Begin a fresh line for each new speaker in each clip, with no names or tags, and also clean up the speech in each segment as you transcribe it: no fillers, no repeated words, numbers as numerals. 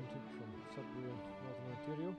Atlantic from Sudbury and Northern Ontario.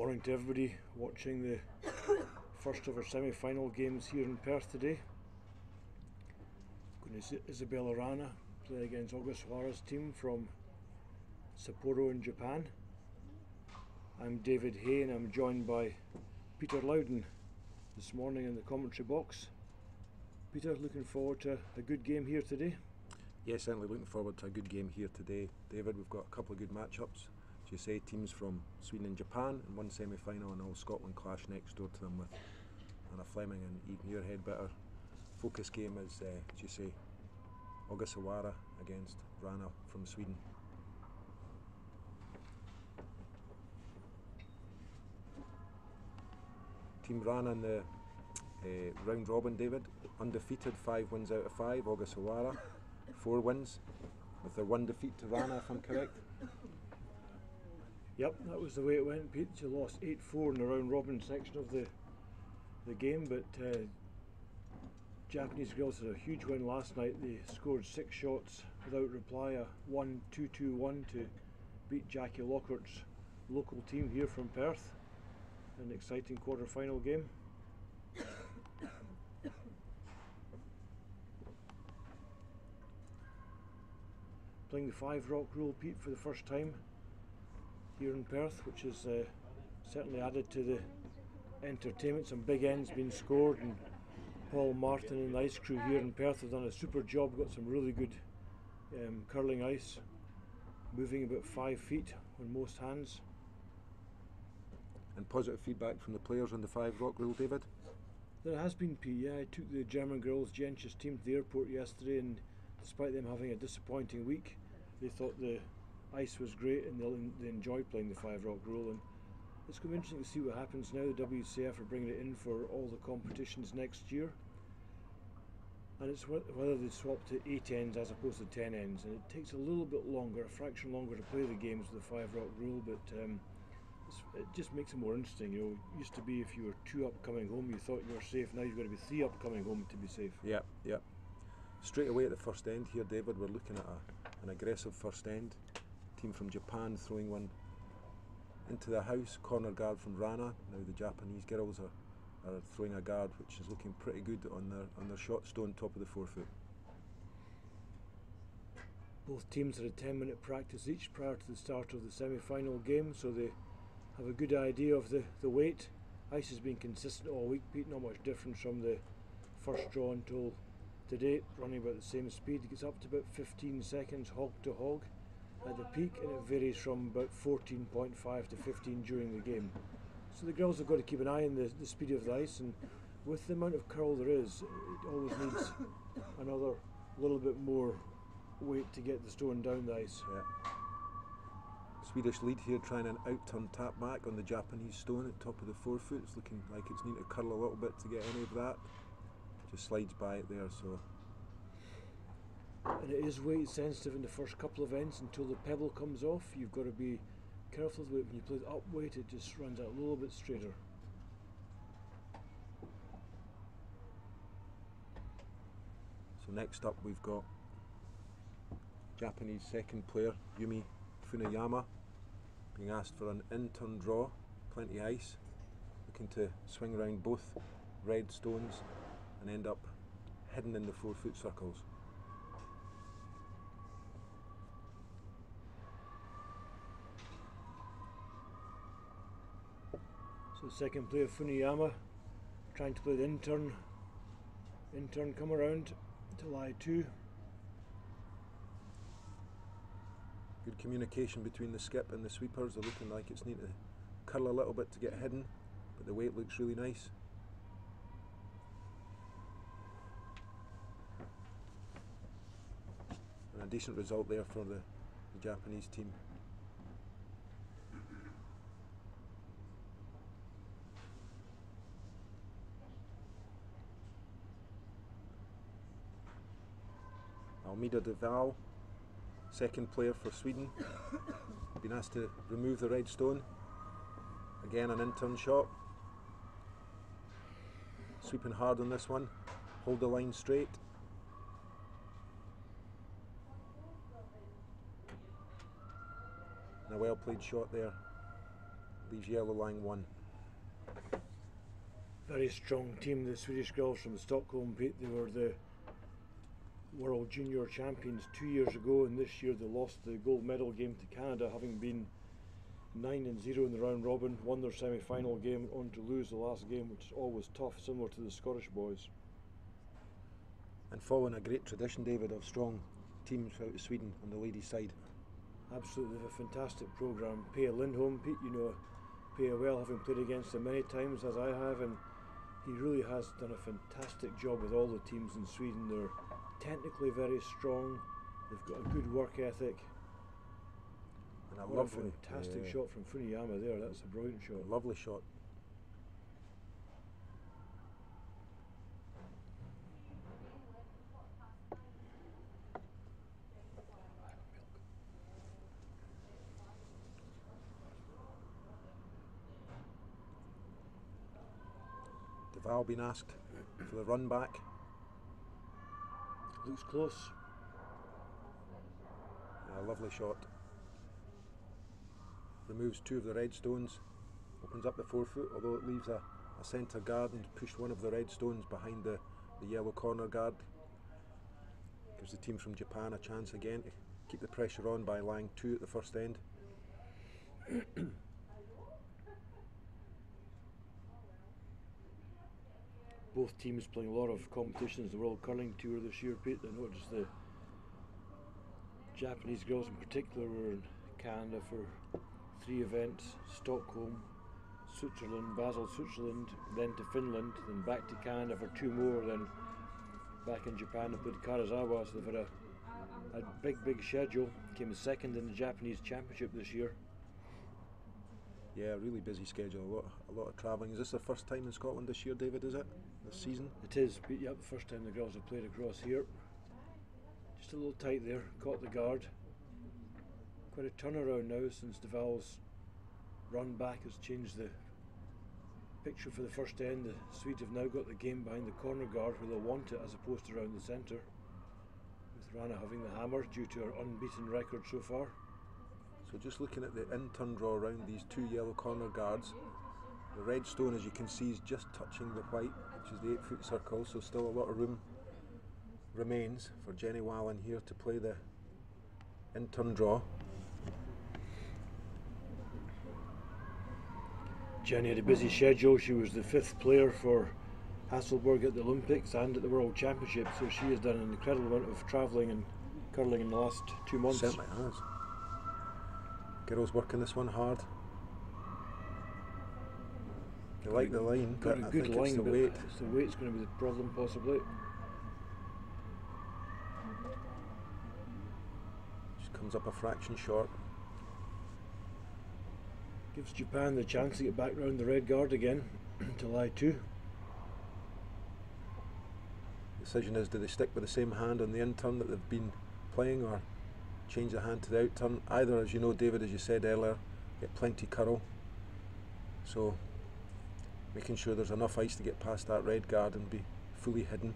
Morning to everybody watching the first of our semi-final games here in Perth today. Going to see Wranå play against Ogasawara's team from Sapporo in Japan. I'm David Hay and I'm joined by Peter Loudon this morning in the commentary box. Peter, looking forward to a good game here today?
Yeah, certainly looking forward to a good game here today, David. We've got a couple of good matchups. As you say, teams from Sweden and Japan in one semi-final, and all Scotland clash next door to them with Anna Fleming and Eden Muirhead. Focus game is, as you say, Ogasawara against Wranå from Sweden. Team Wranå in the round robin, David, undefeated, 5 wins out of 5. Ogasawara 4 wins with their 1 defeat to Wranå, if I'm correct.
Yep, that was the way it went, Pete. She lost 8-4 in the round robin section of the game, but Japanese girls had a huge win last night. They scored 6 shots without reply, a 1-2-2-1 to beat Jackie Lockhart's local team here from Perth. An exciting quarter-final game. Playing the 5-rock rule, Pete, for the first time here in Perth, which has certainly added to the entertainment. Some big ends being scored, and Paul Martin and the ice crew here in Perth have done a super job. Got some really good curling ice, moving about 5 feet on most hands.
And positive feedback from the players on the 5-rock rule, David?
There has been, Pete. Yeah, I took the German girls Gentjes team to the airport yesterday, and despite them having a disappointing week, they thought the ice was great and they enjoyed playing the 5-rock rule. And it's going to be interesting to see what happens now. The WCF are bringing it in for all the competitions next year, and it's whether they swap to 8 ends as opposed to 10 ends, and it takes a little bit longer, a fraction longer to play the games with the 5-rock rule, but it just makes it more interesting. You know, it used to be if you were 2 up coming home, you thought you were safe. Now you've got to be 3 up coming home to be safe.
Yeah. Straight away at the first end here, David, we're looking at an aggressive first end. Team from Japan throwing one into the house, corner guard from Wranå. Now the Japanese girls are throwing a guard which is looking pretty good on their shot stone, top of the 4-foot.
Both teams had a 10-minute practice each prior to the start of the semi-final game, so they have a good idea of the weight. Ice has been consistent all week, Pete, not much difference from the first draw until today, running about the same speed. It gets up to about 15 seconds hog to hog at the peak, and it varies from about 14.5 to 15 during the game. So the girls have got to keep an eye on the speed of the ice, and with the amount of curl there is, it always needs another little bit more weight to get the stone down the ice.
Yeah. Swedish lead here, trying an out-turn tap back on the Japanese stone at top of the 4-foot. It's looking like it's needing to curl a little bit to get any of that. Just slides by it there, so.
And it is weight sensitive in the first couple of ends until the pebble comes off. You've got to be careful of the weight. When you play it up weight, it just runs out a little bit straighter.
So next up we've got Japanese second player Yumi Funayama being asked for an in-turn draw, plenty of ice, looking to swing around both red stones and end up hidden in the 4-foot circles.
So the second player, Funayama, trying to play the in-turn come around to lie 2.
Good communication between the skip and the sweepers. They're looking like it's needing to curl a little bit to get hidden, but the weight looks really nice. And a decent result there for the Japanese team. Almeida de Val, second player for Sweden, been asked to remove the red stone. Again, an in-turn shot. Sweeping hard on this one. Hold the line straight. And a well played shot there. leaves yellow lying 1.
Very strong team, the Swedish girls from Stockholm, Pete. They were the World Junior Champions 2 years ago, and this year they lost the gold medal game to Canada, having been 9-0 in the round robin, won their semi-final game, on to lose the last game, which is always tough, similar to the Scottish boys.
And following a great tradition, David, of strong teams out of Sweden on the ladies' side.
Absolutely, they have a fantastic programme. Pia Lindholm, Pete, you know Pia well, having played against him many times as I have, and he really has done a fantastic job with all the teams in Sweden. They're technically very strong, they've got a good work ethic.
And a
what
lovely,
a fantastic shot from Funiyama there, that's a brilliant shot.
Lovely shot. Val been asked for the run back.
Looks close.
A lovely shot. Removes 2 of the red stones, opens up the 4-foot, although it leaves a centre guard and pushed one of the red stones behind the yellow corner guard. Gives the team from Japan a chance again to keep the pressure on by lying 2 at the first end.
Both teams playing a lot of competitions, the World Curling Tour this year, Pete. I noticed the Japanese girls in particular were in Canada for 3 events: Stockholm, Switzerland, Basel, Switzerland, then to Finland, then back to Canada for 2 more, then back in Japan and played Karazawa. So they've had a big schedule. Came 2nd in the Japanese Championship this year.
Yeah, really busy schedule, a lot of travelling. Is this their first time in Scotland this year, David, is it? This season?
It is, yep, the first time the girls have played across here. Just a little tight there, caught the guard. Quite a turnaround now since Duval's run back has changed the picture for the first end. The Swedes have now got the game behind the corner guard where they'll want it as opposed to around the centre, with Wranå having the hammer due to her unbeaten record so far.
So just looking at the in-turn draw around these 2 yellow corner guards, the red stone, as you can see, is just touching the white, which is the 8-foot circle, so still a lot of room remains for Jenny Wallen here to play the in-turn draw.
Jenny had a busy schedule. She was the 5th player for Hasselborg at the Olympics and at the World Championship, so she has done an incredible amount of travelling and curling in the last 2 months.
Certainly has. Girls working this one hard. They like the line, but I think it's the weight.
It's the weight's going to be the problem, possibly.
Just comes up a fraction short.
Gives Japan the chance to get back round the red guard again to lie 2.
Decision is, do they stick with the same hand on the in-turn that they've been playing, or change the hand to the out-turn? Either, as you know, David, as you said earlier, get plenty curl. So making sure there's enough ice to get past that red guard and be fully hidden.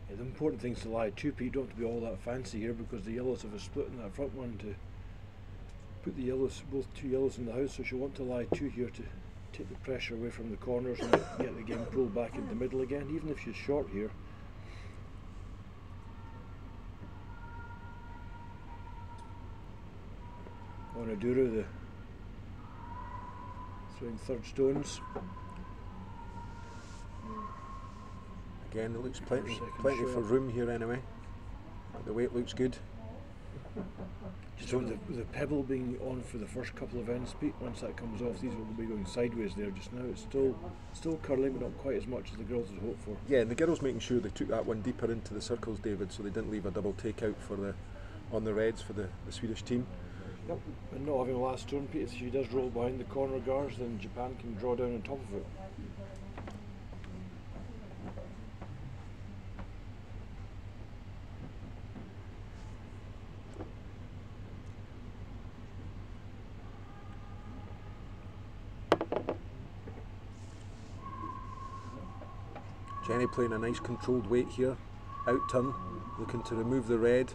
Yeah, the important thing is to lie 2, Pete. You don't have to be all that fancy here because the yellows have a split in that front one to put the yellows, both 2 yellows in the house, so she'll want to lie 2 here to take the pressure away from the corners and get the game pulled back into the middle again, even if she's short here. Onadura, the throwing 3rd stones.
Again, it looks plenty for
shot.
room here anyway. But the weight looks good.
Just with the pebble being on for the first couple of ends, Pete, once that comes off, these will be going sideways there just now. It's still curling, but not quite as much as the girls had hoped for.
Yeah, and the girls making sure they took that one deeper into the circles, David, so they didn't leave a double takeout on the reds for the Swedish team.
Yep, and not having a last stone, Pete, if she does roll behind the corner guards, then Japan can draw down on top of it.
Jenny playing a nice controlled weight here, out turn, looking to remove the red.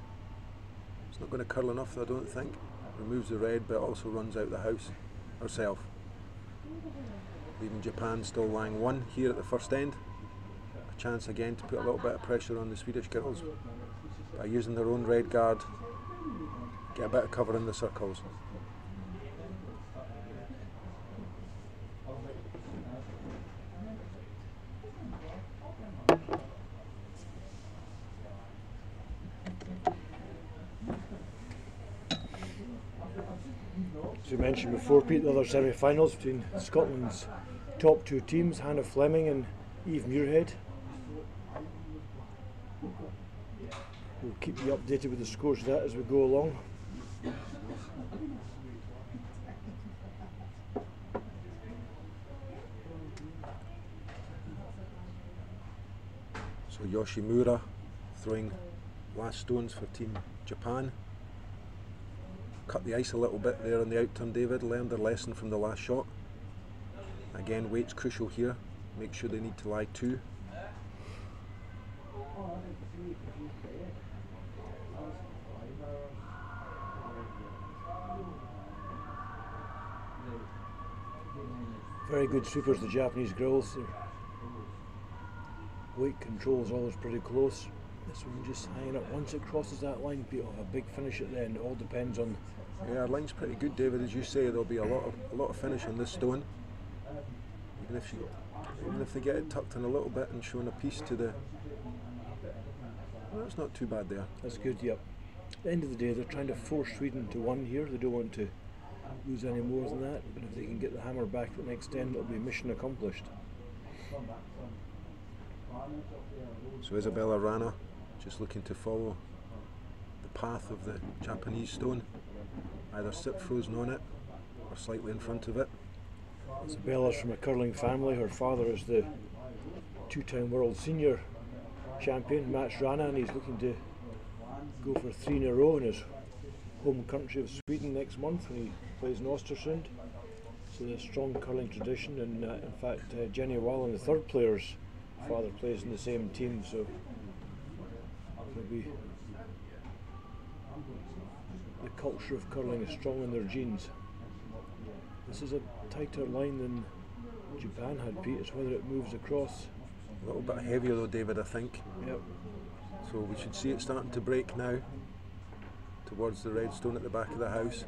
It's not going to curl enough, I don't think. removes the red, but also runs out the house herself. Leaving Japan still lying 1 here at the first end. A chance again to put a little bit of pressure on the Swedish girls by using their own red guard, get a bit of cover in the circles.
As we mentioned before, Pete, the other semi-finals between Scotland's top 2 teams, Hannah Fleming and Eve Muirhead. We'll keep you updated with the scores of that as we go along.
So Yoshimura throwing last stones for Team Japan. Cut the ice a little bit there on the outturn, David. Learned their lesson from the last shot. Again, weight's crucial here. Make sure they need to lie 2.
Very good sweepers, the Japanese girls. Their weight control is always pretty close. This one just hanging up. Once it crosses that line, Pete will have a big finish at the end. It all depends on.
Yeah, our line's pretty good, David. As you say, there'll be a lot of finish on this stone. Even if they get it tucked in a little bit and showing a piece to the. Well, that's not too bad there.
That's good. Yep. At the end of the day, they're trying to force Sweden to 1 here. They don't want to lose any more than that. But if they can get the hammer back at the next end, it'll be mission accomplished.
So Isabella Wranå just looking to follow the path of the Japanese stone, either sit frozen on it or slightly in front of it.
Isabella's from a curling family. Her father is the 2-time world senior champion, Mats Wranå, and he's looking to go for 3 in a row in his home country of Sweden next month when he plays in Östersund. So there's a strong curling tradition, and in fact Jenny Wallen, the 3rd player's father, plays in the same team, so it'll be the culture of curling is strong in their genes. This is a tighter line than Japan had, Pete. It's whether it moves across.
A little bit heavier though, David, I think.
Yep.
So we should see it starting to break now towards the red stone at the back of the house.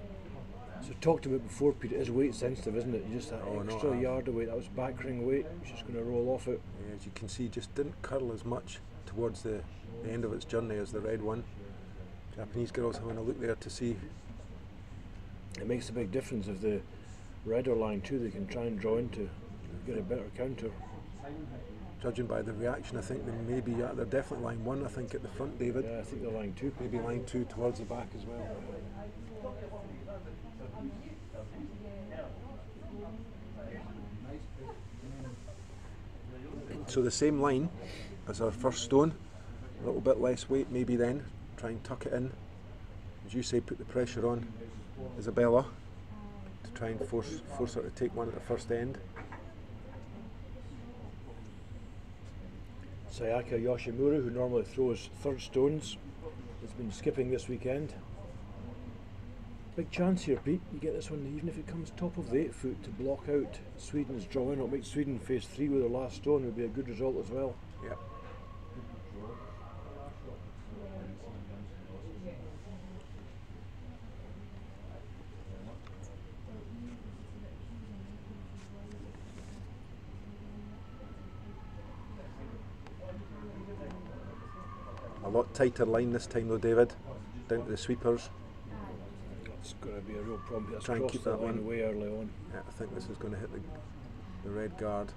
So talked about before, Pete, it is weight sensitive, isn't it? You just that extra yard of weight, that was back ring weight, it's just going to roll off it.
Yeah, as you can see, just didn't curl as much towards the end of its journey as the red one. Japanese girls having a look there to see.
It makes a big difference if the redder line too, they can try and draw into, get a better counter.
Judging by the reaction, I think they may be, they're definitely line 1, I think, at the front, David.
Yeah, I think they're line 2.
Maybe line 2 towards the back as well. So the same line as our first stone, a little bit less weight maybe then, try and tuck it in. As you say, put the pressure on Isabella to try and force her to take one at the first end.
Sayaka Yoshimura, who normally throws 3rd stones, has been skipping this weekend. Big chance here, Pete. You get this one, even if it comes top of the 8 foot, to block out Sweden's draw in. It'll make Sweden face 3 with their last stone. It would be a good result as well.
Yeah. A lot tighter line this time though, David, down to the sweepers.
It's going to be a real problem. That's
try and keep that
line way early on.
Yeah, I think this is going to hit the red guard.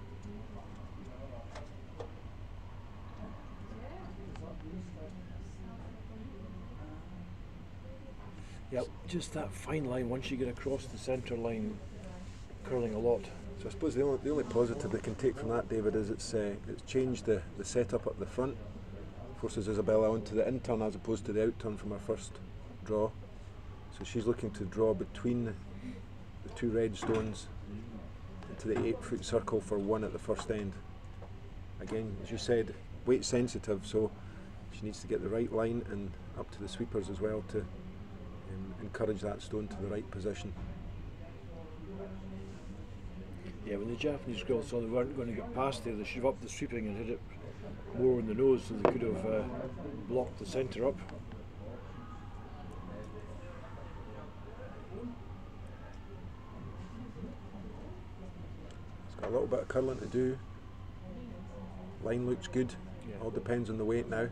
Yep, just that fine line once you get across the centre line, curling a lot.
So I suppose the only positive they can take from that, David, is it's changed the setup up the front. Forces Isabella onto the in-turn as opposed to the out-turn from her first draw. So she's looking to draw between the 2 red stones into the 8 foot circle for 1 at the first end. Again, as you said, weight sensitive, so she needs to get the right line and up to the sweepers as well to encourage that stone to the right position.
Yeah, when the Japanese girls saw they weren't going to get past there, they should have upped the sweeping and hit it more in the nose so they could have blocked the centre up.
It's got a little bit of curling to do. Line looks good.
Yeah.
All depends on the weight now.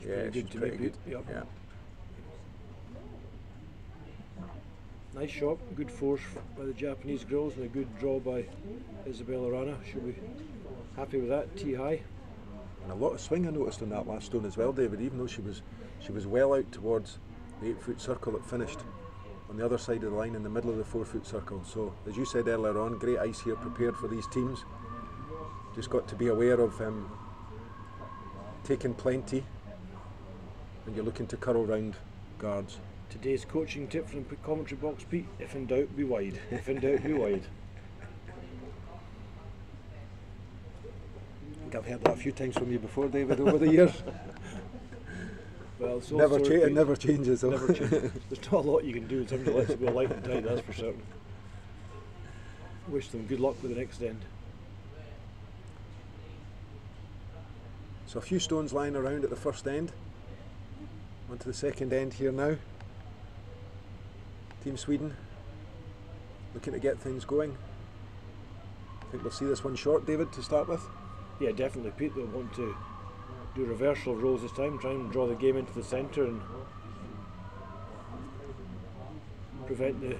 Yeah, she's pretty good.
Yep.
Yeah.
Nice shot, good force by the Japanese girls and a good draw by Isabella Wranå. She'll be happy with that, tee high.
And a lot of swing I noticed on that last stone as well, David, even though she was well out towards the 8-foot circle that finished on the other side of the line in the middle of the 4-foot circle. So as you said earlier on, great ice here prepared for these teams. Just got to be aware of taking plenty and you're looking to curl round guards.
Today's coaching tip from the commentary box, Pete: if in doubt, be wide. If in doubt, be wide.
I think I've heard that a few times from you before, David, over the years.
Well, it's
it never changes. Though.
Never changes. There's not a lot you can do in terms of letting it go light and tight, that's for certain. Wish them good luck with the next end.
So a few stones lying around at the first end. On to the second end here now. Team Sweden looking to get things going. I think we'll see this one short, David, to start with.
Yeah, definitely, Pete. They'll want to do a reversal of rows this time, try and draw the game into the centre and prevent the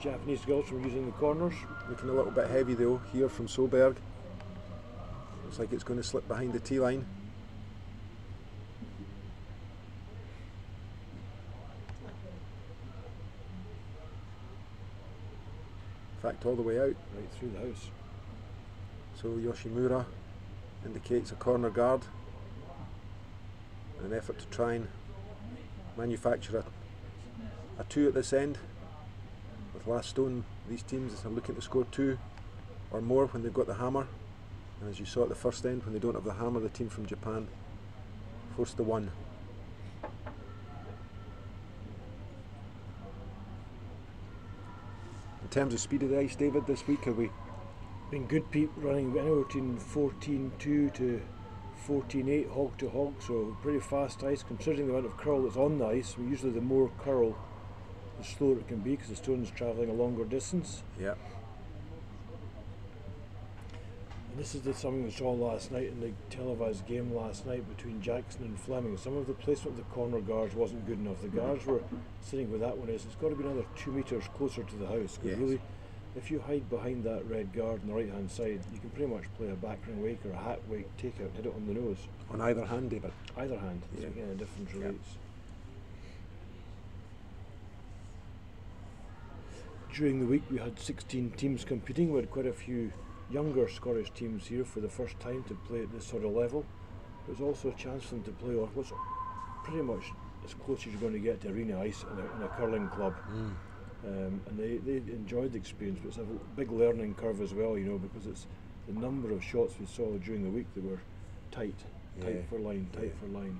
Japanese girls from using the corners.
Looking a little bit heavy though here from Solberg. Looks like it's going to slip behind the tee line. In fact, all the way out.
Right through the house.
So Yoshimura indicates a corner guard. An effort to try and manufacture a 2 at this end. With last stone, these teams are looking to score 2 or more when they've got the hammer. And as you saw at the first end, when they don't have the hammer, the team from Japan forced the 1. In terms of speed of the ice, David, this week, have we
been good, Pete, running anywhere between 14.2 to 14.8 hog to hog, so pretty fast ice considering the amount of curl that's on the ice. Usually the more curl, the slower it can be because the stone's travelling a longer distance.
Yeah.
And this is something we saw last night in the televised game last night between Jackson and Fleming. Some of the placement of the corner guards wasn't good enough. The guards were sitting where that one is. It's got to be another 2 metres closer to the house. Because really, if you hide behind that red guard on the right hand side, you can pretty much play a backring wake or a hat wake takeout and hit it on the nose.
On either hand, David?
Either hand.
Yeah.
It's again a different rates. During the week we had 16 teams competing. We had quite a few younger Scottish teams here for the first time to play at this sort of level. It was also a chance for them to play on what's pretty much as close as you're going to get to arena ice in a curling club. And they enjoyed the experience, but it's a big learning curve as well, you know, because it's the number of shots we saw during the week that were tight for line, tight for line.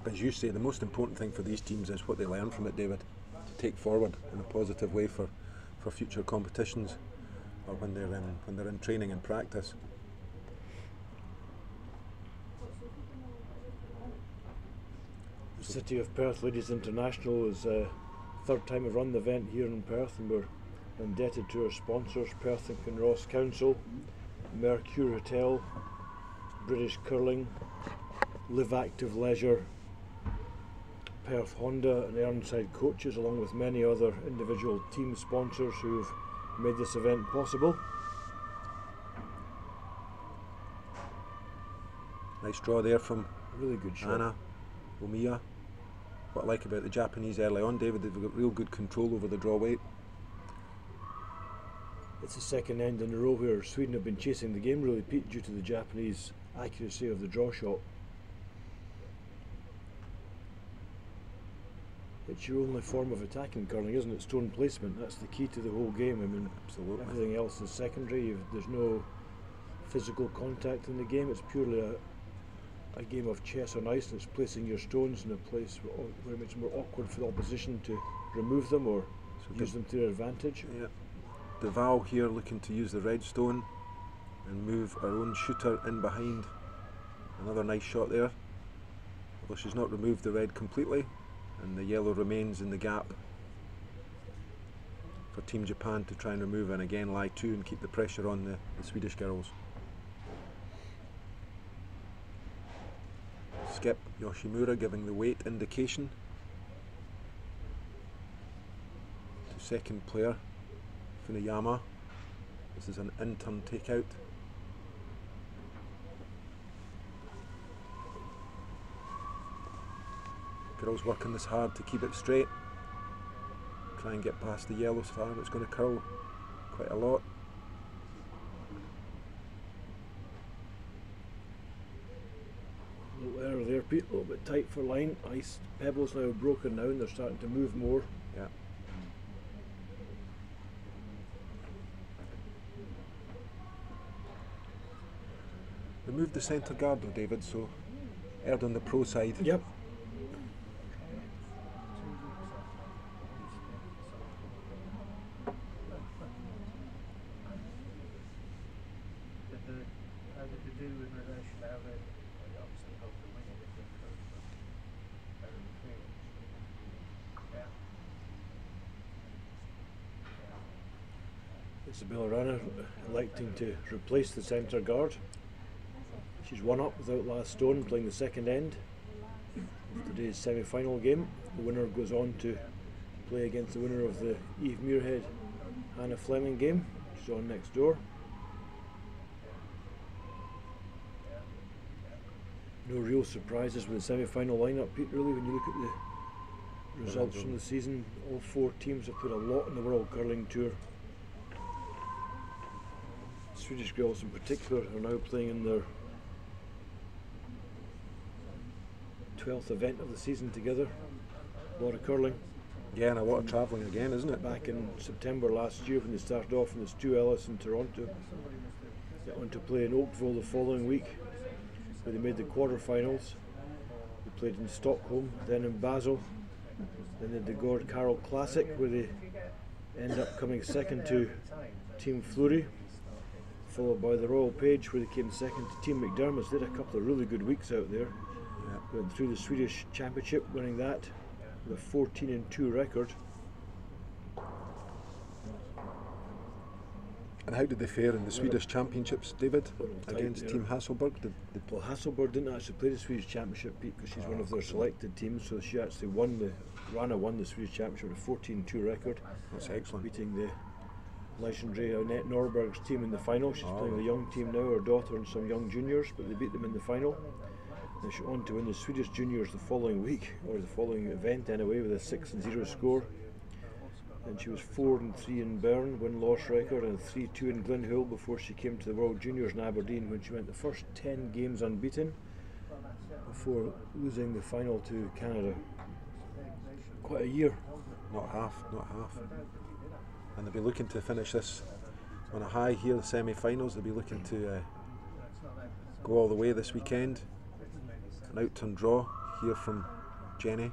But as you say, the most important thing for these teams is what they learn from it, David, to take forward in a positive way for future competitions or when they're in training and practice.
The City of Perth Ladies International is third time we've run the event here in Perth, and we're indebted to our sponsors, Perth and Kinross Council, Mercure Hotel, British Curling, Live Active Leisure, Perth Honda and Ironside Coaches, along with many other individual team sponsors who have made this event possible.
Nice draw there from
Really good shot.
Anna Omiya. What I like about the Japanese early on, David, they've got real good control over the draw weight.
It's the second end in a row where Sweden have been chasing the game really, Pete, due to the Japanese accuracy of the draw shot. It's your only form of attacking curling, isn't it? Stone placement. That's the key to the whole game. I mean,
Absolutely.
Everything else is secondary. There's no physical contact in the game. It's purely a game of chess on ice, and it's placing your stones in a place where it makes it more awkward for the opposition to remove them or use them to their advantage.
Yeah. Duval here looking to use the red stone and move our own shooter in behind. Another nice shot there, although she's not removed the red completely, and the yellow remains in the gap for Team Japan to try and remove, and again lie to and keep the pressure on the Swedish girls. Skip Yoshimura giving the weight indication to second player Funayama. This is an in-turn takeout. Girls working this hard to keep it straight. Try and get past the yellow star, but it's going to curl quite a lot.
A little error there, Pete, a little bit tight for line. Ice pebbles now broken now and they're starting to move more.
Yeah. Remove the centre guard though, David, so erred on the pro side.
Yep. Isabella Wranå electing to replace the centre guard. She's one up without last stone, playing the second end of today's semi-final game. The winner goes on to play against the winner of the Eve Muirhead Hannah Fleming game. She's on next door. No real surprises with the semi-final lineup, Pete, really, when you look at the results from the season. All four teams have put a lot in the World Curling Tour. Swedish girls in particular are now playing in their 12th event of the season together. A lot of curling.
Yeah, and a lot of travelling again, isn't it?
Back in September last year when they started off in the Stu Ellis in Toronto. They went on to play in Oakville the following week, where they made the quarterfinals. They played in Stockholm, then in Basel, then they did the Gord Carroll Classic, where they end up coming second to Team Fleury, followed by the Royal Page, where they came second to Team McDermott's. They did a couple of really good weeks out there. Yeah. Went through the Swedish Championship, winning that with a 14-2 record.
And how did they fare in the Swedish Championships, David, against Team Hasselberg?
Well, Hasselberg didn't actually play the Swedish Championship, Pete, because she's one of their selected teams, so she actually Wranå won the Swedish Championship with a 14-2 record.
That's excellent.
Beating the legendary Annette Norberg's team in the final. She's playing with a young team now, her daughter and some young juniors, but they beat them in the final. And she went on to win the Swedish juniors the following week, or the following event anyway, with a 6-0 score. And she was 4-3 in Bern, win-loss record, and 3-2 in Glenhull before she came to the World Juniors in Aberdeen, when she went the first 10 games unbeaten before losing the final to Canada. Quite a year.
Not half. And they'll be looking to finish this on a high here, the semi-finals. They'll be looking to go all the way this weekend. An out-turn draw here from Jenny.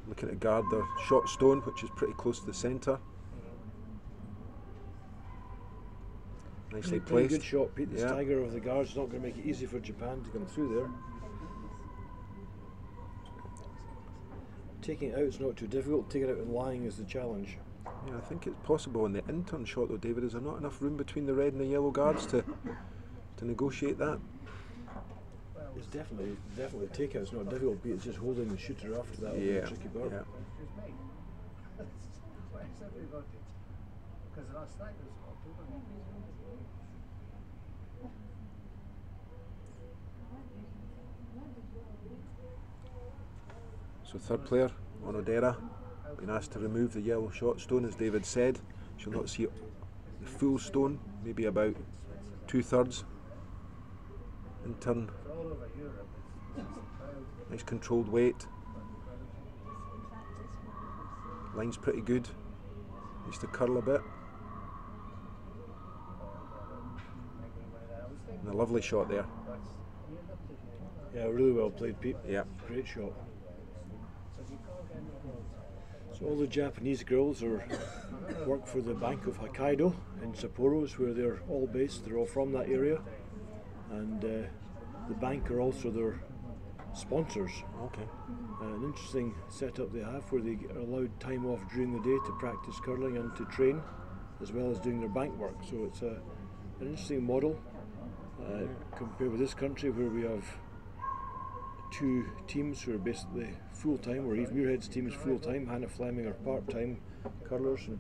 Looking to guard their shot stone, which is pretty close to the centre. Nicely placed.
Good shot, Pete. The stagger of the guards is not going to make it easy for Japan to come through there. Taking it out is not too difficult. Taking it out and lying is the challenge.
Yeah, I think it's possible in the in-turn shot though, David. Is there not enough room between the red and the yellow guards to negotiate that?
It's definitely takeout. It's not difficult, but it's just holding the shooter after that.
Yeah,
tricky part.
Yeah. So third player, Onodera, been asked to remove the yellow shot stone, as David said. She'll not see the full stone, maybe about 2/3. In turn, nice controlled weight. Line's pretty good. Needs to curl a bit. And a lovely shot there.
Yeah, really well played, Pete.
Yeah.
Great shot. So all the Japanese girls work for the Bank of Hokkaido in Sapporo, is where they're all based. They're all from that area, and the bank are also their sponsors.
Okay.
An interesting setup they have, where they are allowed time off during the day to practice curling and to train, as well as doing their bank work. So it's an interesting model compared with this country, where we have two teams who are basically full-time, or Eve Muirhead's team is full-time, Hannah Fleming are part-time curlers, and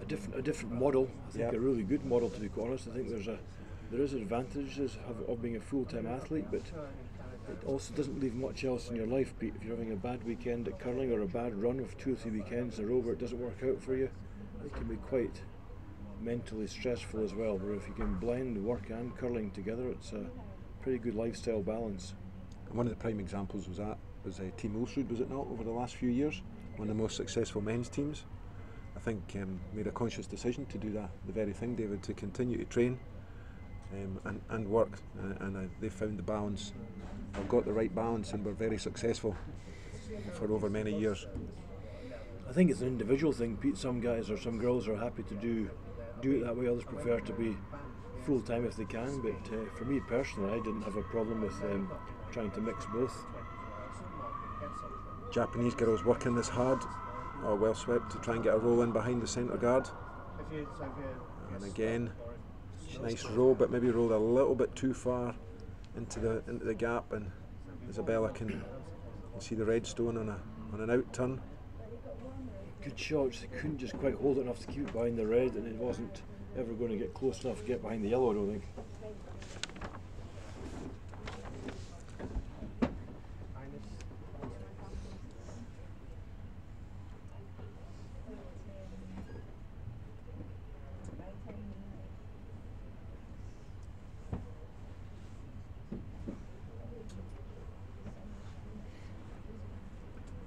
a different model. I think a really good model, to be quite honest. I think there is advantages of being a full-time athlete, but it also doesn't leave much else in your life, Pete. If you're having a bad weekend at curling, or a bad run of 2 or 3 weekends in a row where it doesn't work out for you, it can be quite mentally stressful as well. Where if you can blend work and curling together, it's a pretty good lifestyle balance.
One of the prime examples was Team Ulsrud, was it not, over the last few years? One of the most successful men's teams. I think made a conscious decision to do the very thing, David, to continue to train and work, and they found the balance, or got the right balance, and were very successful for over many years.
I think it's an individual thing, Pete. Some guys or some girls are happy to do it that way. Others prefer to be full-time if they can, but for me personally, I didn't have a problem with trying to mix both.
Japanese girls working this hard, or well swept, to try and get a roll in behind the centre guard. And again, nice roll, but maybe rolled a little bit too far into the gap, and Isabella can see the red stone on an out turn.
Good shots. They couldn't just quite hold it enough to keep it behind the red, and it wasn't ever going to get close enough to get behind the yellow, I don't think.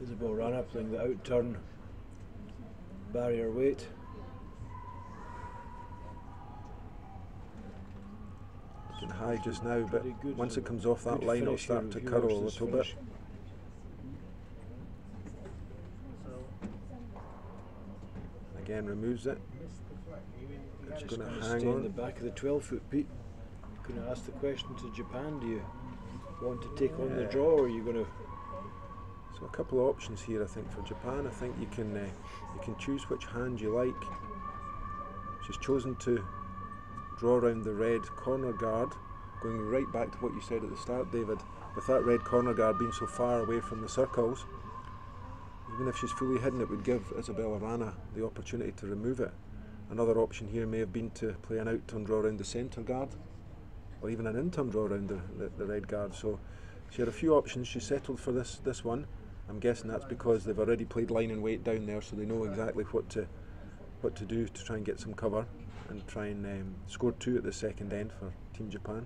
Isabel Wranå playing the out turn barrier weight.
Looking high just now, but
good.
once it comes off that line, it'll start to curl a little bit. Again, removes it. It's going to hang
stay
on.
in the back of the 12-foot, Pete. Going to ask the question to Japan: do you want to take on the draw, or are you going to?
So a couple of options here, I think, for Japan. I think you can choose which hand you like. She's chosen to draw around the red corner guard, going right back to what you said at the start, David. With that red corner guard being so far away from the circles, even if she's fully hidden, it would give Isabella Wranå the opportunity to remove it. Another option here may have been to play an out turn draw around the centre guard, or even an in turn draw around the red guard. So she had a few options. She settled for this one. I'm guessing that's because they've already played line and weight down there, so they know exactly what to do to try and get some cover and try and score 2 at the second end for Team Japan.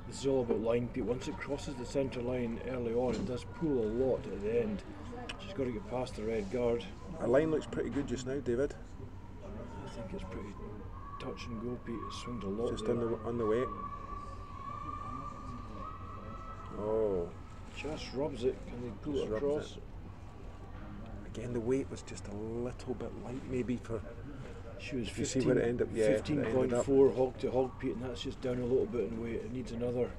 This is all about line, Pete. Once it crosses the centre line early on, it does pull a lot at the end. She's got to get past the red guard.
Our line looks pretty good just now, David.
I think it's pretty touch and go, Pete. It swings a lot.
Just
there.
on the way. Oh.
Just rubs it. Can they pull it across?
Again, the weight was just a little bit light, maybe for.
She was
15, see where it ended up. Yeah,
15.4 hog to hog, Pete, and that's just down a little bit in weight. It needs another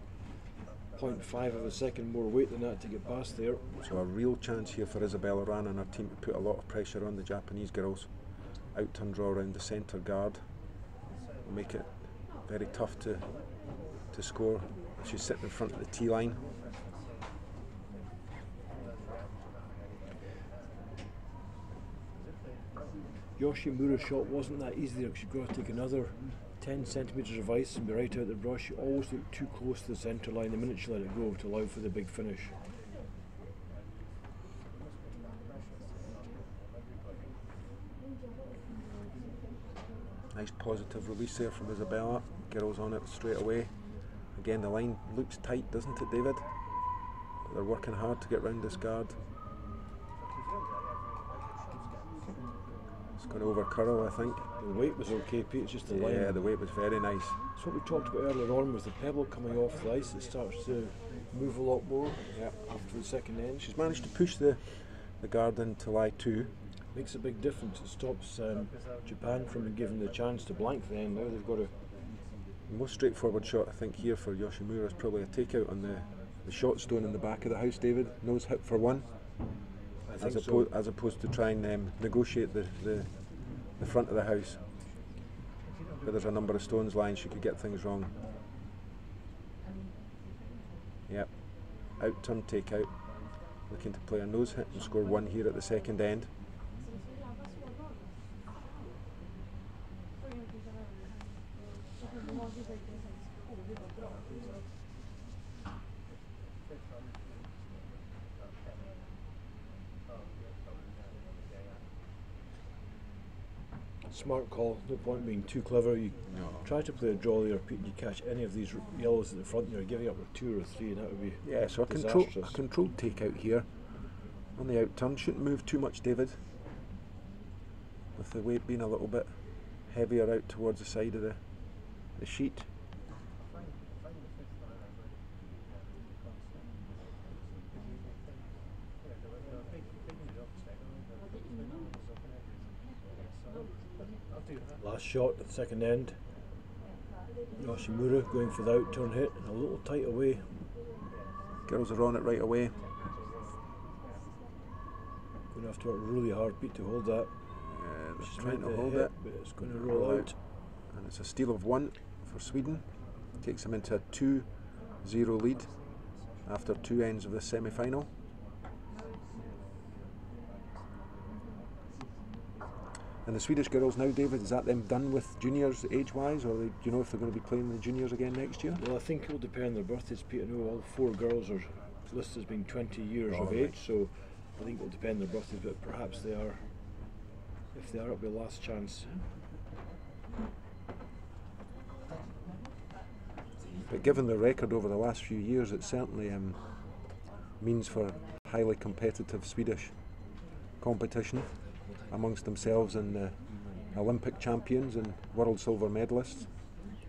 0.5 of a second more weight than that to get past there.
So a real chance here for Isabella Wranå and her team to put a lot of pressure on the Japanese girls. Out turn draw around the centre guard will make it very tough to score. She's sitting in front of the tee line.
Yoshimura's shot wasn't that easy there, because you've got to take another 10 centimetres of ice and be right out the brush. You always look too close to the centre line the minute you let it go to allow for the big finish.
Nice positive release there from Isabella. Girls on it straight away. Again, the line looks tight, doesn't it, David? But they're working hard to get round this guard. It's going to over curl, I think.
The weight was okay, Pete, it's just the line.
Yeah, the weight was very nice.
It's what we talked about earlier on with the pebble coming off the ice. It starts to move a lot more after the second end.
She's managed to push the guard into lie 2.
Makes a big difference. It stops Japan from giving the chance to blank the end. Now they've got to...
The most straightforward shot, I think, here for Yoshimura is probably a takeout on the shot stone in the back of the house, David. Nose hit for 1. As opposed to trying negotiate the front of the house. But there's a number of stones lying, she could get things wrong. Yep. Out turn takeout. Looking to play a nose hit and score 1 here at the second end.
Smart call, no point being too clever. You try to play a draw there, Pete, you catch any of these yellows at the front, you're giving up with 2 or 3 and that would be
so a controlled takeout here on the out turn. Shouldn't move too much, David, with the weight being a little bit heavier out towards the side of the sheet.
Last shot at the second end. Yoshimura going for the out turn hit and a little tight away.
Girls are on it right away.
Going to have to work really hard, Pete, to hold that.
Yeah,
She's
trying to
meant
hold
hit,
it.
but it's going to roll out.
And it's a steal of 1 for Sweden. Takes them into a 2-0 lead after 2 ends of the semi-final. And the Swedish girls now, David, is that them done with juniors age-wise, or do you know if they're going to be playing the juniors again next year?
Well, I think it will depend on their birthdays, Pete. I know all 4 girls are listed as being 20 years of age, so I think it will depend on their birthdays, but perhaps they are, if they are, it'll be the last chance.
But given the record over the last few years, it certainly means for highly competitive Swedish competition amongst themselves and the Olympic champions and world silver medalists,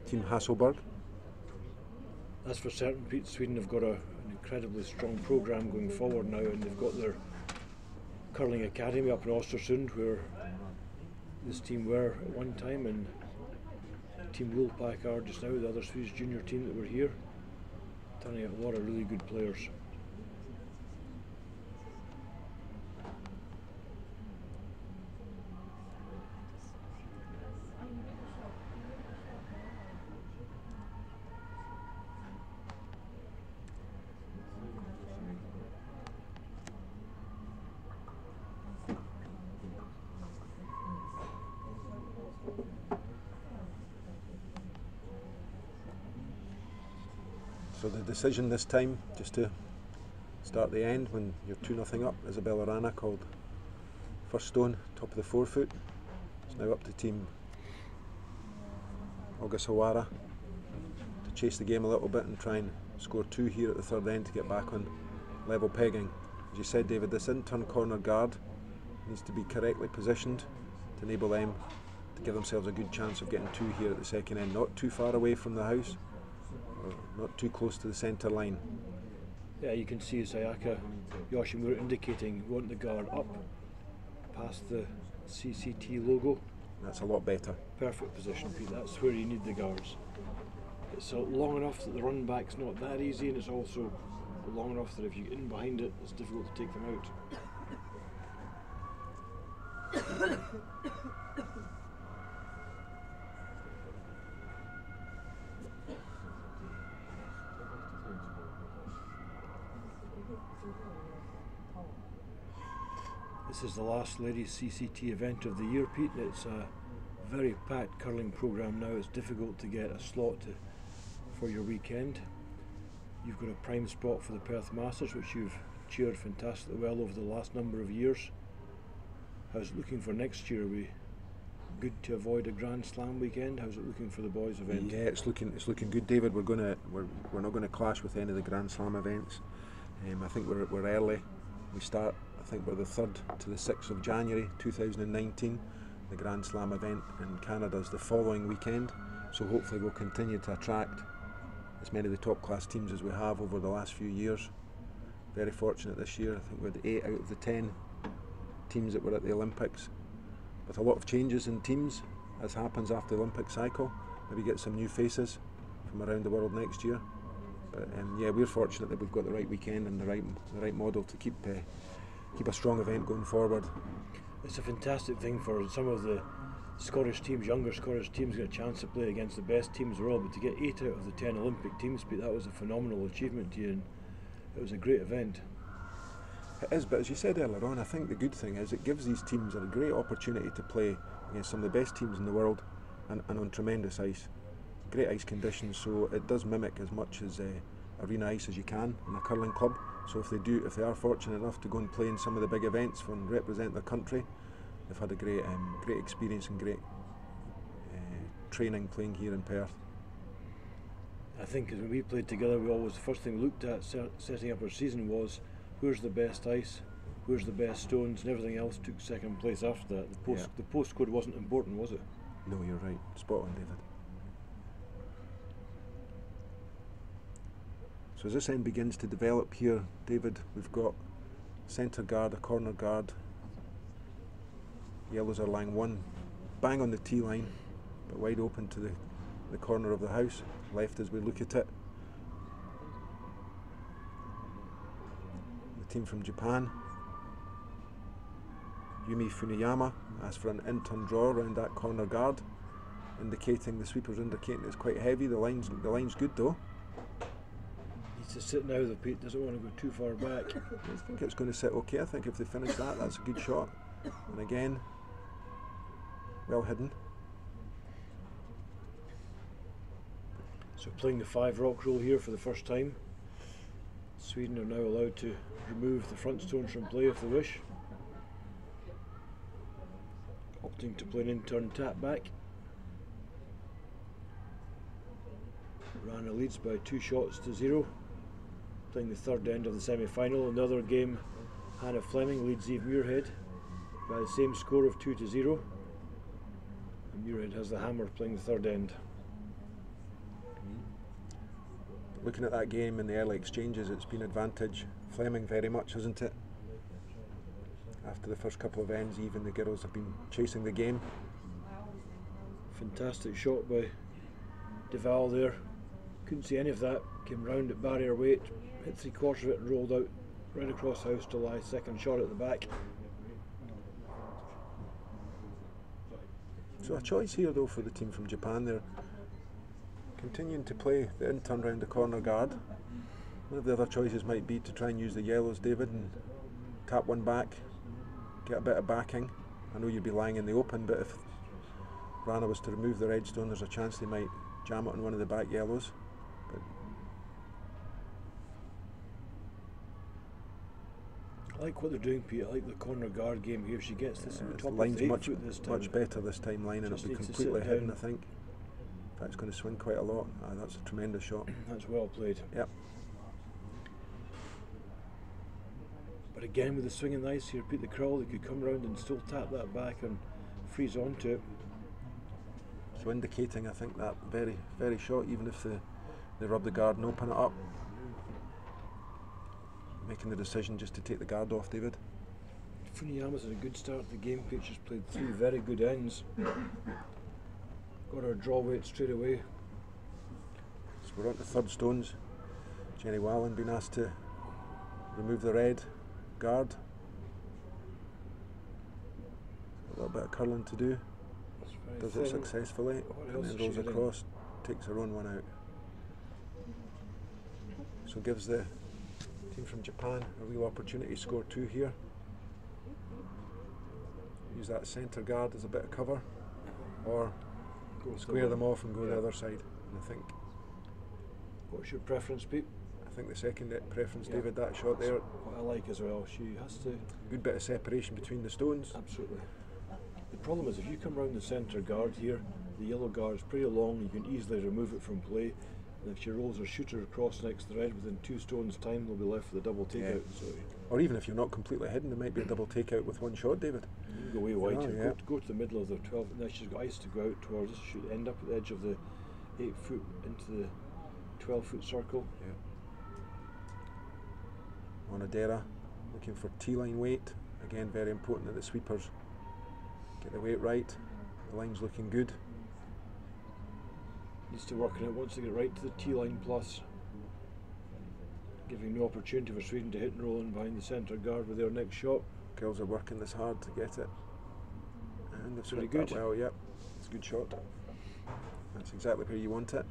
Team Hasselberg.
That's for certain, Pete. Sweden have got an incredibly strong programme going forward now, and they've got their curling academy up in Östersund, where this team were at one time, and Team Woolpack are just now, the other Swedish junior team that were here, turning out a lot of really good players.
So the decision this time, just to start the end when you're 2-0 up, Isabella Wranå called first stone, top of the forefoot. It's now up to Team Ogasawara to chase the game a little bit and try and score 2 here at the third end to get back on level pegging. As you said, David, this in-turn corner guard needs to be correctly positioned to enable them to give themselves a good chance of getting 2 here at the second end, not too far away from the house, or not too close to the centre line.
Yeah, you can see Sayaka Yoshimura indicating want the guard up past the CCT logo.
That's a lot better.
Perfect position, Pete. That's where you need the guards. It's long enough that the run back's not that easy, and it's also long enough that if you get in behind it, it's difficult to take them out. This is the last ladies CCT event of the year, Pete, and it's a very packed curling programme now. It's difficult to get a slot for your weekend. You've got a prime spot for the Perth Masters, which you've cheered fantastically well over the last number of years. How's it looking for next year? Are we good to avoid a Grand Slam weekend? How's it looking for the boys' event?
Yeah, it's looking good, David. We're not going to clash with any of the Grand Slam events. I think we're early. We start. I think we're the 3rd to the 6th of January 2019. The Grand Slam event in Canada is the following weekend. So hopefully we'll continue to attract as many of the top class teams as we have over the last few years. Very fortunate this year. I think we had 8 out of the 10 teams that were at the Olympics. With a lot of changes in teams, as happens after the Olympic cycle, maybe get some new faces from around the world next year. But yeah, we're fortunate that we've got the right weekend and the right model to keep a strong event going forward.
It's a fantastic thing for some of the Scottish teams, younger Scottish teams, get a chance to play against the best teams in the world. But to get 8 out of the 10 Olympic teams, that was a phenomenal achievement to you, and it was a great event.
It is, but as you said earlier on, I think the good thing is it gives these teams a great opportunity to play against some of the best teams in the world, and on tremendous ice, great ice conditions. So it does mimic as much as arena ice as you can in a curling club. So if they are fortunate enough to go and play in some of the big events and represent their country, they've had a great experience and great training playing here in Perth.
I think as when we played together, the first thing we looked at setting up our season was where's the best ice, where's the best stones, and everything else took second place after that. The postcode wasn't important, was it?
No, you're right. Spot on, David. So as this end begins to develop here, David, we've got centre guard, a corner guard. Yellows are lying one bang on the tee line, but wide open to the corner of the house, left as we look at it. The team from Japan, Yumi Funiyama, asked for an in-turn draw around that corner guard, indicating the sweeper's indicating it's quite heavy. The line's good though.
Needs to sit now though, Pete, doesn't want to go too far back.
I think it's going to sit okay. I think if they finish that, that's a good shot. And again, well hidden.
So playing the 5 rock rule here for the first time. Sweden are now allowed to remove the front stones from play if they wish. Opting to play an in-turn tap back. Wranå leads by 2 shots to 0. Playing the 3rd end of the semi-final. Another game, Hannah Fleming leads Eve Muirhead by the same score of 2-0. And Muirhead has the hammer playing the 3rd end.
Looking at that game in the early exchanges, it's been advantage Fleming very much, hasn't it? After the first couple of ends, even the girls have been chasing the game.
Fantastic shot by Duval there. Couldn't see any of that. Came round at barrier weight, hit 3/4 of it and rolled out right across house to lie. Second shot at the back.
So a choice here though for the team from Japan. They're continuing to play the in-turn round the corner guard. One of the other choices might be to try and use the yellows, David, and tap one back, get a bit of backing. I know you'd be lying in the open, but if Wranå was to remove the red stone, there's a chance they might jam it on one of the back yellows. But
I like what they're doing, Pete. I like the corner guard game here. She gets this on the top
line's
of
much
this time.
much better this time, line, and it'll be completely hidden, I think. That's going to swing quite a lot. That's a tremendous shot.
That's well played.
Yep.
But again, with the swinging ice here, Pete, the curl, they could come round and still tap that back and freeze onto it.
So indicating, I think, that very shot, even if they rub the guard and open it up. Making the decision just to take the guard off, David.
Funiyama's had a good start to the game, Pete. She's played 3 very good ends. Got her draw weight straight away.
So we're on to 3rd stones. Jenny Wallen being asked to remove the red guard. A little bit of curling to do. Does it successfully, and then rolls across, takes her own one out. So gives the team from Japan a real opportunity to score 2 here. Use that centre guard as a bit of cover. or square them off and go the other side. And I think.
What's your preference, Pete?
I think the second preference, David, that shot there.
What I like as well. She has to.
Good bit of separation between the stones.
Absolutely. The problem is if you come round the centre guard here, the yellow guard is pretty long. You can easily remove it from play. And if she rolls her shooter across next to the red within 2 stones time, they'll be left with a double takeout. So
or even if you're not completely hidden, there might be a double takeout with one shot, David.
you can go way wide.
Yeah.
Go to the middle of the 12. Now she's got ice to go out towards us. She'll end up at the edge of the 8 foot into the 12 foot circle.
Yeah. Onodera looking for T-line weight. Again, very important that the sweepers get the weight right. The line's looking good.
Needs to work on it. Wants to get right to the T-line plus. Giving no opportunity for Sweden to hit and roll in behind the centre guard with their next shot.
Girls are working this hard to get it. And they've
Pretty
swept that
good.
well, yep. It's a good shot. That's exactly where you want it.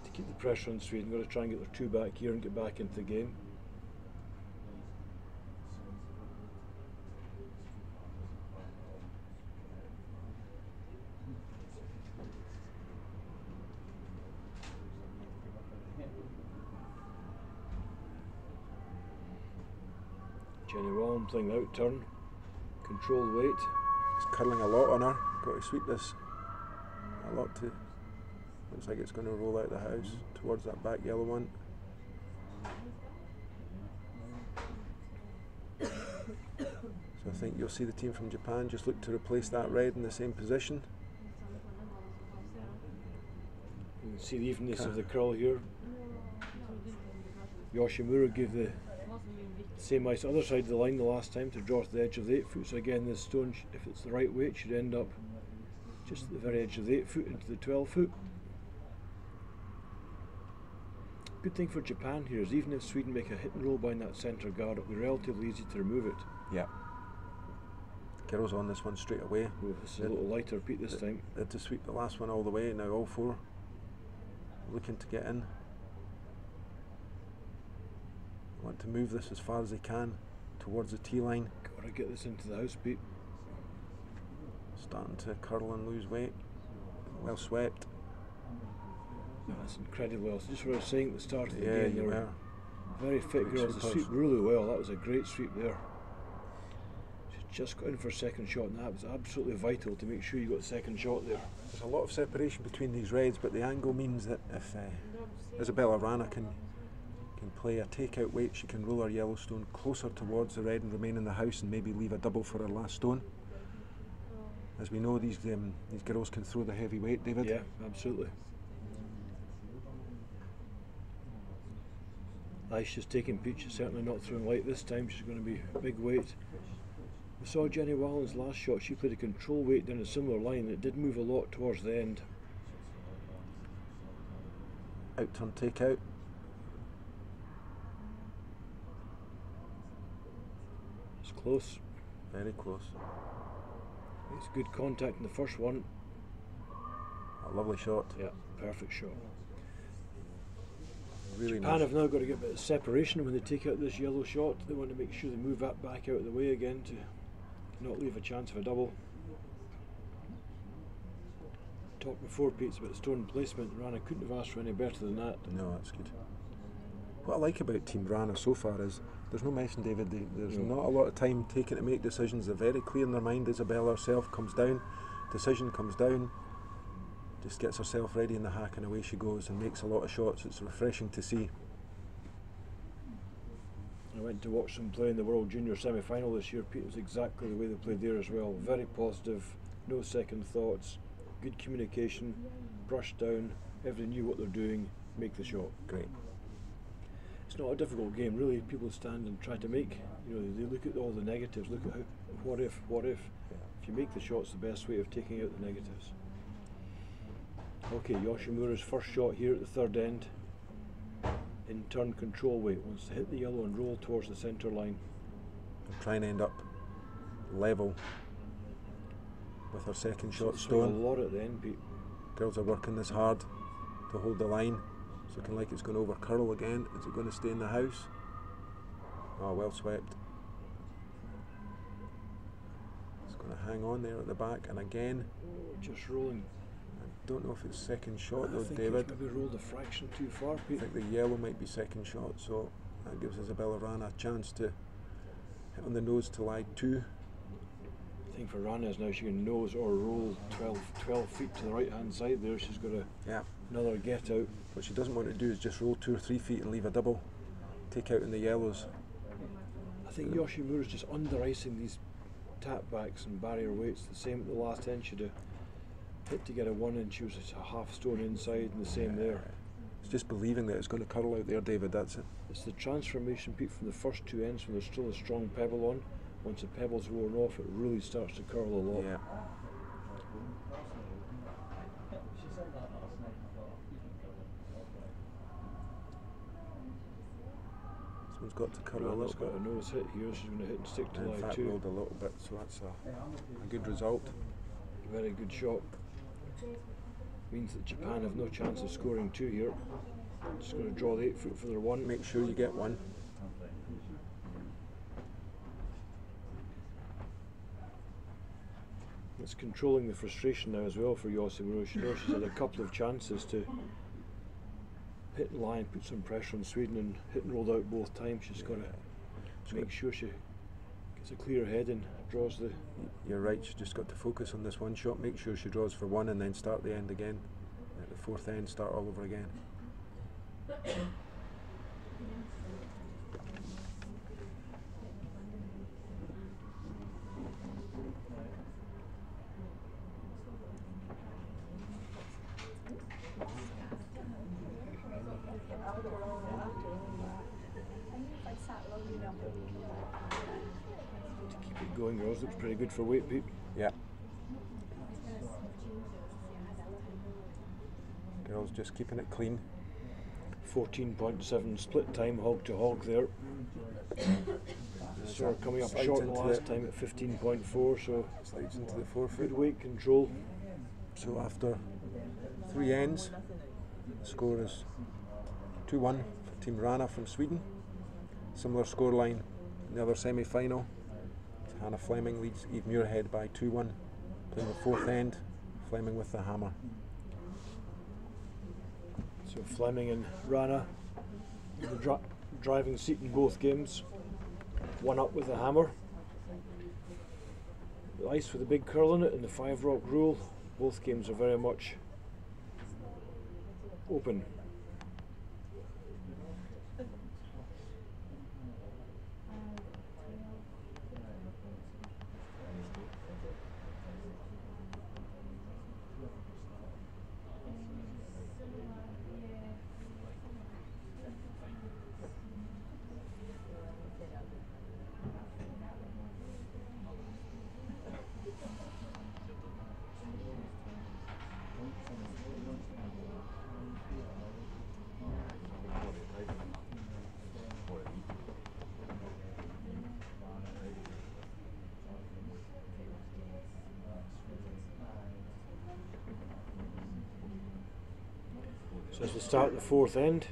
To keep the pressure on Sweden, got to try and get their 2 back here and get back into the game. Jenny Wallen playing the out turn, controlled weight.
It's curling a lot on her. Got to sweep this a lot to. Looks like it's going to roll out the house towards that back yellow one. So I think you'll see the team from Japan just look to replace that red in the same position.
You can see the evenness of the curl here. Yoshimura gave the same ice other side of the line the last time to draw to the edge of the 8 foot. So again, this stone, if it's the right weight, should end up just at the very edge of the 8 foot into the 12 foot. Good thing for Japan here is even if Sweden make a hit and roll behind that centre guard, it'll be relatively easy to remove it.
Yeah. Girls on this one straight away.
Oh, this is a little lighter, Pete, this time.
They had to sweep the last one all the way. Now all 4 looking to get in. Want to move this as far as they can towards the T-line.
Got to get this into the house, Pete.
Starting to curl and lose weight. Well swept.
Oh, that's incredibly well. So just what I was saying at the start of the
Yeah,
game, they
you
were
were.
very fit
Great
girls. They
sweepers.
sweep really well. That was a great sweep there. She just got in for a second shot, and that was absolutely vital to make sure you got a second shot there.
There's a lot of separation between these reds, but the angle means that if Isabella Wranå can play a takeout weight, she can roll her yellow stone closer towards the red and remain in the house and maybe leave a double for her last stone. As we know, these girls can throw the heavy weight, David.
Yeah, absolutely. Ice just taking Pete. She's certainly not throwing light this time. She's going to be a big weight. We saw Jenny Wallen's last shot. She played a control weight down a similar line. It did move a lot towards the end.
Out turn takeout.
It's close.
Very close.
It's good contact in the first one.
A lovely shot.
Yeah, perfect shot.
Really
Japan
nice.
have now got to get a bit of separation when they take out this yellow shot. They want to make sure they move that back out of the way again to not leave a chance of a double. Talked before, Pete, about stone placement. Wranå couldn't have asked for any better than that.
No, that's good. What I like about Team Wranå so far is there's no messing, David. There's not a lot of time taken to make decisions. They're very clear in their mind. Isabella herself comes down, decision comes down, just gets herself ready in the hack and away she goes and makes a lot of shots. It's refreshing to see.
I went to watch them play in the World Junior semi-final this year, Pete. It was exactly the way they played there as well. Very positive, no second thoughts, good communication, brushed down, everybody knew what they're doing, make the shot.
Great.
It's not a difficult game, really. People stand and try to make, they look at all the negatives, look at how, what if.
Yeah.
If you make the shot, it's the best way of taking out the negatives. Okay, Yoshimura's first shot here at the third end. In turn control weight, wants to hit the yellow and roll towards the centre line.
And try and end up level with her second shot
It's
stone.
a lot at the end, Pete.
Girls are working this hard to hold the line. It's looking like it's going to over curl again. Is it going to stay in the house? Oh, well swept. Gonna hang on there at the back, and again,
just rolling.
I don't know if it's second shot though,
I think
David.
he's maybe rolled a fraction too far,
I
Pete.
think the yellow might be second shot, so that gives Isabella Wranå a chance to hit on the nose to lie 2.
I think for Wranå is now she can nose or roll 12 feet to the right hand side there. She's got another get out.
What she doesn't want to do is just roll 2 or 3 feet and leave a double. Take out in the yellows.
I think Yoshimura's just under icing these tap backs and barrier weights. The same at the last end. She'd have hit to get a 1 and she was just a half stone inside, and the same there.
It's just believing that it's going to curl out there, David, that's it.
It's the transformation, Pete, from the first 2 ends when there's still a strong pebble on. Once the pebble's worn off, it really starts to curl a lot.
Yeah. This one's got to curl a little bit.
Got a nose hit here. She's going to hit and stick to
In
lie
fact,
2.
rolled a little bit, so that's a good result.
Very good shot. Means that Japan have no chance of scoring 2 here. Just going to draw the 8 foot for their 1.
Make sure you get 1.
It's controlling the frustration now as well for Yoshimura. She knows she's had a couple of chances to hit and lie and put some pressure on Sweden, and hit and rolled out both times. She's got to make sure she gets a clear head and draws the...
You're right, she's just got to focus on this one shot, make sure she draws for 1 and then start the end again. At the 4th end, start all over again.
Keep it going, girls. Looks pretty good for weight, Pete.
Yeah. Girls just keeping it clean.
14.7 split time, hog to hog there. So we're coming up short the last time at 15.4, so
slides into the 4 foot.
Good weight control.
So after 3 ends, the score is 2-1 for Team Wranå from Sweden. Similar scoreline in the other semi-final. Hannah Fleming leads Eve Muirhead by 2-1. Playing the 4th end, Fleming with the hammer.
So Fleming and Wranå, the driving seat in both games. 1 up with the hammer. The ice with a big curl in it and the 5 rock rule. Both games are very much open. So as we start the 4th end,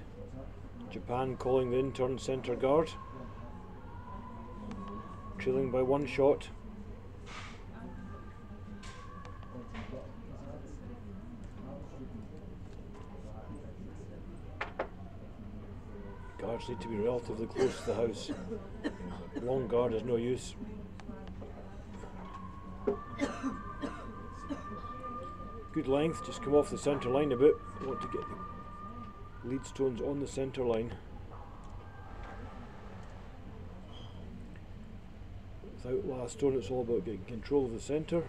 Japan calling the in-turn centre guard, trailing by 1 shot. Guards need to be relatively close to the house. Long guard is no use. Good length, just come off the centre line a bit. You want to get the lead stones on the centre line. Without last stone, it's all about getting control of the centre.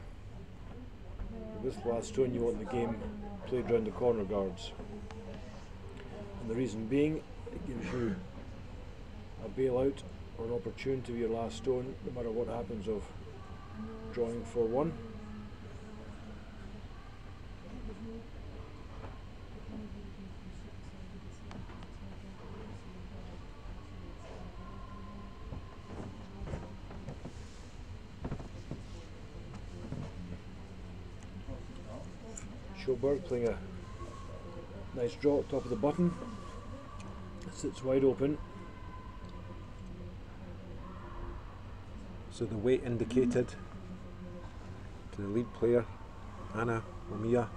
With last stone, you want the game played around the corner guards. And the reason being, it gives you a bailout or an opportunity with your last stone, no matter what happens of drawing for 1. Schoberg playing a nice draw at top of the button. It sits wide open.
So the weight indicated to the lead player, Anna Omiya,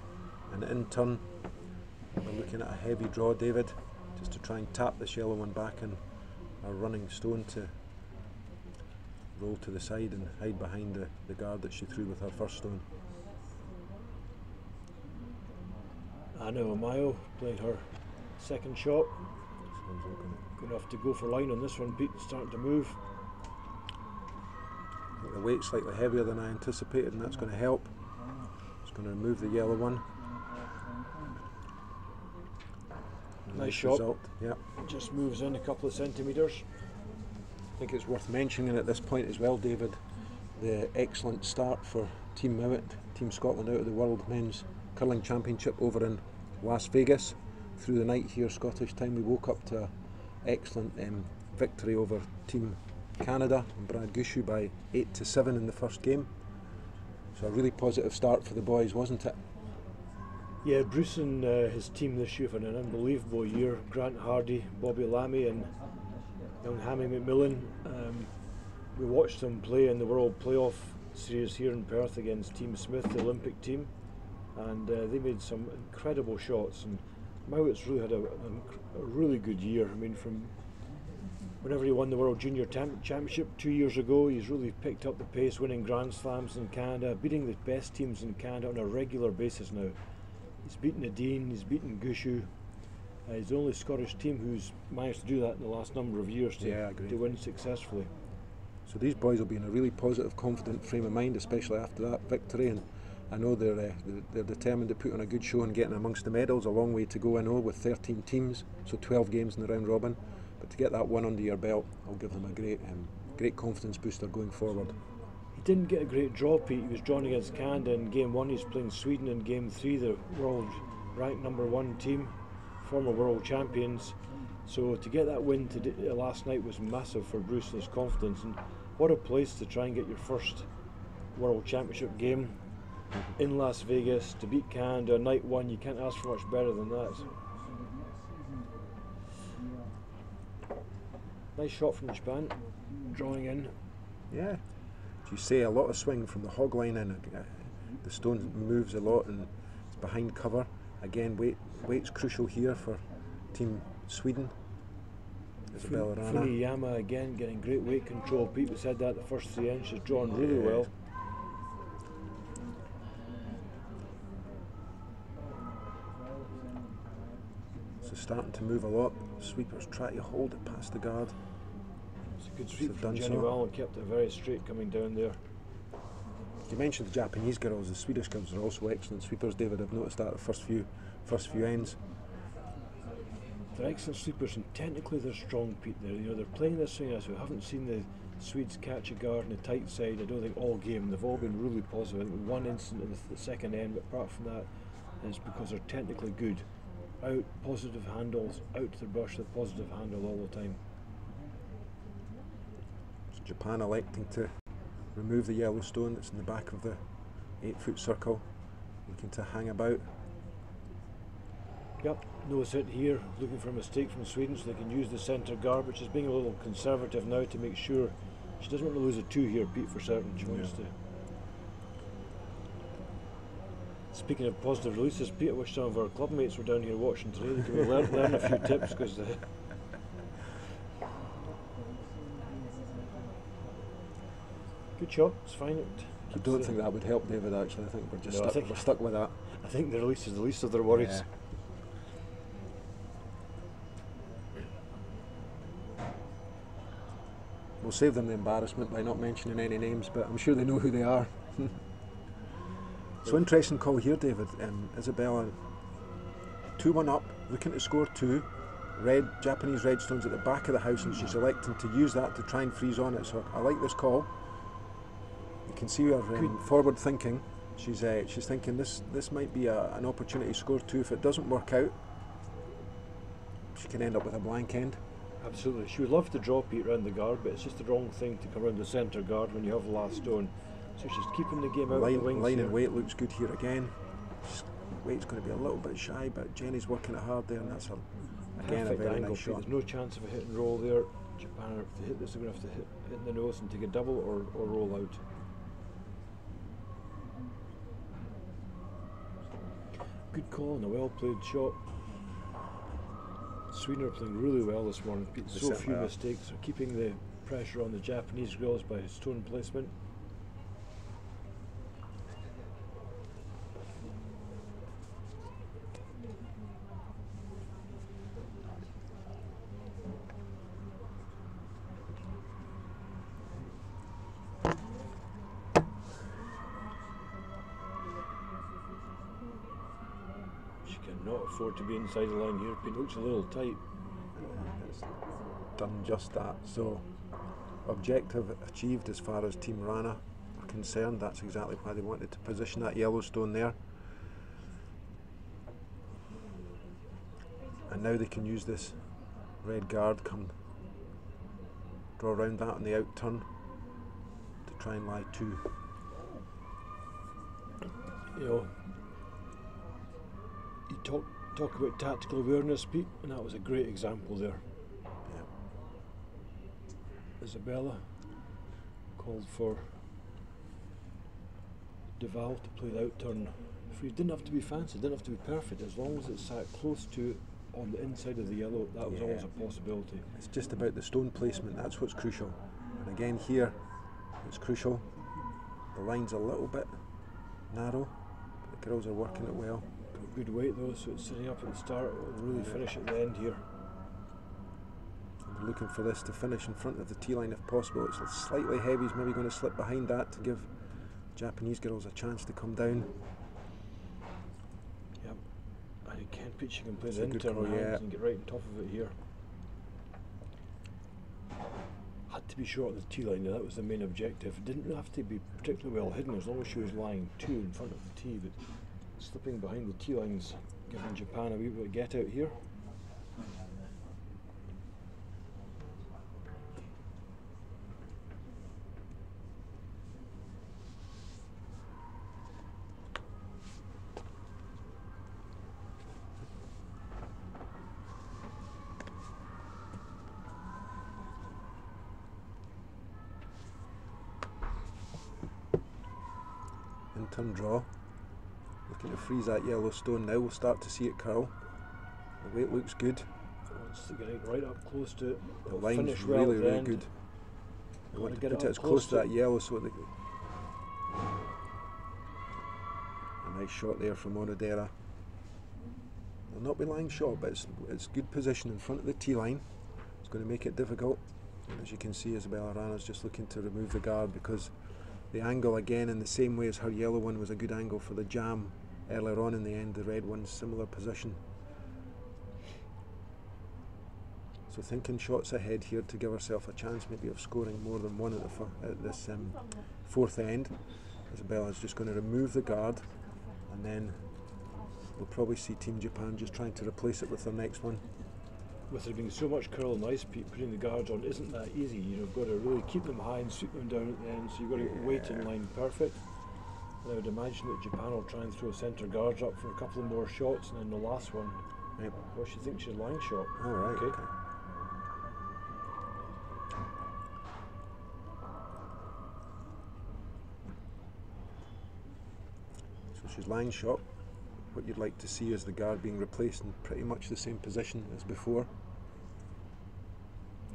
and in turn we're looking at a heavy draw, David, just to try and tap this yellow one back in our running stone to roll to the side and hide behind the guard that she threw with her first stone.
Anna Omayo playing her second shot. Going to have to go for line on this one, Pete, starting to move.
I think the weight's slightly heavier than I anticipated, and that's going to help. It's going to remove the yellow one.
Nice shot.
Result. Yep.
Just moves in a couple of centimetres.
I think it's worth mentioning at this point as well, David, the excellent start for Team Mowat, Team Scotland out of the World Men's Curling Championship over in Las Vegas. Through the night here, Scottish time, we woke up to an excellent victory over Team Canada and Brad Gushu by 8-7 in the first game. So a really positive start for the boys, wasn't it?
Yeah, Bruce and his team this year have had an unbelievable year. Grant Hardy, Bobby Lammy and young Hammy McMillan. We watched them play in the World Playoff Series here in Perth against Team Smith, the Olympic team, and they made some incredible shots. And Mowat's really had a really good year. I mean, from whenever he won the World Junior Championship 2 years ago, he's really picked up the pace, winning Grand Slams in Canada, beating the best teams in Canada on a regular basis now. He's beaten Nadine, he's beaten Gushu. He's the only Scottish team who's managed to do that in the last number of years to win successfully.
So these boys will be in a really positive, confident frame of mind, especially after that victory, and I know they're determined to put on a good show and getting amongst the medals. A long way to go, I know, with 13 teams, so 12 games in the round robin. But to get that one under your belt, I'll give them a great confidence booster going forward.
He didn't get a great draw, Pete. He was drawn against Canada in game 1. He's playing Sweden in game 3, the world ranked #1 team, former world champions. So to get that win last night was massive for Bruce and his confidence. And what a place to try and get your first world championship game in Las Vegas, to beat Canada night 1. You can't ask for much better than that. Nice shot from Japan, drawing in.
Yeah, as you say, a lot of swing from the hog line, and the stone moves a lot and it's behind cover. Again, weight's crucial here for Team Sweden. Isabella Wranå.
Funiyama again getting great weight control. Pete said that the first 3 inches drawn really well.
So starting to move a lot. Sweepers try to hold it past the guard.
It's a good sweep from Jenny Well, and kept it very straight coming down there.
You mentioned the Japanese girls. The Swedish girls are also excellent sweepers, David. I've noticed that the first few ends.
They're excellent sweepers, and technically they're strong, Pete. They're playing this swing as we haven't seen the Swedes catch a guard on the tight side. I don't think all game. They've all been really positive. I think one incident in the second end, but apart from that, it's because they're technically good. Out, positive handles, out to the brush with positive handle all the time.
So Japan electing to remove the yellow stone that's in the back of the 8-foot circle, looking to hang about.
Yep, nose hit here, looking for a mistake from Sweden so they can use the centre guard, which is being a little conservative now to make sure she doesn't want to lose a 2 here, Pete, for certain. She wants to. Speaking of positive releases, Pete, I wish some of our club mates were down here watching today. They could learn a few tips, because good shot, it's fine.
I don't think that would help, David, actually. I think we're just we're stuck with that.
I think the release is the least of their worries.
Yeah. We'll save them the embarrassment by not mentioning any names, but I'm sure they know who they are. So interesting call here, David. Isabella 2-1 up, looking to score 2. Japanese red stones at the back of the house, and she's electing to use that to try and freeze on it. So I like this call. You can see her forward thinking. She's thinking this might be an opportunity to score 2. If it doesn't work out, she can end up with a blank end.
Absolutely. She would love to draw Pete around the guard, but it's just the wrong thing to come around the centre guard when you have the last stone. So she's keeping the game out of the wings.
Line and weight looks good here again. Weight's going to be a little bit shy, but Jenny's working it hard there, and that's again a very nice shot.
There's no chance of a hit and roll there. Japan are to hit this, they're going to have to hit in the nose and take a double or roll out. Good call and a well played shot. Sweden are playing really well this morning. So few mistakes, are keeping the pressure on the Japanese girls by stone placement. Cannot afford to be inside the line here. It looks a little tight.
It's done just that. So, objective achieved as far as Team Wranå are concerned. That's exactly why they wanted to position that yellow stone there. And now they can use this red guard, draw around that on the out turn to try and lie two.
You know, you talk about tactical awareness, Pete, and that was a great example there.
Yeah.
Isabella called for Duval to play the out turn. It didn't have to be fancy, it didn't have to be perfect, as long as it sat close to on the inside of the yellow, that was always a possibility.
It's just about the stone placement, that's what's crucial. And again here, it's crucial. The line's a little bit narrow, but the girls are working it well.
Got good weight though, so it's sitting up at the start, it will really finish at the end here.
And we're looking for this to finish in front of the tee line if possible. It's slightly heavy, he's maybe going to slip behind that to give Japanese girls a chance to come down.
Yep, and again Pete, she can play the intern hands and get right on top of it here. Had to be short of the tee line, that was the main objective. It didn't have to be particularly well hidden as long as she was lying two in front of the tee, but slipping behind the tee lines, giving Japan a wee bit of get out here.
In-turn draw. Looking to freeze that yellow stone now. We'll start to see it curl. The weight looks good.
Wants to get it right up close to it.
The line's really, really good. We want to put it as close to that yellow so that a nice shot there from Onodera. They'll not be lying short, but it's good position in front of the tee line. It's going to make it difficult. As you can see, Isabella Wranå's just looking to remove the guard because the angle, again, in the same way as her yellow one was a good angle for the jam earlier on in the end, the red one's similar position. So thinking shots ahead here to give herself a chance maybe of scoring more than one at this fourth end. Isabella's just going to remove the guard, and then we'll probably see Team Japan just trying to replace it with their next one.
With there being so much curl and ice, Pete, putting the guards on isn't that easy. You've got to really keep them high and sweep them down at the end, so you've got to wait in line perfect. And I would imagine that Japan will try and throw centre guards up for a couple of more shots, and then the last one, well, she thinks she's line shot.
All right, okay. So she's line shot. What you'd like to see is the guard being replaced in pretty much the same position as before.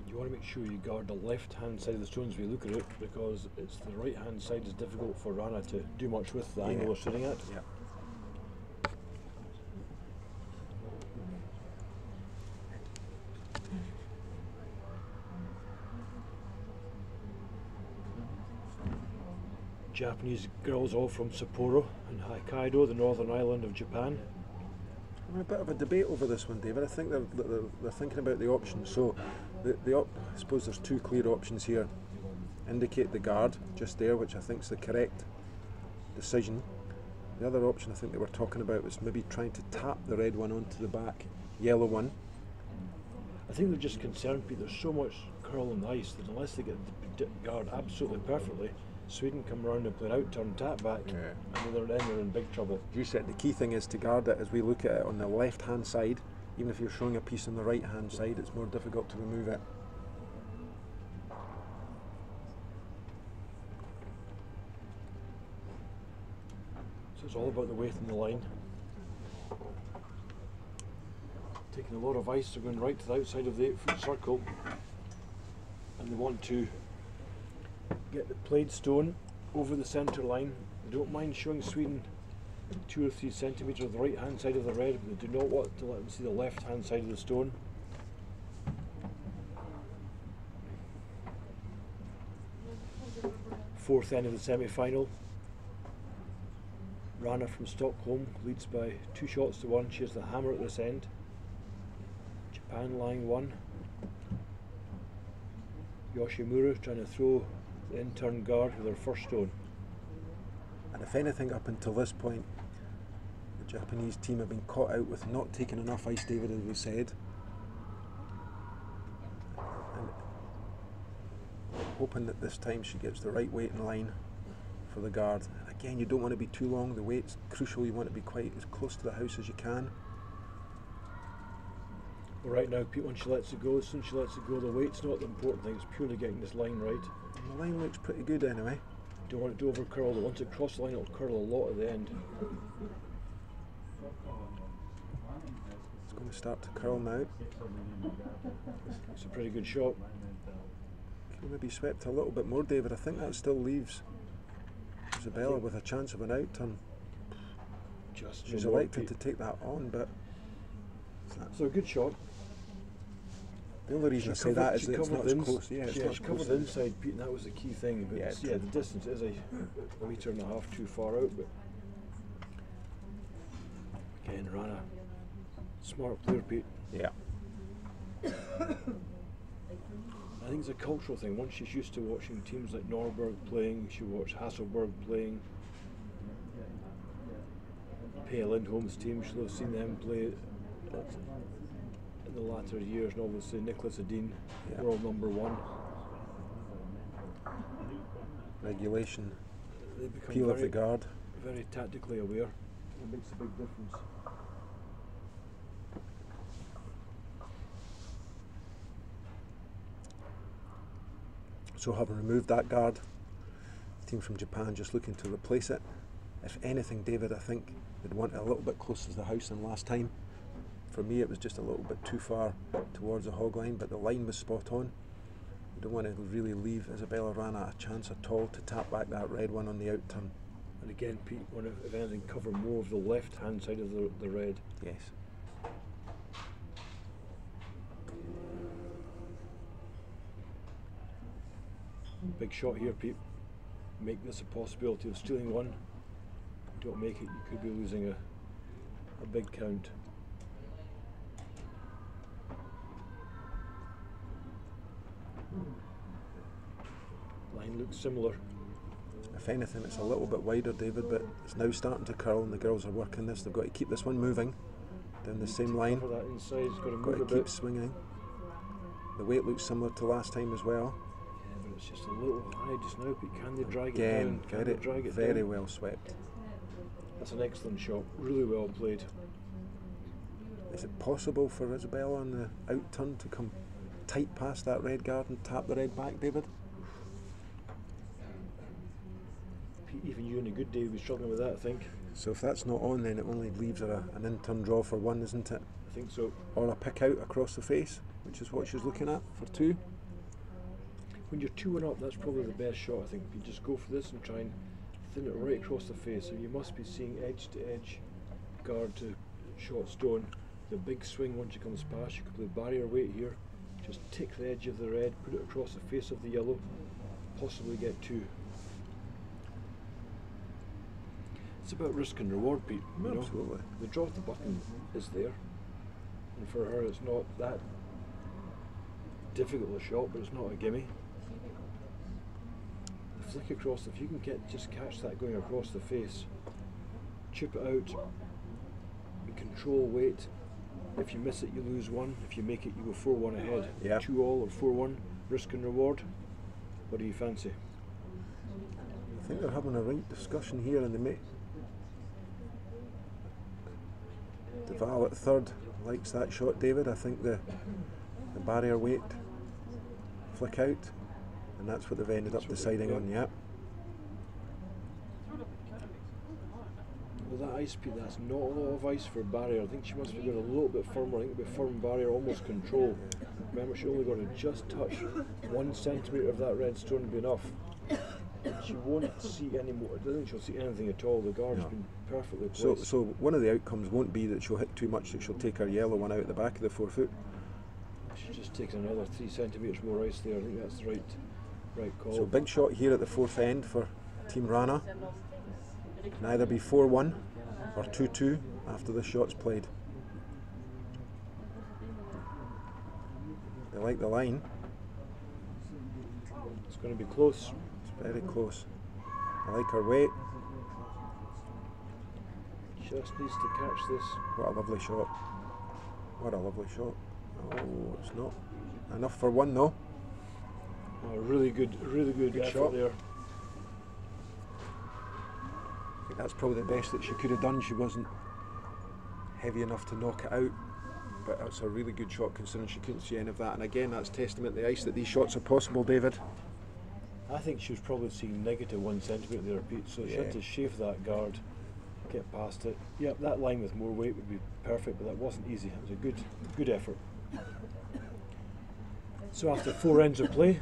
You want to make sure you guard the left hand side of the stones when you look at it, because it's the right hand side is difficult for Wranå to do much with the angle they're sitting at.
Yeah.
Japanese girls all from Sapporo and Hokkaido, the northern island of Japan.
A bit of a debate over this one, David. I think they're thinking about the options. So, I suppose there's two clear options here. Indicate the guard just there, which I think is the correct decision. The other option I think they were talking about was maybe trying to tap the red one onto the back yellow one.
I think they're just concerned, Pete. There's so much curl and ice that unless they get the guard absolutely perfectly, Sweden come around and play an out turn tap back, and they're in big trouble.
You said the key thing is to guard it as we look at it on the left hand side. Even if you're showing a piece on the right hand side, it's more difficult to remove it.
So it's all about the weight in the line. Taking a lot of ice, they're going right to the outside of the 8-foot circle, and they want to get the played stone over the centre line. They don't mind showing Sweden 2 or 3 centimetres of the right hand side of the red, but they do not want to let them see the left hand side of the stone. Fourth end of the semi-final. Wranå from Stockholm leads by 2 shots to 1. She has the hammer at this end. Japan lying 1. Yoshimura trying to throw the in-turn guard with her first stone.
And if anything, up until this point, the Japanese team have been caught out with not taking enough ice, David, as we said. And hoping that this time she gets the right weight in line for the guard. Again, you don't want to be too long. The weight's crucial. You want to be quite as close to the house as you can.
Well, right now, Pete, when she lets it go, as soon as she lets it go, the weight's not the important thing. It's purely getting this line right.
And the line looks pretty good anyway.
Don't want it to over curl. Once it crosses the line, it'll curl a lot at the end.
It's going to start to curl now.
It's a pretty good shot.
Could maybe swept a little bit more, David. I think that still leaves Isabella with a chance of an out turn.
Just
She's elected to take that on, but
so a good shot.
the only reason I say that is that it's not as close. Yeah, it's not
she covered the inside, Pete, and that was the key thing. But
Yeah,
the distance is a metre and a half too far out. But again, Wranå, smart player, Pete.
Yeah.
I think it's a cultural thing. Once she's used to watching teams like Norberg playing, she watched Hasselberg playing, Pia Lindholm's team, she'll have seen them play in the latter years, and obviously Nicholas Edin, world number 1.
Regulation,
They become
peel of the guard.
very tactically aware. It makes a big difference.
So having removed that guard, the team from Japan just looking to replace it. If anything, David, I think they'd want it a little bit closer to the house than last time. For me, it was just a little bit too far towards the hog line, but the line was spot on. You don't want to really leave Isabella Wranå a chance at all to tap back that red one on the out turn.
And again, Pete, want to, if anything, cover more of the left-hand side of the red.
Yes.
Big shot here, Pete. Make this a possibility of stealing one. Don't make it, you could be losing a big count. Line looks similar.
If anything, it's a little bit wider, David, but it's now starting to curl, and the girls are working this. They've got to keep this one moving down the same line.
For that inside, it's got to
Got
move
to
a
keep
bit.
swinging. The weight looks similar to last time as well.
Yeah, but it's just a little high just now, Pete. Can they drag it
Again,
down? Can they drag it
very
down?
well swept.
That's an excellent shot. Really well played.
Is it possible for Isabella on the out turn to come tight past that red guard and tap the red back, David?
Pete, even you on a good day would be struggling with that, I think.
So if that's not on, then it only leaves her an in-turn draw for 1, isn't it?
I think so.
Or a pick out across the face, which is what she's looking at for 2.
When you're 2-1 up, that's probably the best shot, I think. You just go for this and try and thin it right across the face. So you must be seeing edge to edge, guard to shot stone. The big swing once she comes past, you could play barrier weight here. Just tick the edge of the red, put it across the face of the yellow, possibly get 2. It's about risk and reward, Pete. You know?
Absolutely.
The draw of the button is there, and for her it's not that difficult a shot, but it's not a gimme. The flick across, if you can just catch that going across the face, chip it out, and control weight. If you miss it, you lose 1. If you make it, you go 4-1 ahead.
Yeah.
2 all or 4-1, risk and reward. What do you fancy?
I think they're having a right discussion here, and they may. Duval at third likes that shot, David. I think the barrier weight flick out, and that's what they've ended up deciding on. Yeah.
with that ice, Pete, that's not a lot of ice for barrier. I think she must be going a little bit firmer. I think a bit firm barrier, almost control. Remember, she only got to just touch 1 centimetre of that red stone be enough. She won't see any more. I don't think she'll see anything at all. The guard's been perfectly placed.
So one of the outcomes won't be that she'll hit too much, that she'll take her yellow one out at the back of the 4 foot.
She's just taken another 3 centimetres more ice there. I think that's the right call.
So big shot here at the 4th end for Team Wranå. Can either be 4-1 or 2-2 after the shot's played. They like the line.
It's going to be close.
It's very close. I like her weight.
Just needs to catch this.
What a lovely shot. What a lovely shot. Oh, it's not enough for one though.
Oh, really good effort
shot
there.
I think that's probably the best that she could have done. She wasn't heavy enough to knock it out, but that's a really good shot considering she couldn't see any of that. And again, that's testament to the ice that these shots are possible, David.
I think she was probably seeing negative 1 centimetre there, Pete, so she had to shave that guard, get past it. Yep, that line with more weight would be perfect, but that wasn't easy. It was a good effort. So after 4 ends of play,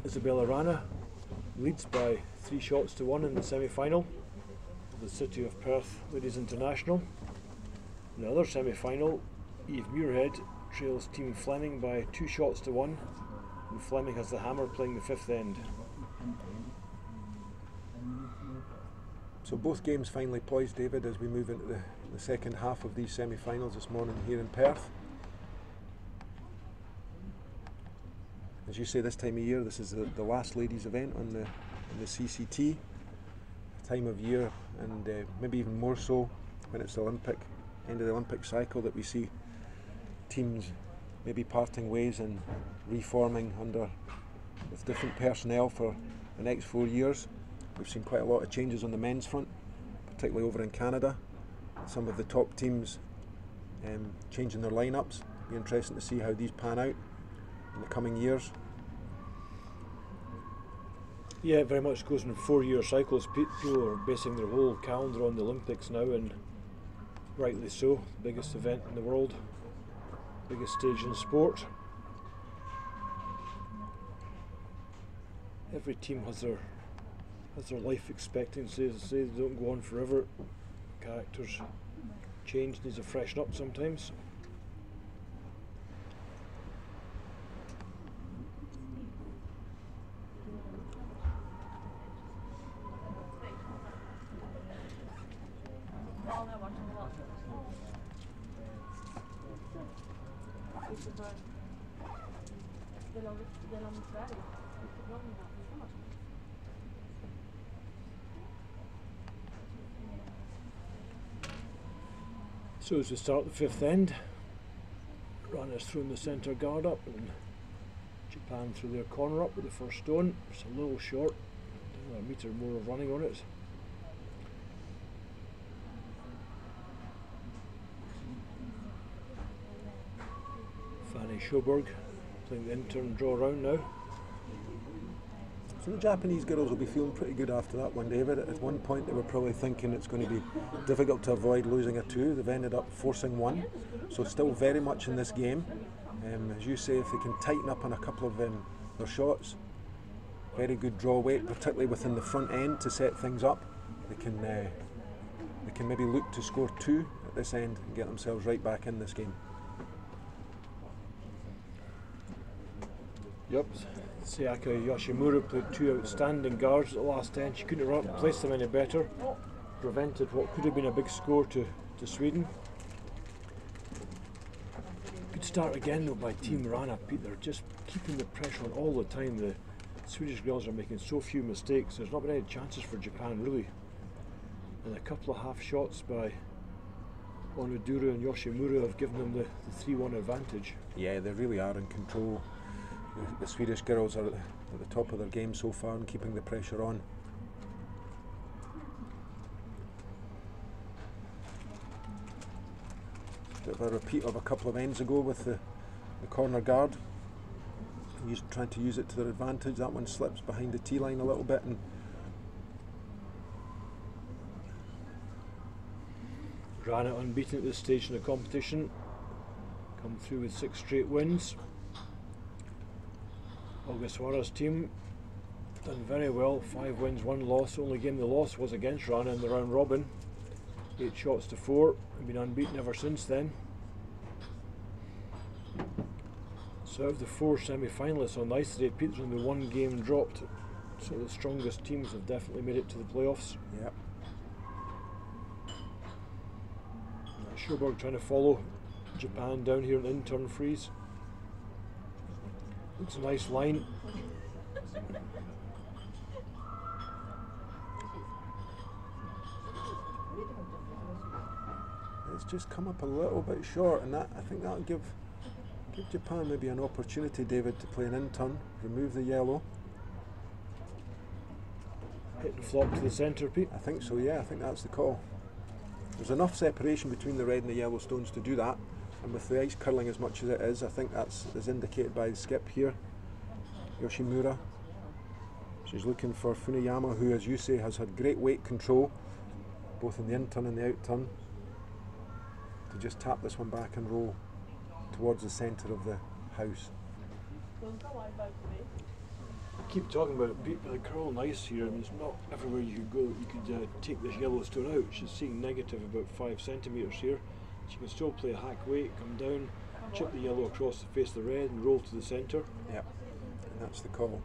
Isabella Wranå leads by 3 shots to 1 in the semi-final of the City of Perth Ladies International. In the other semi-final, Eve Muirhead trails Team Fleming by 2 shots to 1, and Fleming has the hammer playing the 5th end.
So both games finally poised, David, as we move into the second half of these semi-finals this morning here in Perth. As you say, this time of year, this is the last ladies event on the CCT time of year, and maybe even more so when it's the end of the Olympic cycle, that we see teams maybe parting ways and reforming with different personnel for the next 4 years. We've seen quite a lot of changes on the men's front, particularly over in Canada. Some of the top teams changing their lineups. It'll be interesting to see how these pan out in the coming years.
Yeah, it very much goes in 4-year cycles. People are basing their whole calendar on the Olympics now, and rightly so. The biggest event in the world, biggest stage in sport. Every team has their life expectancy. As I say, they don't go on forever. Characters change, needs to freshen up sometimes. So as we start the 5th end, Wranå's thrown the centre guard up, and Japan threw their corner up with the first stone. It's a little short, a metre more of running on it. Fanny Schoberg playing the intern draw round now.
So the Japanese girls will be feeling pretty good after that one, David. At one point they were probably thinking it's going to be difficult to avoid losing a 2. They've ended up forcing 1, so still very much in this game. As you say, if they can tighten up on a couple of their shots, very good draw weight, particularly within the front end to set things up. They can maybe look to score 2 at this end and get themselves right back in this game.
Yep. Sayaka Yoshimura played 2 outstanding guards at the last end. She couldn't have placed them any better. Prevented what could have been a big score to Sweden. Good start again though by Team Wranå, Pete. They're just keeping the pressure on all the time. The Swedish girls are making so few mistakes. There's not been any chances for Japan really. And a couple of half shots by Onodura and Yoshimura have given them the 3-1 advantage.
Yeah, they really are in control. The Swedish girls are at the top of their game so far and keeping the pressure on. Bit of a repeat of a couple of ends ago with the corner guard. Trying to use it to their advantage. That one slips behind the tee line a little bit, and
Wranå unbeaten at this stage in the competition, come through with 6 straight wins. Ogasawara's team done very well, 5 wins, 1 loss. Only game they lost was against Wranå in the round robin, 8 shots to 4, and been unbeaten ever since then. So out of the 4 semi-finalists on the ice today, Pete's only 1 game dropped, so the strongest teams have definitely made it to the playoffs.
Yep.
Sjoberg trying to follow Japan down here in in-turn freeze. It's a nice line.
It's just come up a little bit short, and that I think that'll give Japan maybe an opportunity, David, to play an in-turn, remove the yellow.
Hit and flop to the centre, Pete.
I think so, yeah, I think that's the call. There's enough separation between the red and the yellow stones to do that, and with the ice curling as much as it is, I think that's as indicated by the skip here, Yoshimura. She's looking for Funayama, who, as you say, has had great weight control, both in the in-turn and the out-turn, to just tap this one back and roll towards the centre of the house.
I keep talking about it, Pete, but the curling ice here, and it's not everywhere you could go that you could take this yellow stone out. She's seeing negative about 5 centimetres here. She can still play a hack weight, come down, chip the yellow across the face of the red and roll to the centre.
Yep, and that's the call.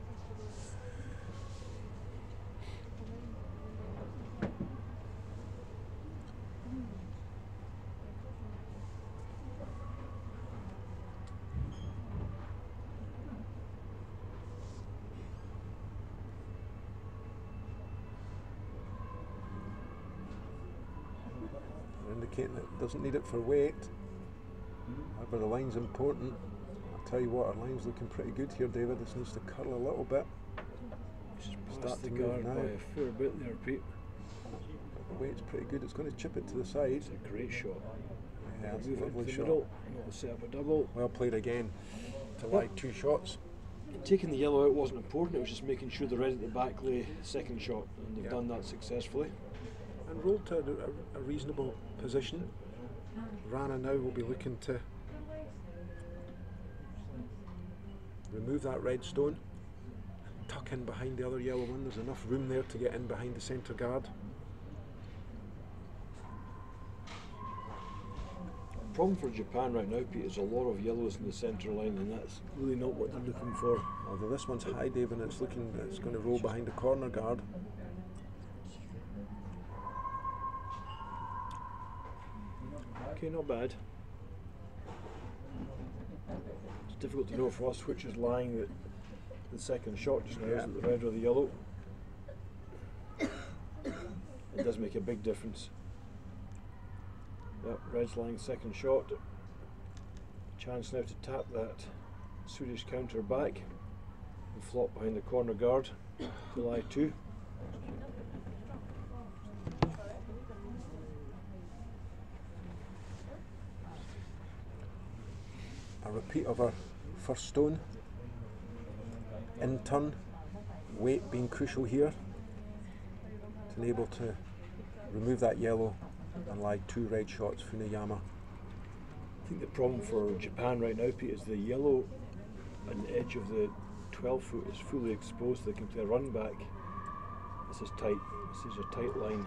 Indicating it doesn't need it for weight, but the line's important. I'll tell you what, our line's looking pretty good here, David. This needs to curl a little bit.
Start the guard by a fair bit there, Pete.
The weight's pretty good. It's going to chip it to the side.
It's a great shot.
Yeah, it's a
Move it
lovely
to the
shot.
middle, not set up a double.
Well played again to lie 2 shots.
Taking the yellow out wasn't important, it was just making sure the red at the back lay second shot, and they've done that successfully.
And rolled to a reasonable position. Wranå now will be looking to remove that red stone, tuck in behind the other yellow one. There's enough room there to get in behind the centre guard.
The problem for Japan right now, Pete, is a lot of yellows in the centre line, and that's really not what they're looking for.
Although this one's high, Dave, and it's going to roll behind the corner guard.
Okay, not bad. It's difficult to know for us which is lying the second shot just now, is it the red or the yellow? It does make a big difference. Yep, red's lying second shot. Chance now to tap that Swedish counter back and flop behind the corner guard to lie 2.
A repeat of our first stone. In turn, weight being crucial here to enable to remove that yellow and lie 2 red shots. Funayama.
I think the problem for Japan right now, Pete, is the yellow and the edge of the 12 foot is fully exposed. They can play a run back. This is tight. This is a tight line.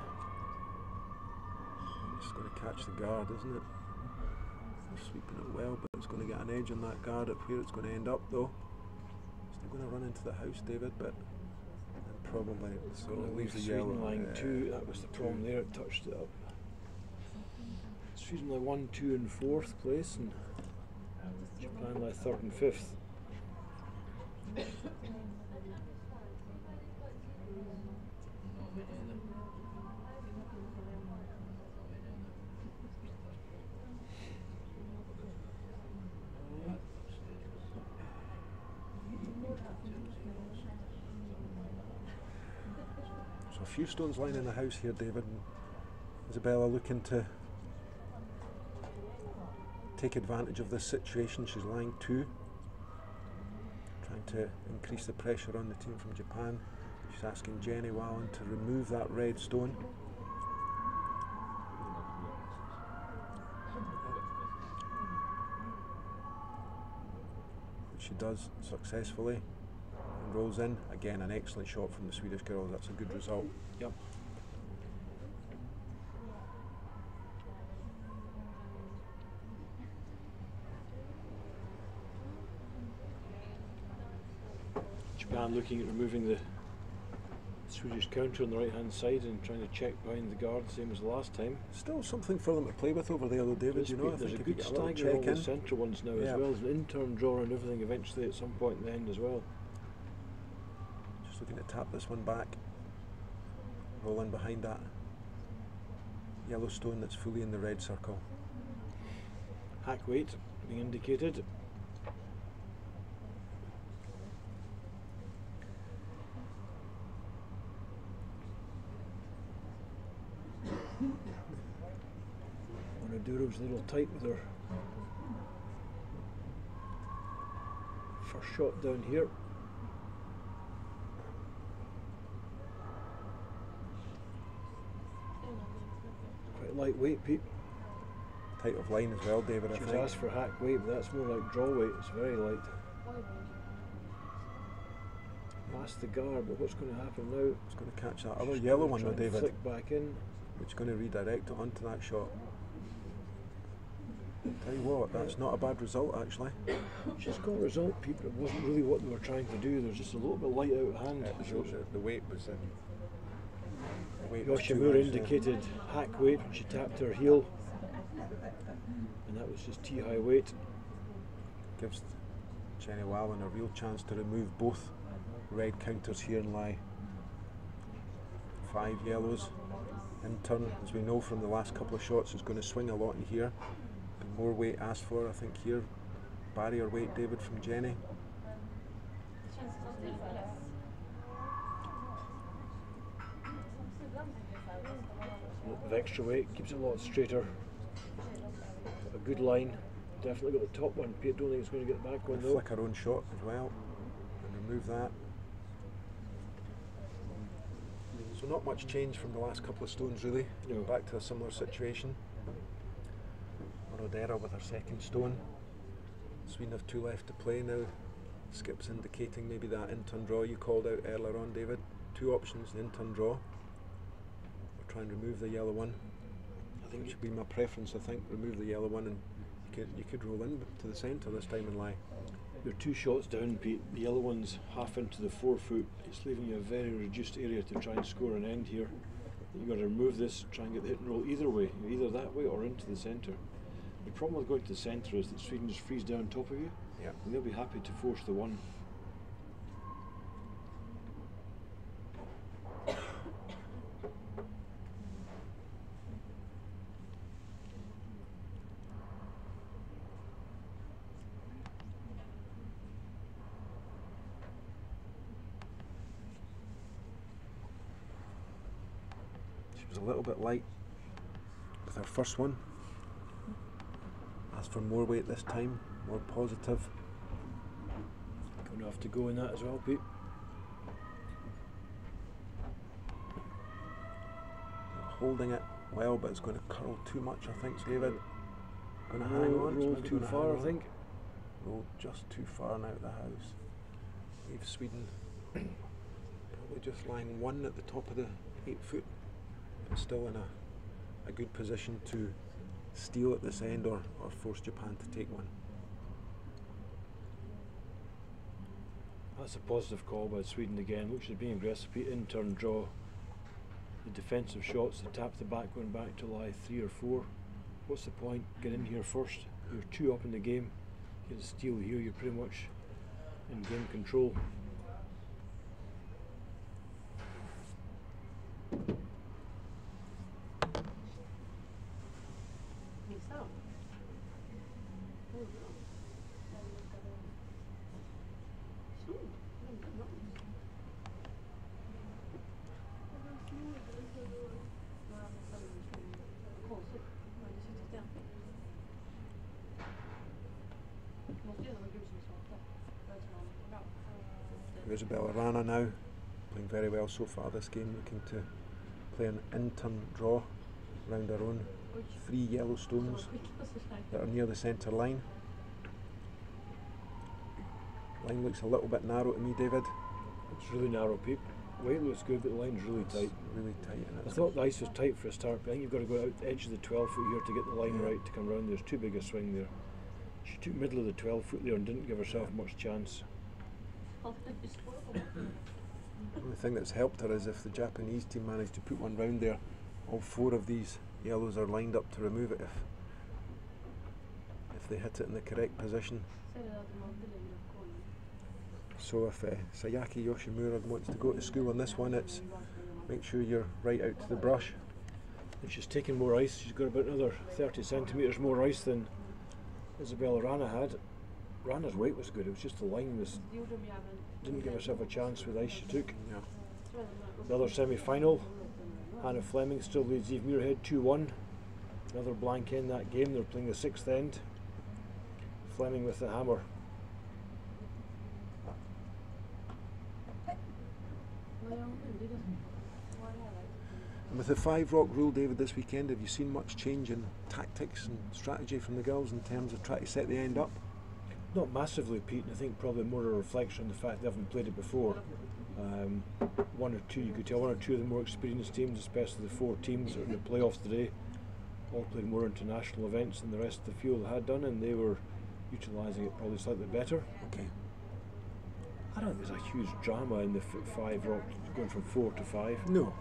It's going to catch the guard, isn't it? They're sweeping it well, but it's going to get an edge on that guard up here. It's going to end up though. Still going to run into the house, David, but probably
it's going to leave the yellow line 2. That was the problem there. It touched it up. Sweden lie 1, 2 and 4th place, and Japan lie 3rd and 5th.
So a few stones lying in the house here, David. And Isabella looking to take advantage of this situation. She's lying 2, trying to increase the pressure on the team from Japan. She's asking Jenny Wallen to remove that red stone. she does successfully and rolls in. Again, an excellent shot from the Swedish girls. That's a good result.
Yep. Japan looking at removing the Swedish counter on the right hand side and trying to check behind the guard, same as the last time.
Still something for them to play with over there though, David. You know, I
there's
think
a good stagger on the centre ones now as well. There's an in-turn draw and everything eventually at some point in the end as well.
Just looking to tap this one back. Roll in behind that yellow stone that's fully in the red circle.
Hack weight being indicated. Wranå's a little tight with her first shot down here. Quite lightweight, Pete.
Tight of line as well, David. I think.
She's asked for hack weight, but that's more like draw weight. It's very light. Past the guard, but what's going to happen now?
It's going to catch that other yellow one though, David.
Flick back in.
Which is going to redirect it onto that shot. Tell you what, that's not a bad result actually.
She's got a result, people. It wasn't really what they were trying to do. There was just a little bit light out of hand.
The weight was in.
Yoshimura indicated hack weight when she tapped her heel, and that was just T-high weight.
Gives Jenny Wallin a real chance to remove both red counters here and lie 5 yellows. In turn, as we know from the last couple of shots, is going to swing a lot in here. More weight asked for, I think here. Barrier weight, David, from Jenny.
A little bit of extra weight, keeps it a lot straighter. Got a good line. Definitely got the top one. Pete, don't think it's going to get the back one though.
Flick her own shot as well. And remove that. So not much change from the last couple of stones really.
No. Back
to a similar situation. Wranå with her second stone. Sweden have 2 left to play now. Skip's indicating maybe that in-turn draw you called out earlier on, David. 2 options, the in-turn draw. We'll try and remove the yellow one. I think it should be my preference, I think. Remove the yellow one and you could roll in to the centre this time and lie.
You're 2 shots down, Pete. The yellow one's half into the 4-foot. It's leaving you a very reduced area to try and score an end here. You've got to remove this, try and get the hit and roll either way, either that way or into the centre. The problem with going to the centre is that Sweden just freeze down top of you, and they'll be happy to force the one.
She was a little bit light with her first one. Asked for more weight this time, more positive.
Going to have to go in that as well, Pete.
Holding it well, but it's going to curl too much, I think, David. Going to hang on.
Roll too far, I think.
Roll just too far and out of the house. Leave Sweden probably just lying 1 at the top of the 8-foot, but still in a good position to steal at this end or force Japan to take one.
That's a positive call by Sweden again. Looks like being aggressive. In-turn draw. The defensive shots to tap the back one back to lie 3 or 4. What's the point? Get in here first. You're 2 up in the game. Get a steal here. You're pretty much in game control.
Wranå now, playing very well so far this game, looking to play an in-turn draw round her own 3 yellow stones that are near the centre line. Line looks a little bit narrow to me, David.
It's really narrow, Pete. Weight looks good, but the line's really tight.
Really tight. And
I thought the ice was tight for a start, but I think you've got to go out the edge of the 12 foot here to get the line right to come round. There's too big a swing there. She took middle of the 12 foot there and didn't give herself much chance.
The only thing that's helped her is if the Japanese team managed to put one round there, all 4 of these yellows are lined up to remove it if they hit it in the correct position. So if Sayaki Yoshimura wants to go to school on this one, it's make sure you're right out to the brush.
And she's taken more ice. She's got about another 30 centimetres more ice than Isabella Wranå had. Wranå's weight was good, it was just the line didn't give herself a chance with the ice she took.
Yeah.
The other semi-final, Hannah Fleming still leads Eve Muirhead 2-1. Another blank in that game. They're playing the 6th end. Fleming with the hammer.
And with the 5 rock rule, David, this weekend, have you seen much change in tactics and strategy from the girls in terms of trying to set the end up?
Not massively, Pete, and I think probably more a reflection on the fact they haven't played it before. One or two, you could tell, one or two of the more experienced teams, especially the 4 teams that are in the playoffs today, all played more international events than the rest of the field had done, and they were utilising it probably slightly better.
Okay.
I don't think there's a huge drama in the 5 rock going from 4 to 5.
No.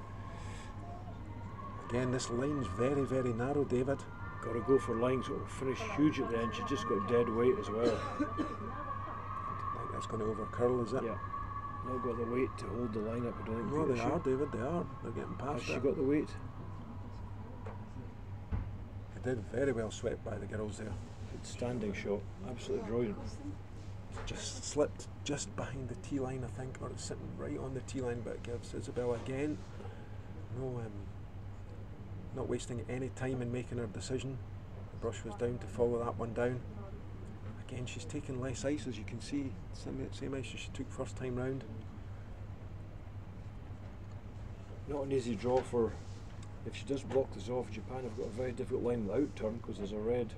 Again, this line's very, very narrow, David.
Got to go for lines that will finish huge at the end. She's just got dead weight as well.
Like that's going to over curl, is it?
Yeah. Not got the weight to hold the line up, I don't think.
No, they are, David, they are. They're getting past
Has
it.
she got the weight?
They did very well swept by the girls there.
Good standing shot. Absolutely brilliant.
Just slipped just behind the tee line, I think, or it's sitting right on the tee line, but it gives Isabella again not wasting any time in making her decision. The brush was down to follow that one down. Again, she's taken less ice, as you can see, same ice as she took first time round.
Not an easy draw for, if she does block this off, Japan have got a very difficult line without turn because there's a red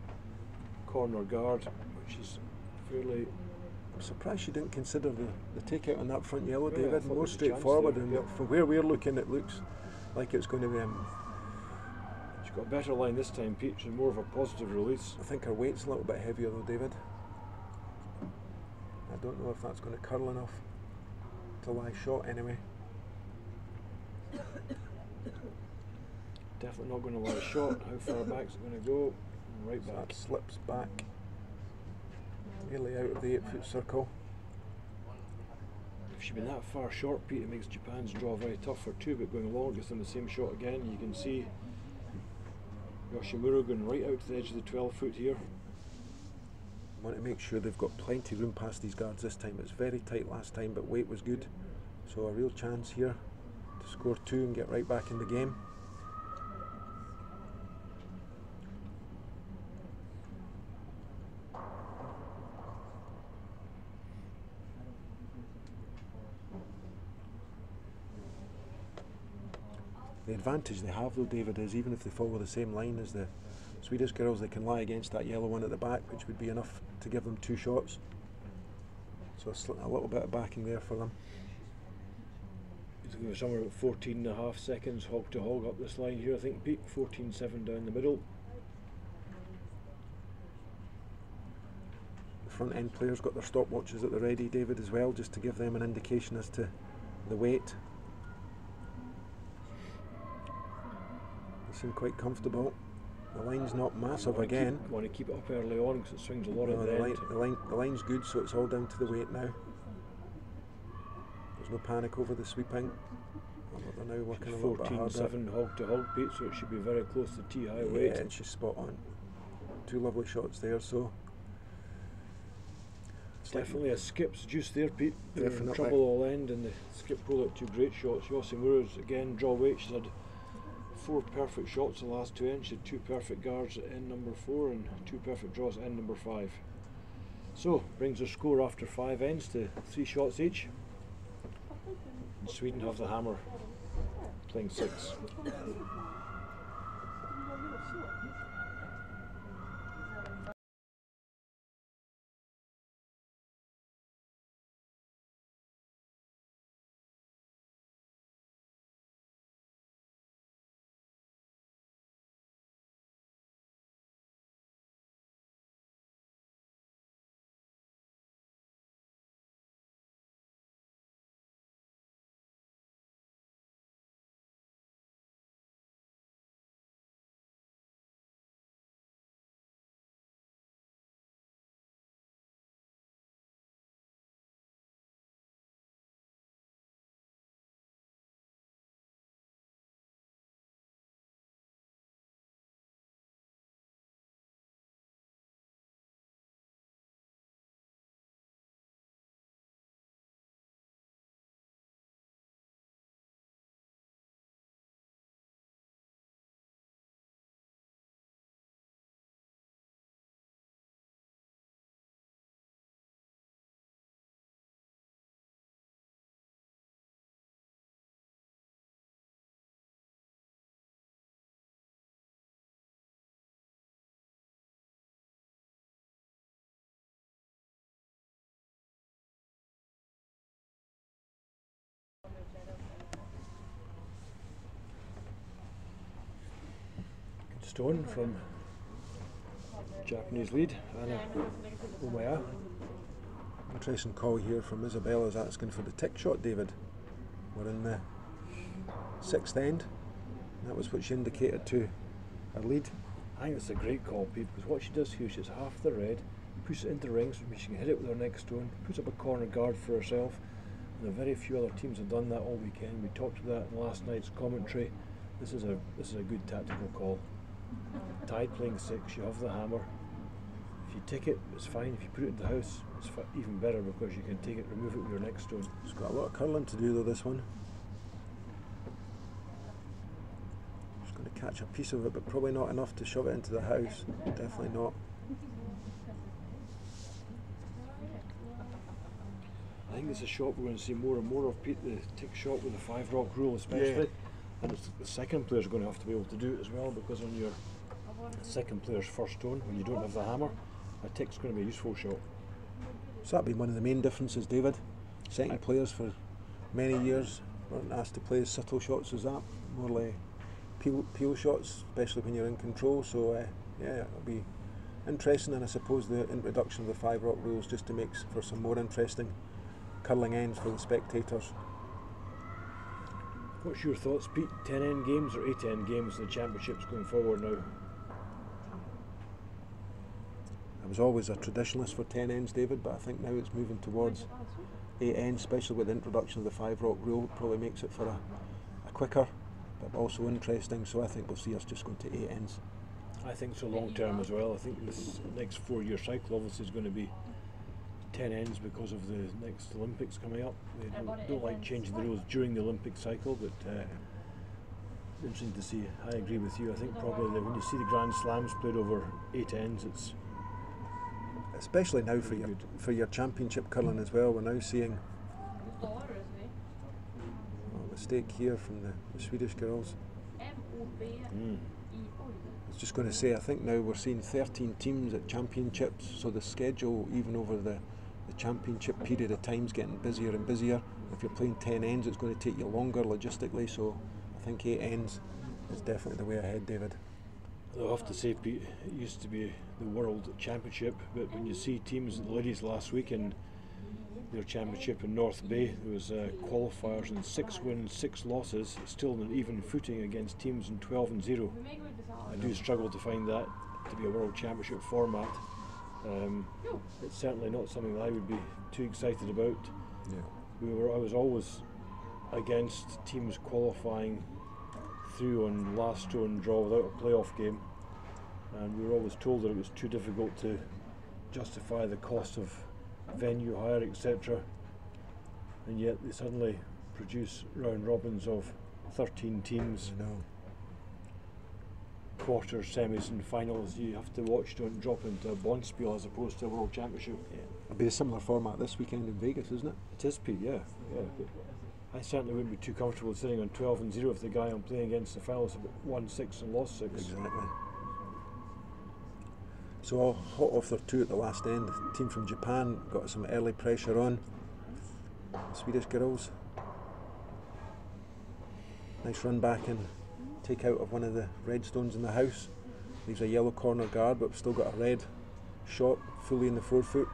corner guard, which is fairly...
I'm surprised she didn't consider the takeout on that front yellow,
Yeah,
David. More straightforward, and from where we're looking, it looks like it's going to be...
She's got a better line this time, Pete. She's more of a positive release.
I think her weight's a little bit heavier though, David. I don't know if that's going to curl enough to lie short anyway.
Definitely not going to lie short. How far back is it going to go? Right
So
back.
that slips back nearly out of the 8-foot circle.
If she'd been that far short, Pete, it makes Japan's draw very tough for 2, but going long, gets them the same shot again. You can see Yoshimura going right out to the edge of the 12 foot here.
Want to make sure they've got plenty of room past these guards this time. It's very tight last time, but weight was good. So a real chance here to score 2 and get right back in the game. The advantage they have though, David, is even if they follow the same line as the Swedish girls, they can lie against that yellow one at the back, which would be enough to give them 2 shots. So a little bit of backing there for them.
It's going to be somewhere about 14.5 seconds hog to hog up this line here, I think, Pete. 14.7 down the middle.
The front end players got their stopwatches at the ready, David, as well, just to give them an indication as to the weight. They seem quite comfortable. The line's not massive again.
Want to keep it up early on because it swings a lot at the end.
The line's good, so it's all down to the weight now. There's no panic over the sweeping. They're now working a little bit harder.
14.7 hog to hog, Pete, so it should be very close to tee high
Yeah,
weight.
and she's spot on. 2 lovely shots there, so
It's definitely a skip's juice there, Pete. They're in
Definitely.
trouble all end, and the skip pulled out 2 great shots. Yoshimura's again draw weight. She's had 4 perfect shots the last 2 ends. She had 2 perfect guards at end number 4 and 2 perfect draws at end number 5. So brings her score after 5 ends to 3 shots each. And Sweden have the hammer, playing 6. stone from Japanese lead, Anna Omaya.
Interesting call here from Isabella's asking for the tick shot, David. We're in the 6th end. That was what she indicated to her lead.
I think it's a great call, Pete, because what she does here, she's half the red, puts it into rings, so she can hit it with her next stone, puts up a corner guard for herself. And very few other teams have done that all weekend. We talked about that in last night's commentary. This is a good tactical call. Tide playing 6, you have the hammer. If you tick it, it's fine. If you put it in the house, it's even better because you can take it, remove it with your next stone.
It's got a lot of curling to do though, this one. Just going to catch a piece of it, but probably not enough to shove it into the house. Definitely not.
I think it's a shot we're going to see more and more of, Pete, the tick shot with the 5 rock rule especially.
Yeah.
And it's the second player's going to have to be able to do it as well, because on your second player's first stone, when you don't have the hammer, a tick's going to be a useful shot.
So that'd be one of the main differences, David. Second players for many years weren't asked to play as subtle shots as that, more like peel shots, especially when you're in control. So yeah, it'll be interesting, and I suppose the introduction of the 5 rock rules just to make for some more interesting curling ends for the spectators.
What's your thoughts, Pete? 10 end games or 8 end games in the championships going forward now?
I was always a traditionalist for 10 ends, David, but I think now it's moving towards 8 ends, especially with the introduction of the 5 rock rule. Probably makes it for a quicker but also interesting, so I think we'll see us just going to 8 ends.
I think so long term as well. I think this next 4-year cycle obviously is going to be 10 ends because of the next Olympics coming up. They don't like changing the rules during the Olympic cycle, but interesting to see. I agree with you. I think probably when you see the Grand Slams played over 8 ends, it's
especially now for your championship curling as well. We're now seeing a mistake here from the Swedish girls. I was just going to say, I think now we're seeing 13 teams at championships, so the schedule, even over the championship period of time, is getting busier and busier. If you're playing 10 ends, it's going to take you longer logistically, so I think 8 ends is definitely the way ahead, David.
I'll have to say, Pete, it used to be the World Championship, but when you see teams, the ladies last week in their championship in North Bay, there was qualifiers and 6 wins, 6 losses, still on an even footing against teams in 12-0. I do struggle to find that to be a World Championship format. It's certainly not something that I would be too excited about. Yeah. I was always against teams qualifying through on last stone draw without a playoff game, and we were always told that it was too difficult to justify the cost of venue hire, etc. And yet they suddenly produce round robins of 13 teams. Quarters, semis and finals. You have to watch, don't drop into a Bonspiel as opposed to a World Championship.
Yeah. It'll be a similar format this weekend in Vegas, isn't it?
It is, Pete, yeah. But I certainly wouldn't be too comfortable sitting on 12-0 if the guy I'm playing against the finals have won 6 and lost 6.
Exactly. So hot off their 2 at the last end. The team from Japan got some early pressure on the Swedish girls. Nice run back and take out of one of the red stones in the house. Leaves a yellow corner guard, but we've still got a red shot fully in the forefoot.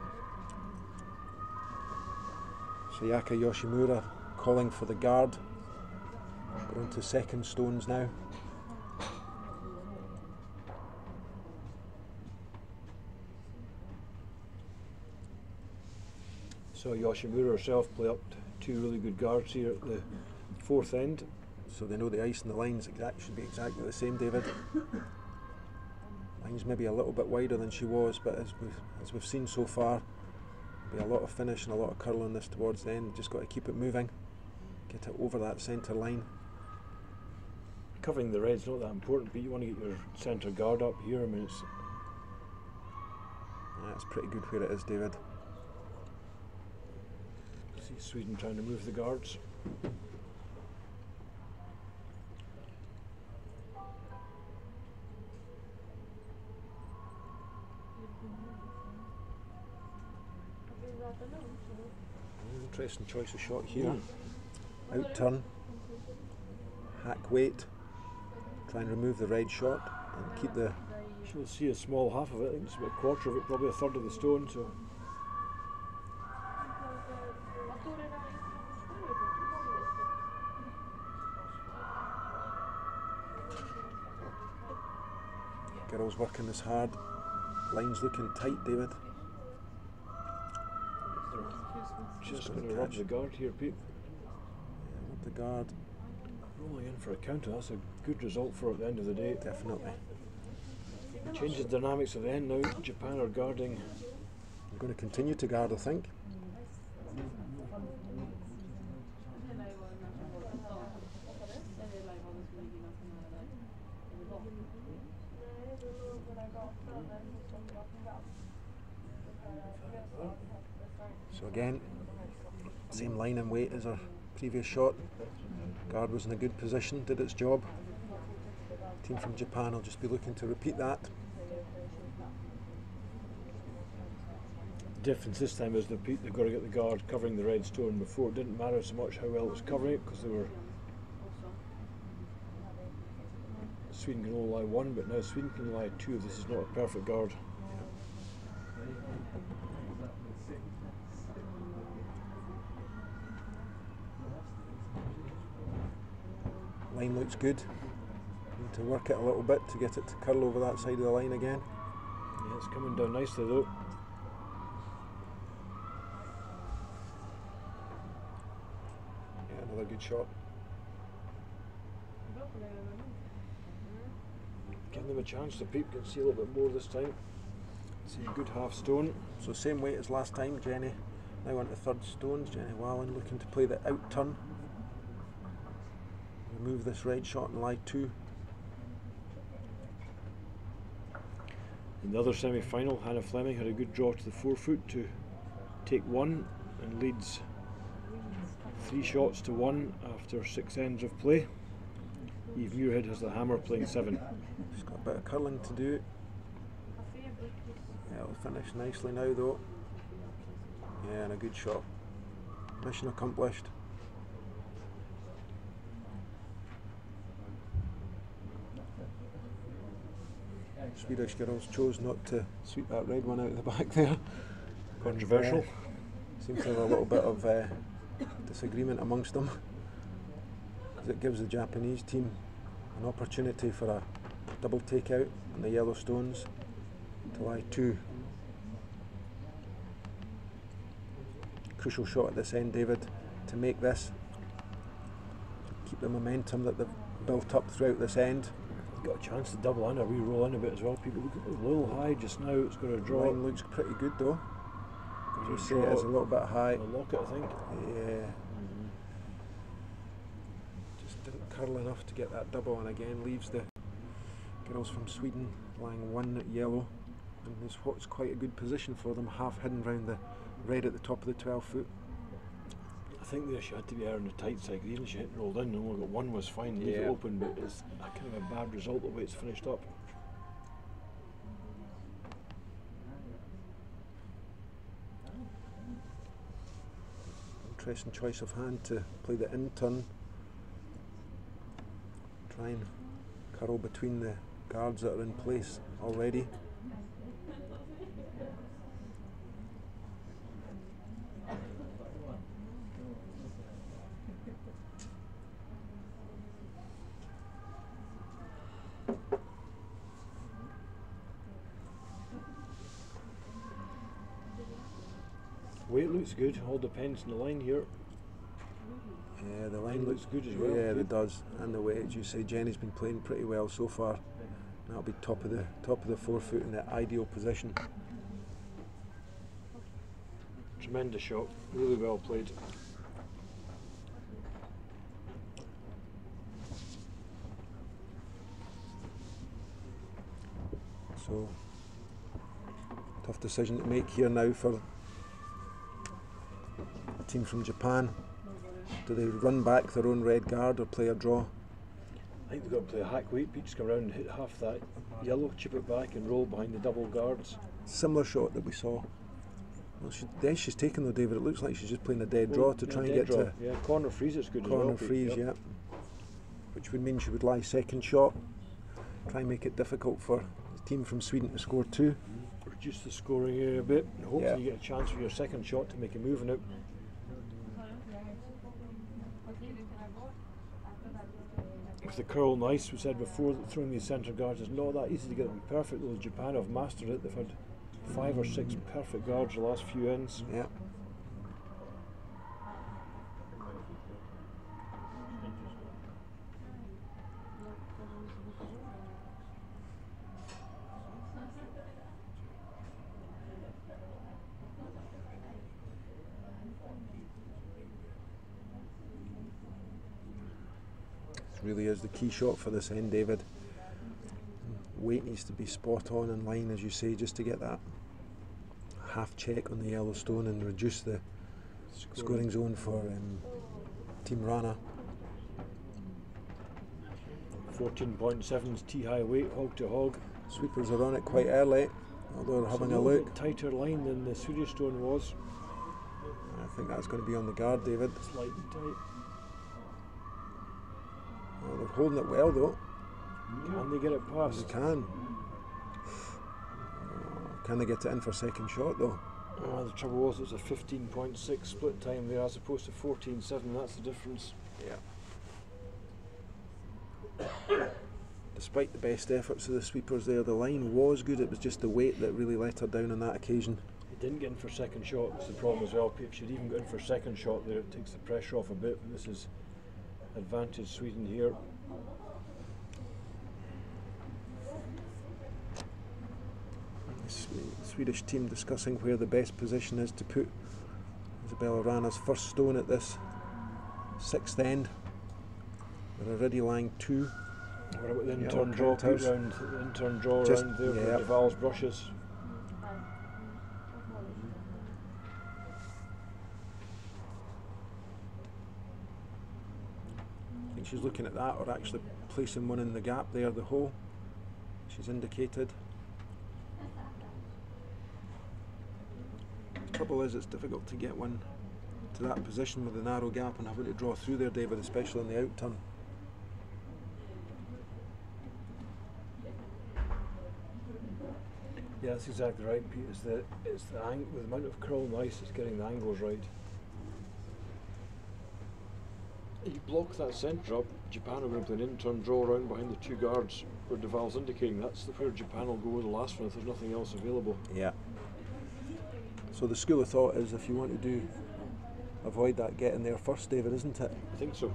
Sayaka Yoshimura calling for the guard. We're on to second stones now.
So Yoshimura herself play up 2 really good guards here at the 4th end.
So they know the ice and the lines should be exactly the same, David. Line's maybe a little bit wider than she was, but as we've seen so far, there'll be a lot of finish and a lot of curling this towards the end. Just got to keep it moving, get it over that centre line.
Covering the red's not that important, but you want to get your centre guard up here. I mean,
That's pretty good where it is, David.
See Sweden trying to move the guards.
Interesting choice of shot here. Out turn, hack weight, try and remove the red shot, and keep the.
She'll see a small half of it. I think it's about a quarter of it, probably a third of the stone. So.
Girls working this hard. Line's looking tight, David.
Just going to rub the guard here, Pete.
Yeah, rub the guard.
Rolling in for a counter. That's a good result for at the end of the day.
Definitely.
Changes the dynamics of the end now. Japan are guarding.
I'm going to continue to guard, I think. So again, same line and weight as our previous shot. Guard was in a good position, did its job. Team from Japan will just be looking to repeat that.
The difference this time is they've got to get the guard covering the red stone. Before it didn't matter so much how well it was covering it because they were. Sweden can only lie one, but now Sweden can lie two if this is not a perfect guard.
Line looks good. Need to work it a little bit to get it to curl over that side of the line again.
Yeah, it's coming down nicely though.
Yeah, another good shot.
Giving them a chance to peep, can see a little bit more this time. See a good half stone.
So same weight as last time, Jenny. Now on to third stones. Jenny Wallen looking to play the out turn. Remove this red shot and lie two.
In the other semi-final, Hannah Fleming had a good draw to the 4 foot to take one and leads 3 shots to 1 after 6 ends of play. Eve Muirhead has the hammer playing 7.
She's got a bit of curling to do. Yeah, it'll finish nicely now though. Yeah, and a good shot. Mission accomplished. Swedish girls chose not to sweep that red one out of the back there.
Controversial.
Seems to have a little bit of disagreement amongst them, as it gives the Japanese team an opportunity for a double takeout on the yellow stones to lie two. Crucial shot at this end, David, to make this, keep the momentum that they've built up throughout this end.
Got a chance to double in or re-roll in a bit as well. People look a little high just now. It's got a draw.
Line looks pretty good though. As you say, it is a little bit high.
A locket, I think.
Yeah. Just didn't curl enough to get that double, and again leaves the girls from Sweden lying one at yellow, and there's what's quite a good position for them, half hidden round the red at the top of the 12 foot.
I think there she had to be on the tight side. Even if she hadn't rolled in and only got one was fine, leave it open, but it's a kind of a bad result the way it's finished up.
Interesting choice of hand to play the in turn. Try and curl between the guards that are in place already.
Weight looks good, all depends on the line here.
Yeah, the line
looks good as well.
Yeah, it does, and the weight, as you say, Jenny's been playing pretty well so far. That'll be top of the 4 foot in the ideal position.
Tremendous shot, really well played.
So, tough decision to make here now for the team from Japan. Do they run back their own red guard or play a draw?
I think they've got to play a hack weight, just come around and hit half that yellow, chip it back and roll behind the double guards.
Similar shot that we saw. Well, the edge she's taken though, David, it looks like she's just playing a dead draw to try and get to...
Yeah, corner freeze, it's good as well.
Corner freeze, yeah. Which would mean she would lie second shot. try and make it difficult for the team from Sweden to score 2.
Reduce the scoring area a bit, and hopefully you get a chance for your second shot to make a move in it. With the curl and ice, we said before that throwing these centre guards is not that easy to get them perfect, though Japan have mastered it. They've had 5 or 6 perfect guards the last few ends.
Yeah. Really is the key shot for this end, David. Weight needs to be spot on in line, as you say, just to get that half check on the yellow stone and reduce the scoring zone for Team Wranå.
14.7's tee-high weight, hog to hog.
Sweepers are on it quite early, although they're having a look.
Bit tighter line than the Swedish stone was.
I think that's going to be on the guard, David.
It's light and tight.
Oh, they're holding it well though.
Can they get it past?
They can. Can they get it in for second shot though?
The trouble was it's a 15.6 split time there as opposed to 14.7. That's the difference.
Yeah. Despite the best efforts of the sweepers there, the line was good. It was just the weight that really let her down on that occasion.
It didn't get in for second shot. That's the problem as well. If she'd even got in for second shot there, it takes the pressure off a bit. But this is advantage Sweden here.
The Swedish team discussing where the best position is to put Isabella Wranå's first stone at this 6th end. They're already lying 2.
What about the intern draw? Put round the intern draw
just
around there for Duval's brushes.
I think she's looking at that, or actually placing one in the gap there, the hole. She's indicated. The trouble is, it's difficult to get one to that position with a narrow gap and having to draw through there, David, especially on the out turn.
Yeah, that's exactly right, Pete. It's the amount of curl and ice that's getting the angles right. You block that centre up, Japan are going to play an in-turn draw around behind the 2 guards where Duval's indicating. That's where Japan will go with the last one if there's nothing else available.
Yeah. So the school of thought is, if you want to avoid that getting there first, David, isn't it?
I think so.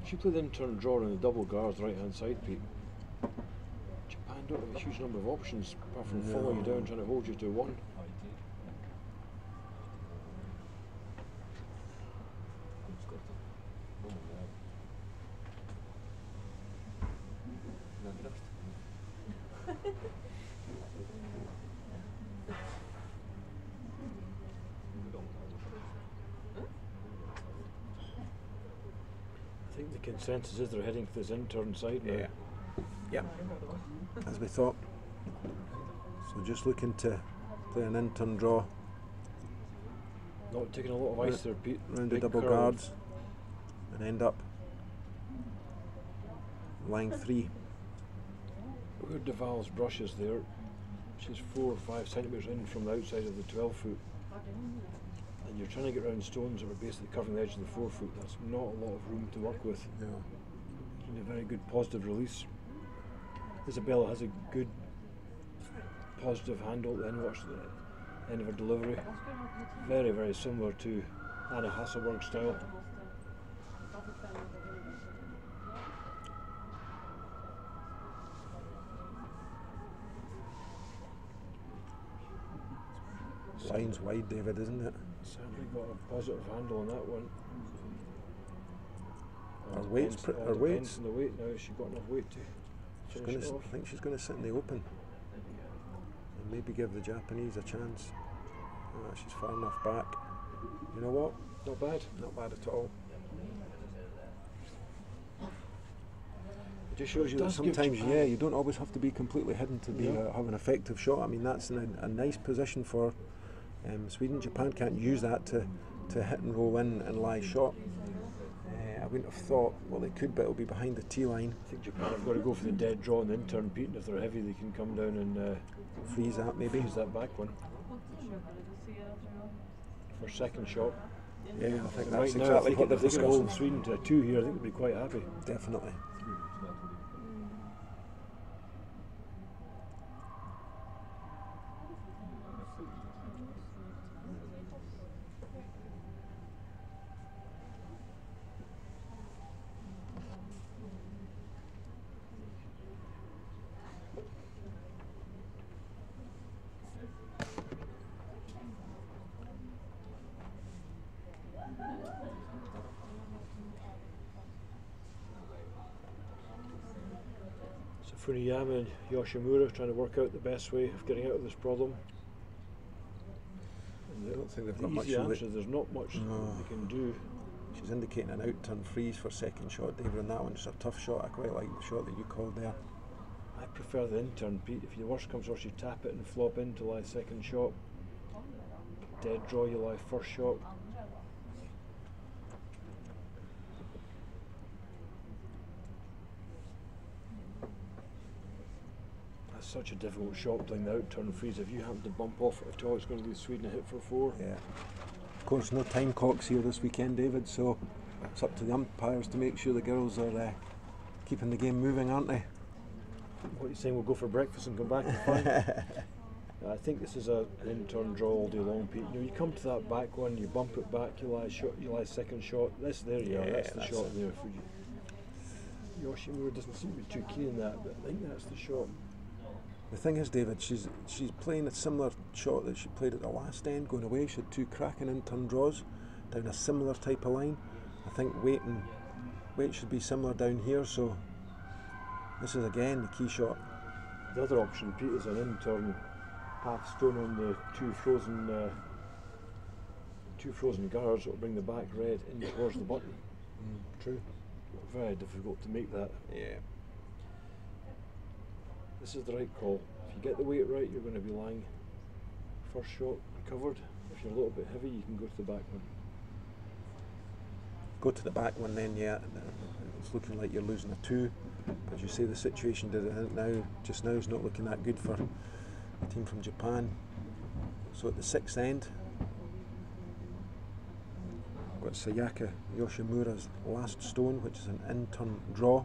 She played the in-turn draw on the double guards right hand side, Pete. Japan don't have a huge number of options apart from following you down, trying to hold you to 1. I think the consensus is they're heading to this in-turn side now.
Yeah. As we thought. So just looking to play an in-turn draw.
Not taking a lot of ice there, Pete.
Round the double guards and end up line 3.
Look at Duval's brushes there. She's 4 or 5 centimetres in from the outside of the 12 foot. And you're trying to get around stones that are basically covering the edge of the 4 foot. That's not a lot of room to work with.
Yeah.
And a very good positive release. Isabella has a good positive handle, then watch the end of her delivery. Very, very similar to Anna Hasselberg's style.
Line's wide, David, isn't it?
Certainly got a positive handle on that one.
Her weight's
depends on the weight now. Has she got enough weight to finish it off?
I think she's going to sit in the open and maybe give the Japanese a chance. She's far enough back. You know what?
Not bad.
Not bad at all.
It just shows you that
sometimes, you don't always have to be completely hidden to be have an effective shot. I mean, that's a nice position for Sweden. Japan can't use that to hit and roll in and lie shot. I wouldn't have thought, well they could, but it'll be behind the tee line.
I think Japan have got to go for the dead draw on the in-turn, Pete, and if they're heavy they can come down and
Freeze that maybe.
freeze that back one. For second shot.
Yeah, I think
Right
that's
now,
exactly what they're
if they can hold
discussing.
Sweden to a 2 here, I think they'll be quite happy.
Definitely.
Funiyama and Yoshimura trying to work out the best way of getting out of this problem.
I don't think they've
The
got much
easy
of
answer, there's not much
No.
they can do.
She's indicating an out-turn freeze for second shot, David, and that one's a tough shot. I quite like the shot that you called there.
I prefer the in-turn, Pete. If the worst comes worst, you tap it and flop in to lie second shot. Dead draw, you lie first shot. That's such a difficult shot playing the out-turn freeze. If you happen to bump off it at all, it's going to leave Sweden a hit for 4.
Yeah. Of course, no time clocks here this weekend, David, so it's up to the umpires to make sure the girls are keeping the game moving, aren't they?
What are you saying, we'll go for breakfast and come back and find? I think this is an in-turn draw all day long, Pete. You know, you come to that back one, you bump it back, you lie second shot. There you are, that's the shot there for you. Yoshimura doesn't seem to be too keen on that, but I think that's the shot.
The thing is, David, she's playing a similar shot that she played at the last end, going away. She had 2 cracking in-turn draws down a similar type of line. I think weight should be similar down here, so this is again the key shot.
The other option, Pete, is an in-turn half stone on the two frozen guards that will bring the back red in towards the button.
True.
Very difficult to make that.
Yeah.
This is the right call. If you get the weight right, you're going to be lying first shot covered. If you're a little bit heavy, you can go to the back one.
Go to the back one then, yeah. It's looking like you're losing a 2. As you say, the situation just now is not looking that good for the team from Japan. So at the 6th end, we've got Sayaka Yoshimura's last stone, which is an in-turn draw,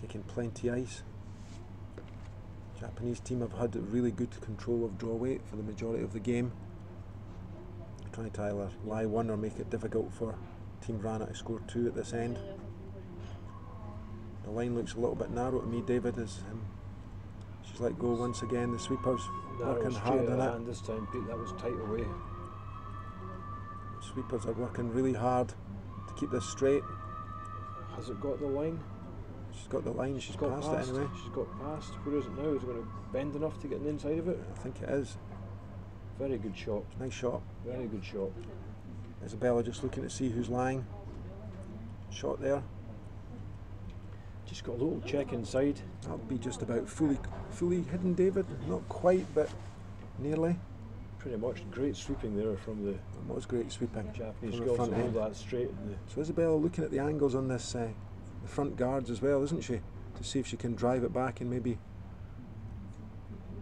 taking plenty ice. Japanese team have had really good control of draw weight for the majority of the game, trying to either lie 1 or make it difficult for Team Wranå to score 2 at this end. The line looks a little bit narrow to me, David, as she's let go once again. The sweepers working hard on it.
And this time, Pete, that was tight away.
Sweepers are working really hard to keep this straight.
Has it got the line?
She's got the line, she's
got
passed it anyway.
She's got past. Where is it now? Is it going to bend enough to get on the inside of it?
I think it is.
Very good shot.
Nice shot.
Very good shot.
Isabella just looking to see who's lying. Shot there.
Just got a little check inside.
That'll be just about fully hidden, David. Not quite, but nearly.
Pretty much great sweeping there from the
It was great sweeping.
Japanese
from the
girls
front
to hold
end.
that straight.
So Isabella looking at the angles on this, the front guards as well, isn't she? To see if she can drive it back and maybe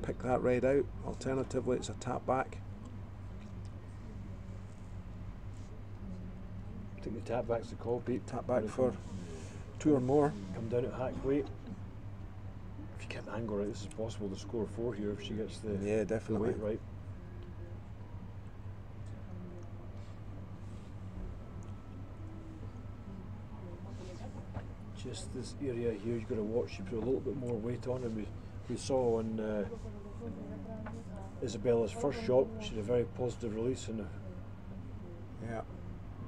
pick that red out. Alternatively, it's a tap back.
I think the tap back's the call, Pete.
Tap back for 2 or more.
Come down at hack weight. If you get the angle right, this is possible to score 4 here if she gets the,
Yeah,
the
definitely.
weight right. Just this area here, you've got to watch. You put a little bit more weight on, and we saw on Isabella's first shot, she had a very positive release and
Yeah.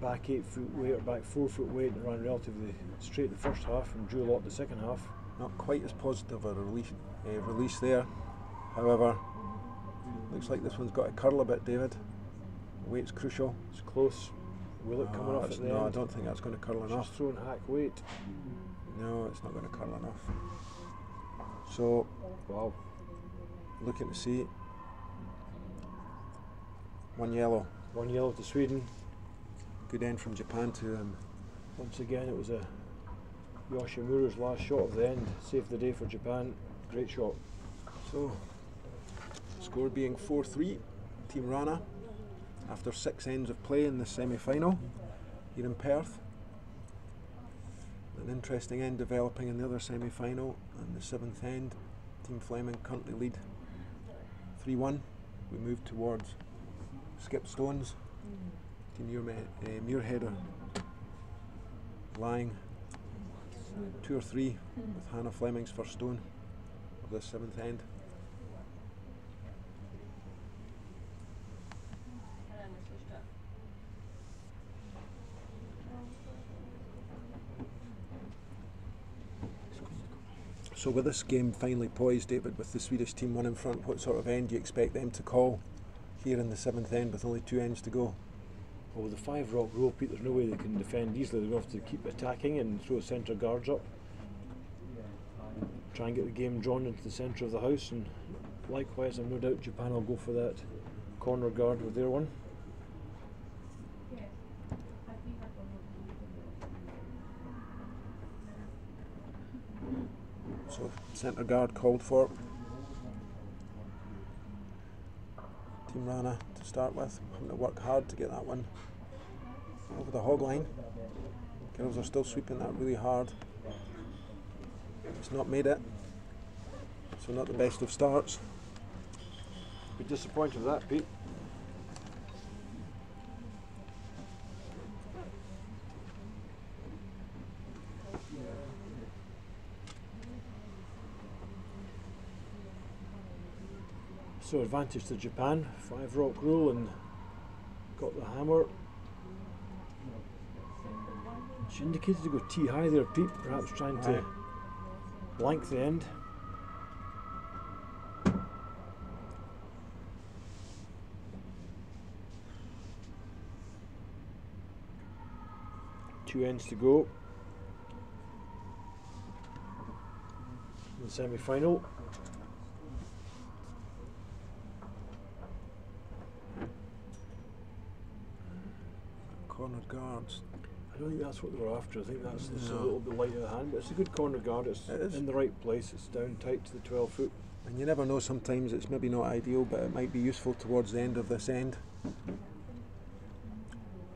back 8 foot weight or back 4 foot weight, and ran relatively straight the first half and drew a lot the second half.
Not quite as positive a release there. However, looks like this one's got to curl a bit, David. Weight's crucial.
It's close. Will it come off at the
No,
end?
I don't think that's going to curl enough.
She's throwing hack weight.
No, it's not going to curl enough. So,
Wow.
looking to see. 1 yellow.
1 yellow to Sweden.
Good end from Japan to
Once again, it was a Yoshimura's last shot of the end. Saved the day for Japan. Great shot.
So, score being 4-3, Team Wranå, after 6 ends of play in the semi-final here in Perth. An interesting end developing in the other semi-final, and the 7th end, Team Fleming currently lead 3-1. We move towards skip stones. Team Muirhead are lying 2 or 3 with Hannah Fleming's first stone of the 7th end. So with this game finally poised, David, with the Swedish team 1 in front, what sort of end do you expect them to call here in the 7th end with only 2 ends to go?
Well, with the 5 rock rule, Pete, there's no way they can defend easily. They're going to have to keep attacking and throw centre guards up. Try and get the game drawn into the centre of the house, and likewise, I've no doubt Japan will go for that corner guard with their one.
So centre guard called for. Team Wranå to start with, having to work hard to get that one over the hog line. Girls are still sweeping that really hard. It's not made it, so not the best of starts.
Be disappointed with that, Pete. So advantage to Japan, 5 rock rule, and got the hammer. She indicated to go tee high there, Pete, perhaps trying to blank the end. Two ends to go in the semi-final.
Cornered guards.
I don't think that's what they were after. I think that's just a little bit light of the hand, but it's a good corner guard. It's in the right place. It's down tight to the 12 foot.
And you never know, sometimes it's maybe not ideal, but it might be useful towards the end of this end.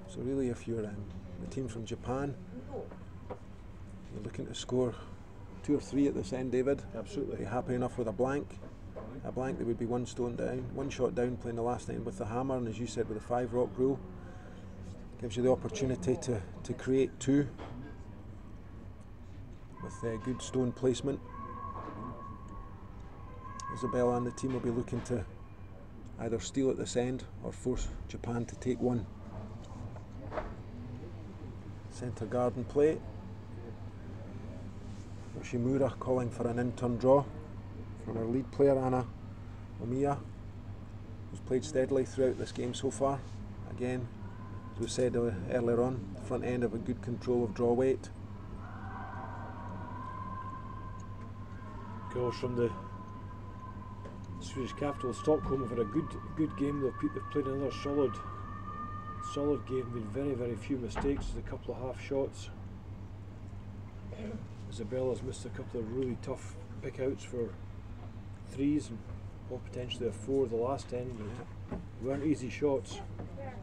So really, if you're the team from Japan, you're looking to score 2 or 3 at this end, David.
Absolutely.
Are you happy enough with a blank? A blank, there would be 1 stone down, 1 shot down, playing the last end with the hammer, and as you said, with the 5 rock rule, gives you the opportunity to create 2 with good stone placement. Isabella and the team will be looking to either steal at this end or force Japan to take 1. Centre guard in play. Yoshimura calling for an in-turn draw from our lead player, Anna Omiya, who's played steadily throughout this game so far. Again, as we said earlier on, the front end of a good control of draw weight.
Girls from the Swedish capital, Stockholm, have had a good game. They've played another solid game, made very few mistakes, a couple of half shots. Isabella's missed a couple of really tough pick outs for 3s or potentially a 4 the last end, but they weren't easy shots.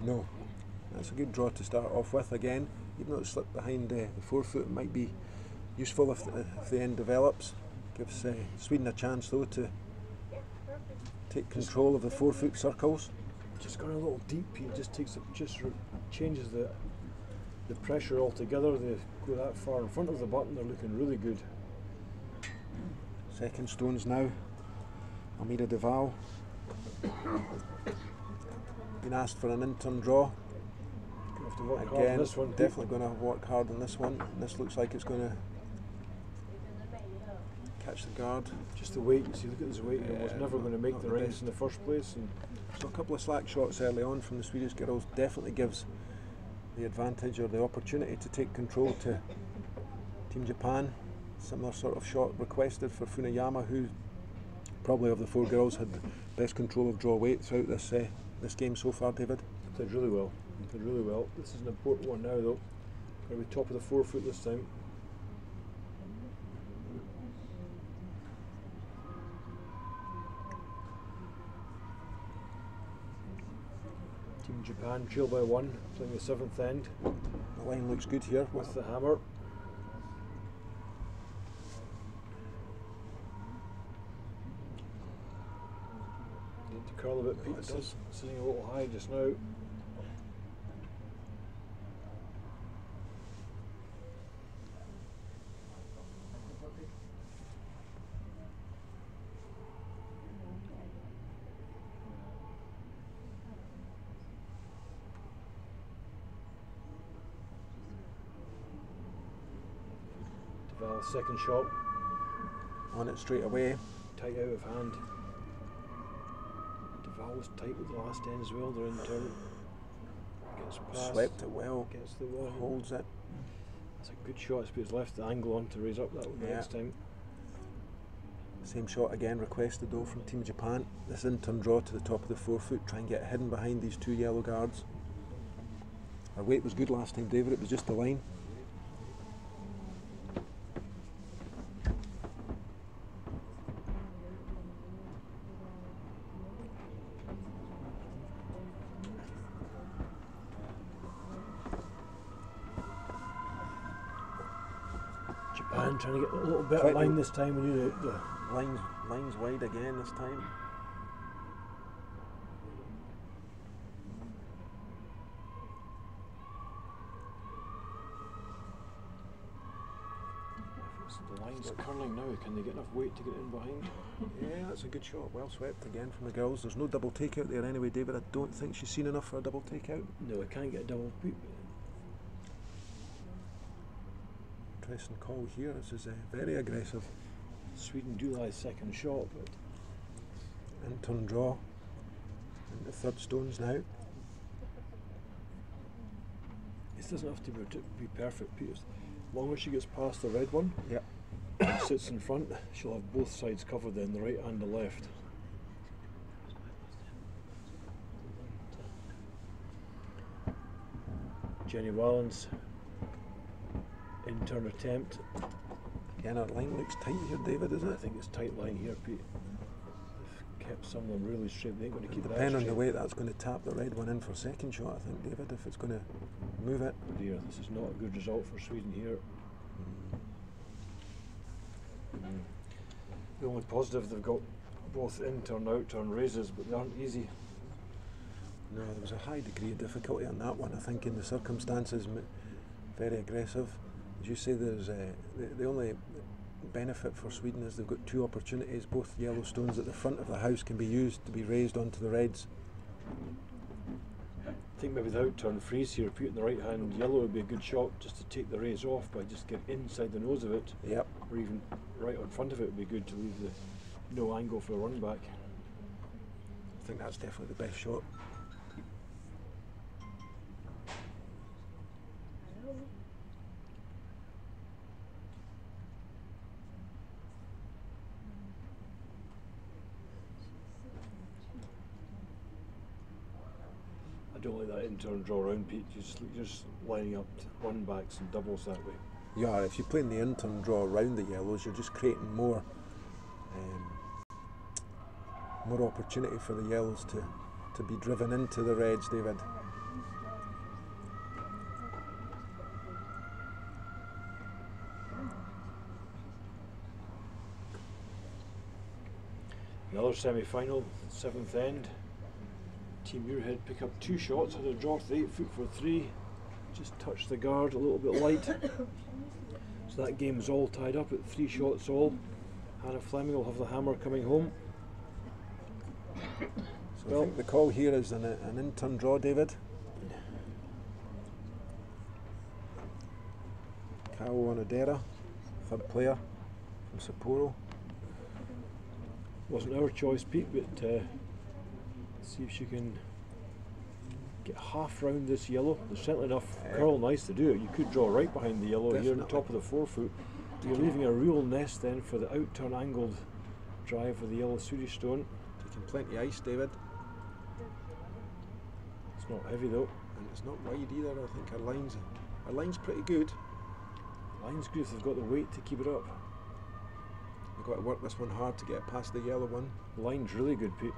No. That's a good draw to start off with again. Even though it slipped behind the 4 foot, it might be useful if the end develops. Gives Sweden a chance though to take control of the 4 foot circles.
Just gone a little deep. He just changes the pressure altogether. They go that far in front of the button. They're looking really good.
Second stones now. Almeida Deval. Been asked for an in-turn draw.
Have to work hard
Again,
on this one.
definitely going to work hard on this one. This looks like it's going to catch the guard.
Just the weight, you see, look at this weight. It was never going to make the rings in the first place. And
so a couple of slack shots early on from the Swedish girls definitely gives the advantage or the opportunity to take control to Team Japan. Similar sort of shot requested for Funayama, who probably of the 4 girls had the best control of draw weight throughout this game so far, David.
Did really well. Did really well. This is an important one now, though. Going to be top of the 4 foot this time. Team Japan trail by 1, playing the 7th end.
The line looks good here
With the hammer. Need to curl a bit, Pete. It's sitting a little high just now. Deval's second shot.
On it straight away.
Tight out of hand. Deval was tight with the last end as well. They're in turn. Gets past.
Swept it well.
Gets the one.
Holds it.
That's a good shot. But it's left the angle on to raise up that one next time.
Same shot again requested though from Team Japan. This in-turn draw to the top of the 4 foot. Try and get hidden behind these 2 yellow guards. Our weight was good last time, David. It was just the line.
Japan trying to get a little better line this time. We need the
line's wide again this time.
The line's curling now. Can they get enough weight to get in behind?
Yeah, that's a good shot. Well swept again from the girls. There's no double takeout there anyway, David. I don't think she's seen enough for a double takeout.
No, I can't get a double beat.
Interesting call here. This is very aggressive.
Sweden do lie second shot, but
in-turn draw. And the 3rd stones now.
This doesn't have to be perfect, Peter. As long as she gets past the red one,
yep,
and sits in front, she'll have both sides covered then, the right and the left. Jenny Wallens, in-turn attempt.
Again, our line looks tight here, David, isn't it?
I think it's tight line here, Pete. They've kept some of them really straight. They ain't going to keep that.
Depending on the weight, that's going to tap the red one in for second shot, I think, David, if it's going to move it.
Oh dear, this is not a good result for Sweden here. The only positive, they've got both in-turn, out-turn raises, but they aren't easy.
No, there was a high degree of difficulty on that one, I think, in the circumstances. Very aggressive. As you say, there's the only benefit for Sweden is they've got 2 opportunities. Both yellow stones at the front of the house can be used to be raised onto the reds.
I think maybe the out-turn freeze here, putting the right hand yellow would be a good shot just to take the raise off by just getting inside the nose of it.
Yep.
Or even right on front of it would be good to leave the no angle for a run back.
I think that's definitely the best shot.
I don't like that in-turn draw round, Pete. You're just lining up run backs and doubles that way.
Yeah, if you're playing the in-turn draw around the yellows, you're just creating more opportunity for the yellows to be driven into the reds, David.
Another semi-final, 7th end. Team Muirhead pick up 2 shots, had a draw to 8 foot for 3. Just touched the guard a little bit light. So that game is all tied up at 3 shots all. Hannah Fleming will have the hammer coming home.
So I think the call here is an in-turn draw, David. Kao Onodera, 3rd player from Sapporo.
Wasn't our choice, Pete, but see if she can get half round this yellow. There's certainly enough curl nice to do it. You could draw right behind the yellow. Definitely. Here on top of the 4 foot. You're leaving a real nest then for the out-turn angled drive with the yellow Swedish stone.
Taking plenty of ice, David.
It's not heavy though.
And it's not wide either. I think her line's Our line's pretty good.
Line's good if they've got the weight to keep it up.
We've got to work this one hard to get past the yellow one.
Line's really good, Pete.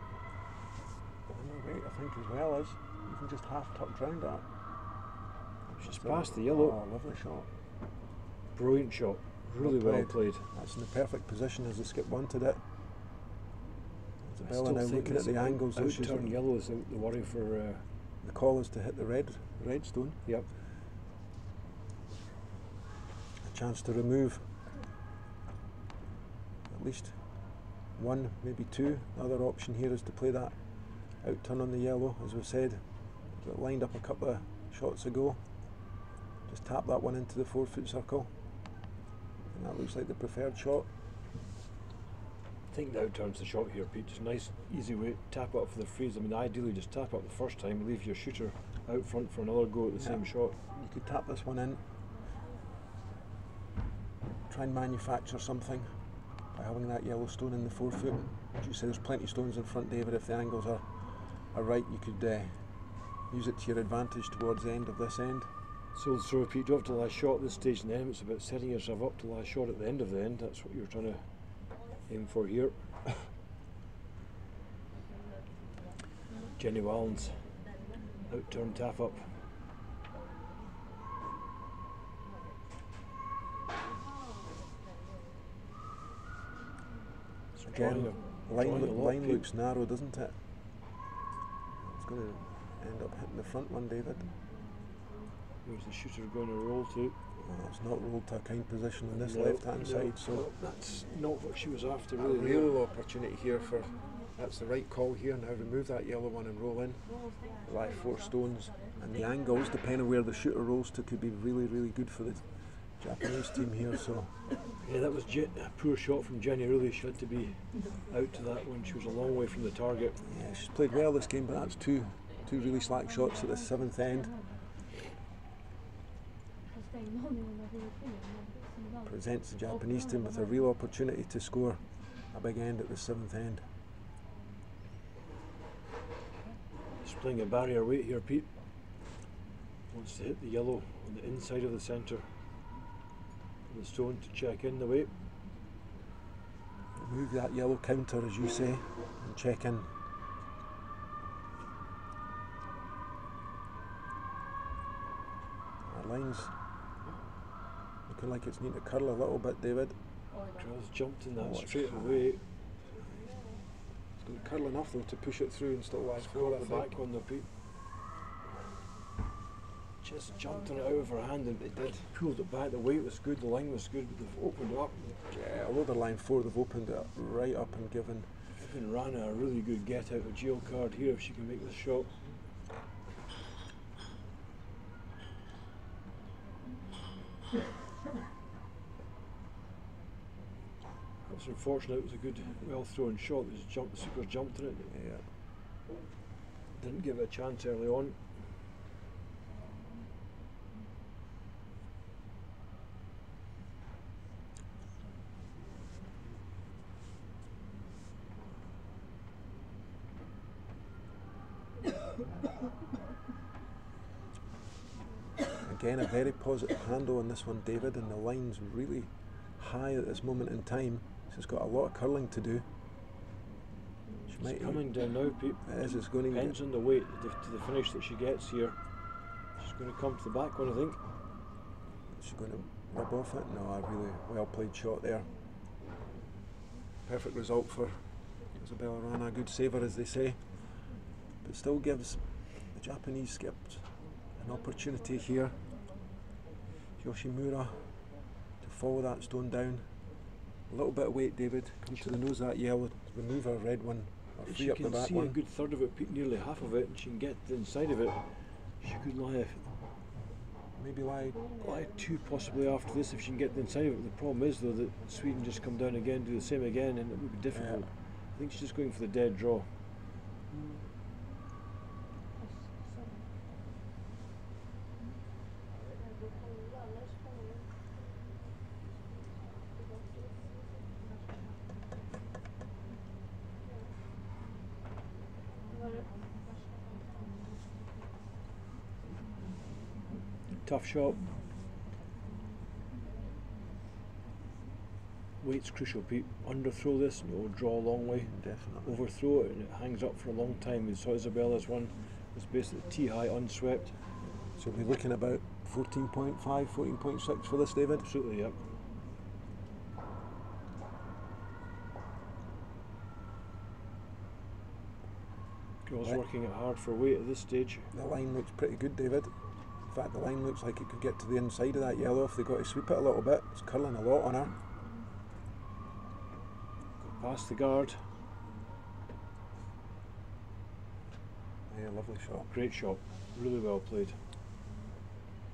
And the weight, I think, as well as even just half tucked round that.
She's past the yellow.
Oh, lovely shot.
Brilliant shot. Really well played.
That's in the perfect position as the skip wanted it. Isabella now looking at the angles.
Out-turn yellow is the worry for...
the call is to hit the red stone.
Yep.
A chance to remove at least one, maybe two. The other option here is to play that out-turn on the yellow, as we said. Got lined up a couple of shots ago. Just tap that one into the 4-foot circle. And that looks like the preferred shot.
I think the out-turn's the shot here, Pete. Just nice, easy way. Tap up for the freeze. I mean, ideally just tap up the first time, leave your shooter out front for another go at the same shot.
You could tap this one in. Try and manufacture something by having that yellow stone in the 4-foot. As you say, there's plenty of stones in front, David. If the angles are right, you could use it to your advantage towards the end of this end.
So throw, Pete, you have to last shot at this stage, and then it's about setting yourself up to last shot at the end of the end. That's what you're trying to aim for here. Jenny Wallens, out-turn tap up.
Again, line looks narrow, doesn't it? It's going to end up hitting the front one, David.
Where's the shooter going to roll to?
Well, it's not rolled to a kind position on this left-hand side, so
that's not what she was after.
A
Really,
real opportunity here for. That's the right call here. Now remove that yellow one and roll in. Like 4 stones, and the angles, depending on where the shooter rolls to, could be really, really good for the Japanese team here. So
yeah, that was a poor shot from Jenny. Really, she had to be out to that one. She was a long way from the target.
Yeah, she's played well this game, but that's two really slack shots at the 7th end. Presents the Japanese team with a real opportunity to score a big end at the 7th end.
Just playing a barrier weight here, Pete. Wants to hit the yellow on the inside of the centre. The stone to check in the weight.
Move that yellow counter, as you say, and check in. Our line's looking like it's need to curl a little bit, David.
Charles jumped in that straight away.
It's going to curl enough though to push it through and still last score.
The back one though, Pete. Just jumped on it out of her hand and it did. Pulled it back. The weight was good, the line was good, but they've opened it up.
Yeah, although they're line 4, they've opened it right up and given
Wranå a really good get out of jail card here if she can make this shot. That's unfortunate. It was a good, well thrown shot. The super jumped in it.
Yeah.
Didn't give it a chance early on.
Again, a very positive handle on this one, David, and the line's really high at this moment in time. She's got a lot of curling to do.
She's coming down now, Pete.
It is, it's going to
depends on the weight to the finish that she gets here. She's going to come to the back one, I think.
She's going to rub off it. No, a really well played shot there. Perfect result for Isabella Wranå, a good saver, as they say, but still gives the Japanese skipped an opportunity here. Yoshimura to follow that stone down. A little bit of weight, David. Come to the nose of that yellow, remove our red one, or free up the back one.
She can see a good third of it, nearly half of it, and she can get the inside of it. She could lie,
maybe lie
2 possibly after this if she can get the inside of it. The problem is though that Sweden just come down again, do the same again, and it would be difficult.
Yeah.
I think she's just going for the dead draw. tough shot. Weight's crucial, Pete. Underthrow this and it will draw a long way.
Definitely.
Overthrow it and it hangs up for a long time. We saw Isabella's one was basically tee high, unswept.
So we're looking about 14.5, 14.6 for this, David?
Absolutely, yep. Girls working it hard for weight at this stage.
The line looks pretty good, David. In fact, the line looks like it could get to the inside of that yellow if they got to sweep it a little bit. It's curling a lot on her.
Past the guard.
Yeah, lovely shot.
Great shot. Really well played.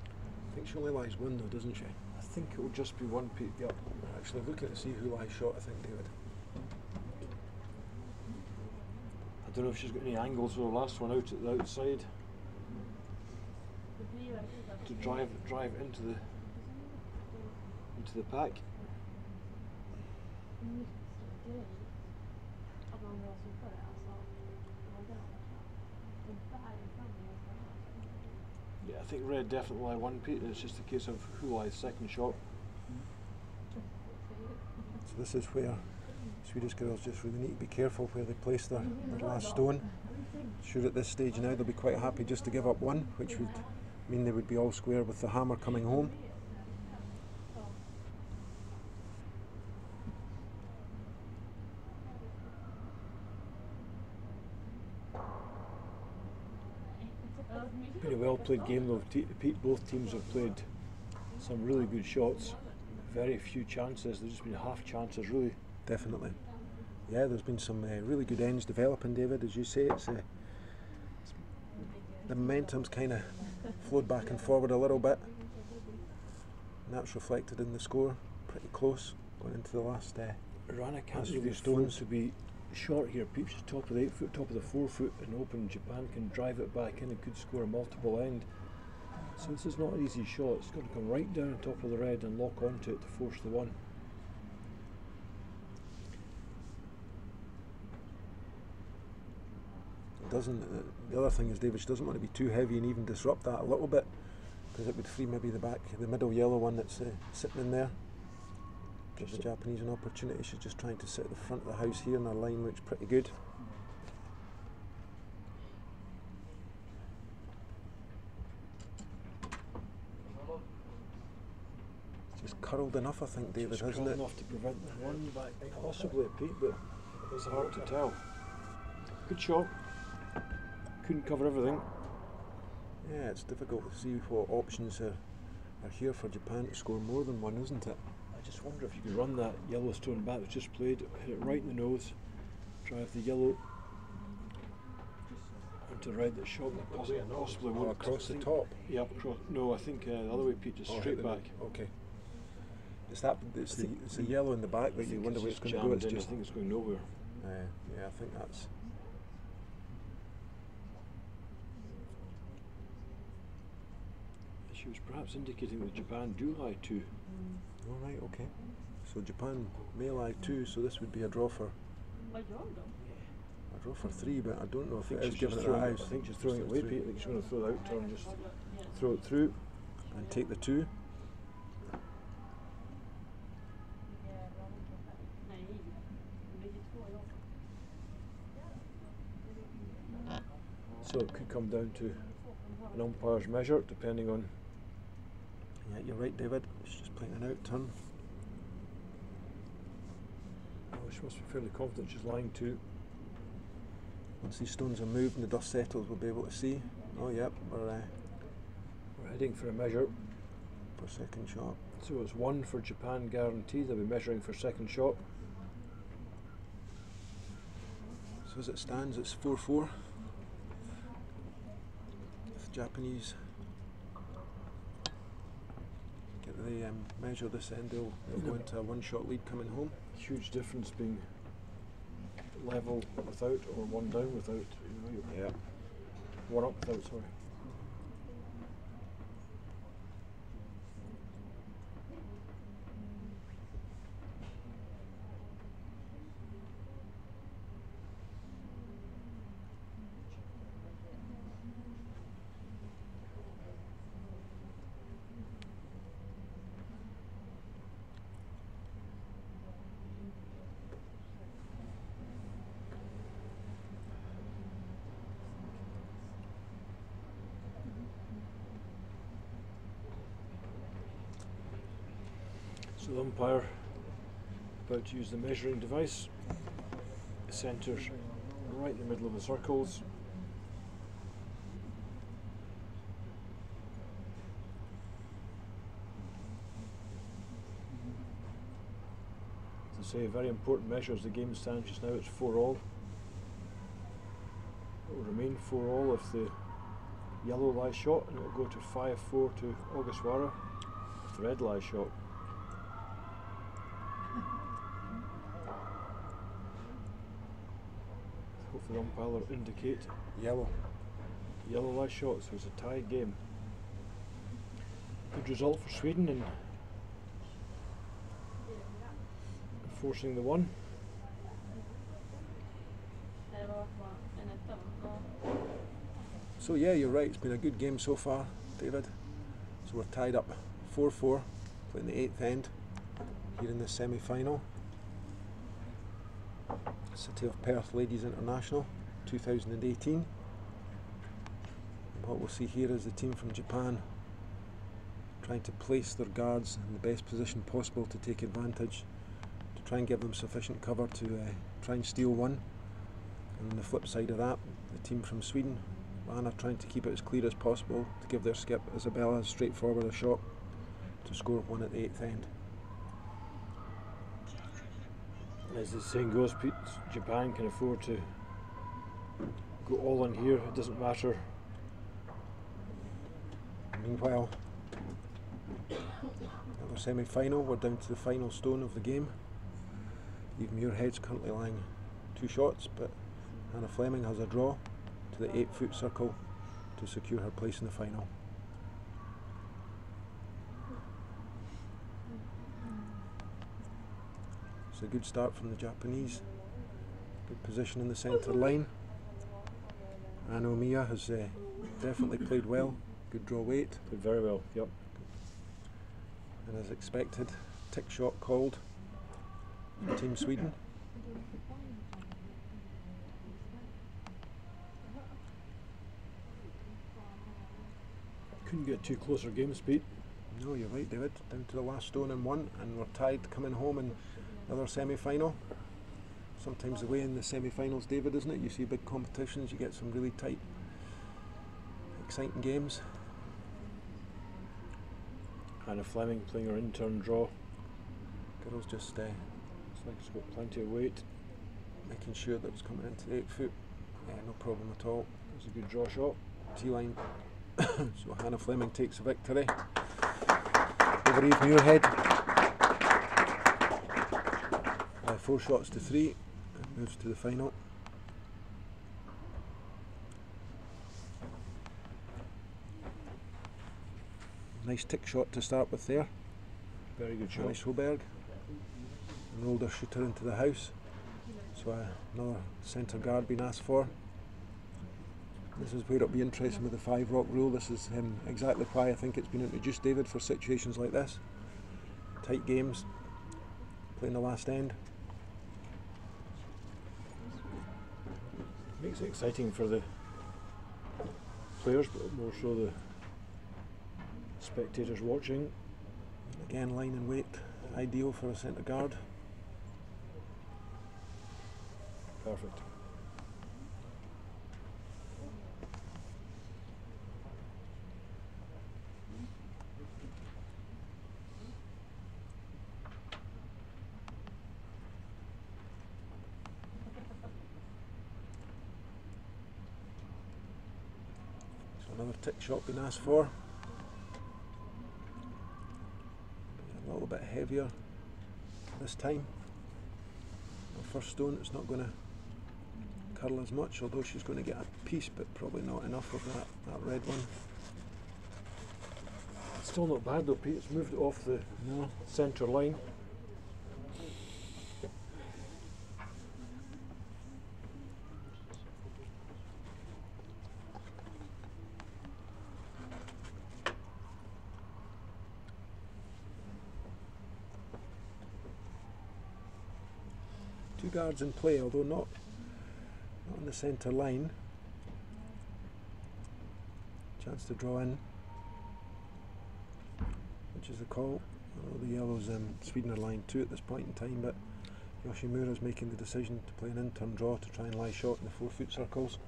I think she only lies one though, doesn't she?
I think it will just be one, Pete. Yep.
We're actually looking to see who lies shot, I think, David.
I don't know if she's got any angles for the last one out at the outside to drive into the pack. Yeah, I think red definitely lie one, Pete. It's just a case of who lies second shot.
So this is where Swedish girls just really need to be careful where they place their last stone. Sure, at this stage now they'll be quite happy just to give up one, which would mean they would be all square with the hammer coming home.
Been a well played game though, Pete. Both teams have played some really good shots. Very few chances. There's just been half chances, really.
Definitely. Yeah, there's been some really good ends developing, David. As you say, the momentum's kind of flowed back and forward a little bit, and that's reflected in the score. Pretty close going into the last.
Wranå can't
few
really afford
stones.
to be short here. Pete, she's top of the 8 foot, top of the 4 foot, and open. Japan can drive it back in and could score a multiple end. So this is not an easy shot. It's got to come right down on top of the red and lock onto it to force the one.
The other thing is, David, she doesn't want to be too heavy and even disrupt that a little bit, because it would free maybe the middle yellow one that's sitting in there. Give the Japanese an opportunity. She's just trying to sit at the front of the house here, and her line looks pretty good. It's just curled enough, I think, David,
Just
hasn't
curled
it?
enough to prevent the one back, possibly, Pete, but it's hard to tell. Good shot. Couldn't cover everything.
Yeah, it's difficult to see what options are here for Japan to score more than one, isn't it?
I just wonder if you could run that yellow stone back that's just played, hit it right in the nose, drive the yellow onto red that shot possibly won't.
Across the top?
Yep, no, I think the other way, Pete, just straight back.
Okay. It's the yellow in the back that you wonder where it's going to go. It's just,
I think it's going nowhere.
yeah, I think that's.
She was perhaps indicating that Japan do lie two.
All right, okay. So Japan may lie two, so this would be a draw for. A draw for 3, but I don't know if it is given it a house.
I think she's throwing it away, Pete. I think she's going to throw the out turn, just throw it through.
And take the 2.
So it could come down to an umpire's measure, depending on.
Yeah, you're right, David. She's just playing an out turn.
Oh, she must be fairly confident she's lying two.
Once these stones are moved and the dust settles, we'll be able to see. Oh, yep, we're
heading for a measure.
for second shot.
So it's 1 for Japan guaranteed. They'll be measuring for second shot.
So as it stands, it's 4-4. If the Japanese get the measure this end, they'll go into a one-shot lead coming home.
Huge difference being level without or one down without.
Yeah.
One up without, sorry. So the umpire about to use the measuring device. Centres right in the middle of the circles. As I say, a very important measure as the game stands just now. It's 4-all. It will remain 4-all if the yellow lies shot, and it will go to 5-4 to Ogasawara if the red lies shot. Hopefully the umpire will indicate
Yellow.
Yellow lies shot, so it's a tied game. Good result for Sweden in forcing the one.
So yeah, you're right, it's been a good game so far, David. So we're tied up 4-4, playing the 8th end here in the semi-final. City of Perth Ladies International 2018. And what we'll see here is the team from Japan trying to place their guards in the best position possible to take advantage, to try and give them sufficient cover to try and steal one. And on the flip side of that, the team from Sweden, Wranå, trying to keep it as clear as possible to give their skip Isabella straightforward a shot to score one at the 8th end.
As the saying goes, Pete, Japan can afford to go all in here. It doesn't matter.
Meanwhile, another semi-final, we're down to the final stone of the game. Eve Muirhead's currently lying 2 shots, but Hannah Fleming has a draw to the 8-foot circle to secure her place in the final. It's a good start from the Japanese. Good position in the centre line. Wranå Mia has definitely played well. Good draw weight.
Played very well, yep.
And as expected, tick shot called for Team Sweden.
Couldn't get two closer games, Pete.
No, you're right, David. Down to the last stone in one, and we're tied coming home in another semi-final. Sometimes the way in the semi-finals, David, isn't it? You see big competitions, you get some really tight, exciting games.
Hannah Fleming playing her in-turn draw.
Girls just
Looks like it's got plenty of weight.
making sure that it's coming into the 8-foot. Yeah, no problem at all.
It's a good draw shot.
T-line. So Hannah Fleming takes the victory over Eve Muirhead. 4 shots to 3 and moves to the final. Nice tick shot to start with there.
Very good shot.
Nice Hoberg. And rolled her shooter into the house. So another centre guard being asked for. This is where it'll be interesting with the 5-rock rule. This is exactly why I think it's been introduced, David, for situations like this. Tight games, playing the last end.
Makes it exciting for the players, but more so the spectators watching.
Again, line and weight, ideal for a centre guard.
Perfect.
Another tick shot being asked for. A little bit heavier this time. The first stone, it's not going to curl as much, although she's going to get a piece, but probably not enough of that red one.
Still not bad though, Pete. It's moved it off the centre line.
Two guards in play, although not on the centre line. Chance to draw in, which is the call. Although the yellows, Sweden are lying 2 at this point in time, but Yoshimura's making the decision to play an in-turn draw to try and lie short in the 4-foot circles.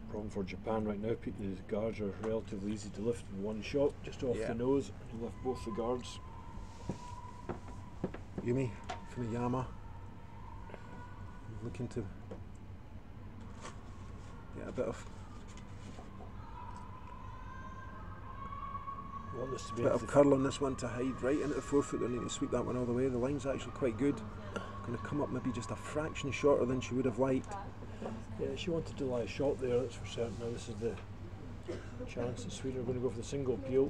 Problem for Japan right now, Pete, the guards are relatively easy to lift in one shot, just off the nose. You lift both the guards.
Yumi Funuyama looking to get a bit of curl on this one to hide right into the 4-foot. They need to sweep that one all the way. The line's actually quite good. Going to come up maybe just a fraction shorter than she would have liked.
Yeah, she wanted to lie short there, that's for certain. Now this is the chance that Sweden are going to go for the single peel.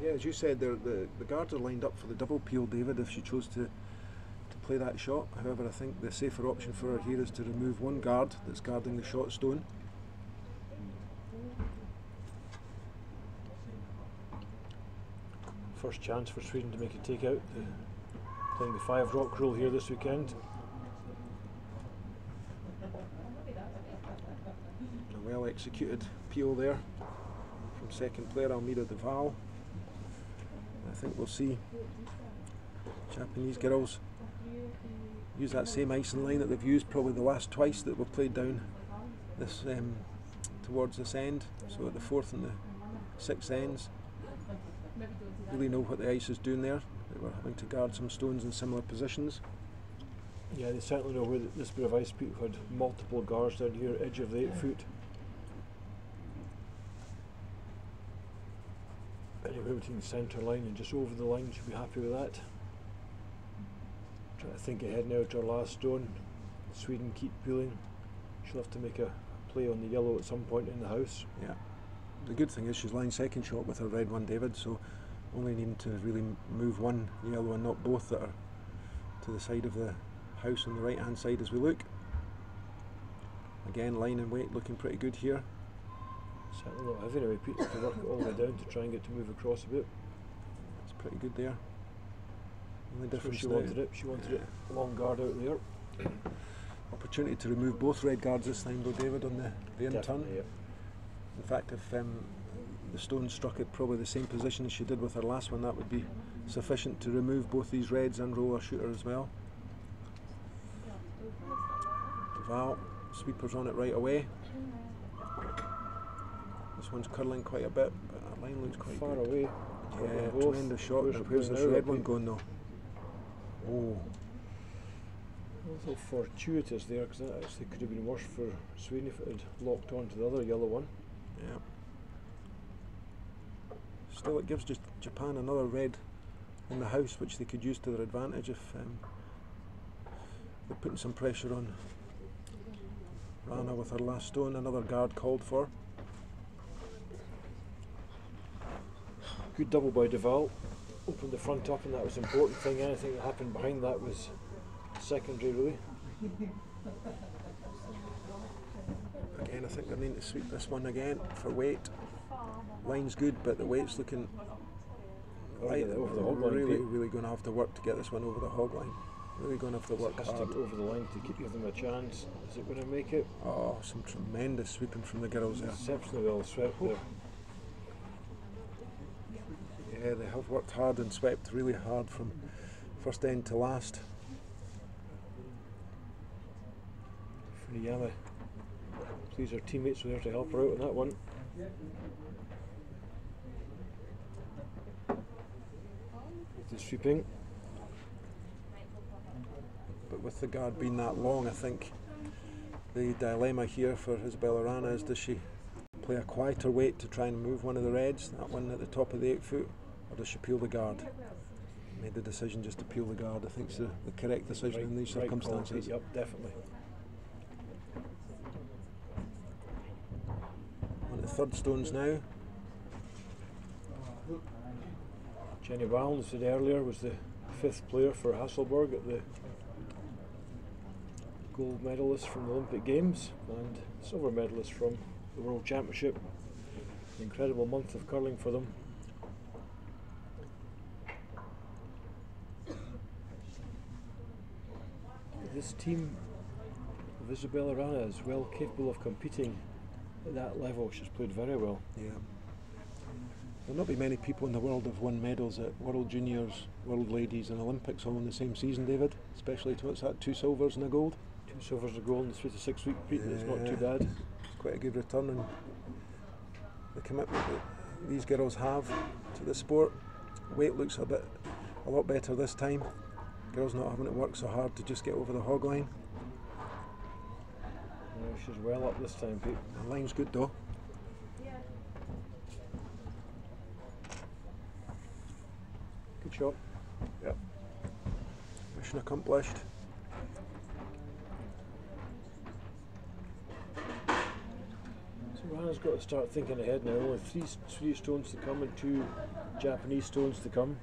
Yeah, as you said, the guards are lined up for the double peel, David, if she chose to play that shot. However, I think the safer option for her here is to remove one guard that's guarding the shot stone.
First chance for Sweden to make a take out, playing the 5 rock rule here this weekend.
A well executed peel there from second player Almeida Deval. I think we'll see Japanese girls use that same icing line that they've used probably the last twice that we've played down this towards this end, so at the 4th and the 6th ends. Really know what the ice is doing there. They were having to guard some stones in similar positions.
Yeah, they certainly know where this bit of ice peak had multiple guards down here, edge of the 8-foot. Anywhere between the centre line and just over the line, should be happy with that. Trying to think ahead now to our last stone. Sweden keep peeling. She'll have to make a play on the yellow at some point in the house.
Yeah. The good thing is she's lying second shot with her red one, David, so only needing to really move one yellow and not both that are to the side of the house on the right hand side as we look. Again, line and weight looking pretty good here.
Certainly not heavy anyway, Pete, to work it all the way down to try and get to move across a bit.
It's pretty good there. Only difference
she wanted it long guard out there.
Opportunity to remove both red guards this time though, David, on the in-turn.
Yeah.
In fact, if the stone struck at probably the same position as she did with her last one, that would be sufficient to remove both these reds and roll her shooter as well. Val, sweepers on it right away. This one's curling quite a bit, but that line looks quite
far
good.
Away.
Yeah, tremendous shot. Where's this red one going though? Oh.
A little fortuitous there, because that actually could have been worse for Sweden if it had locked onto the other yellow one.
Yeah. Still, it gives just Japan another red in the house, which they could use to their advantage if they're putting some pressure on Wranå with her last stone. Another guard called for.
Good double by Deval. Opened the front up, and that was the important thing. Anything that happened behind that was secondary, really.
Again, I think they need to sweep this one again for weight. Line's good, but the weight's looking light.
Over the hog line.
Really going to have to work to get this one over the hog line. Really going to have to work hard.
To over the line to give them a chance. Is it going to make it?
Oh, some tremendous sweeping from the girls there.
Exceptionally well swept there.
Yeah, they have worked hard and swept really hard from first end to last.
Funuyama, please, her teammates were there to help her out on that one. The sweeping.
But with the guard being that long, I think the dilemma here for Isabella Wranå is, does she play a quieter weight to try and move one of the reds, that one at the top of the 8-foot, or does she peel the guard? Made the decision just to peel the guard. I think it's the correct decision in these circumstances.
Yep, definitely.
On the third stones now.
Jenny Wallin, said earlier, was the 5th player for Hasselborg at the gold medalist from the Olympic Games and silver medalist from the World Championship. An incredible month of curling for them. This team of Isabella Wranå is well capable of competing at that level. She's played very well.
Yeah. There'll not be many people in the world have won medals at World Juniors, World Ladies and Olympics all in the same season, David, especially to what's that, 2 silvers and a gold?
2 silvers and a gold in the space of 6 weeks, Pete. It's not too bad.
It's quite a good return, and the commitment that these girls have to the sport. Weight looks a lot better this time. Girls not having to work so hard to just get over the hog line.
Yeah, she's well up this time, Pete.
The line's good though.
Good shot.
Yep. Mission accomplished.
So Wranå's got to start thinking ahead now. Only three Swedish stones to come and 2 Japanese stones to come.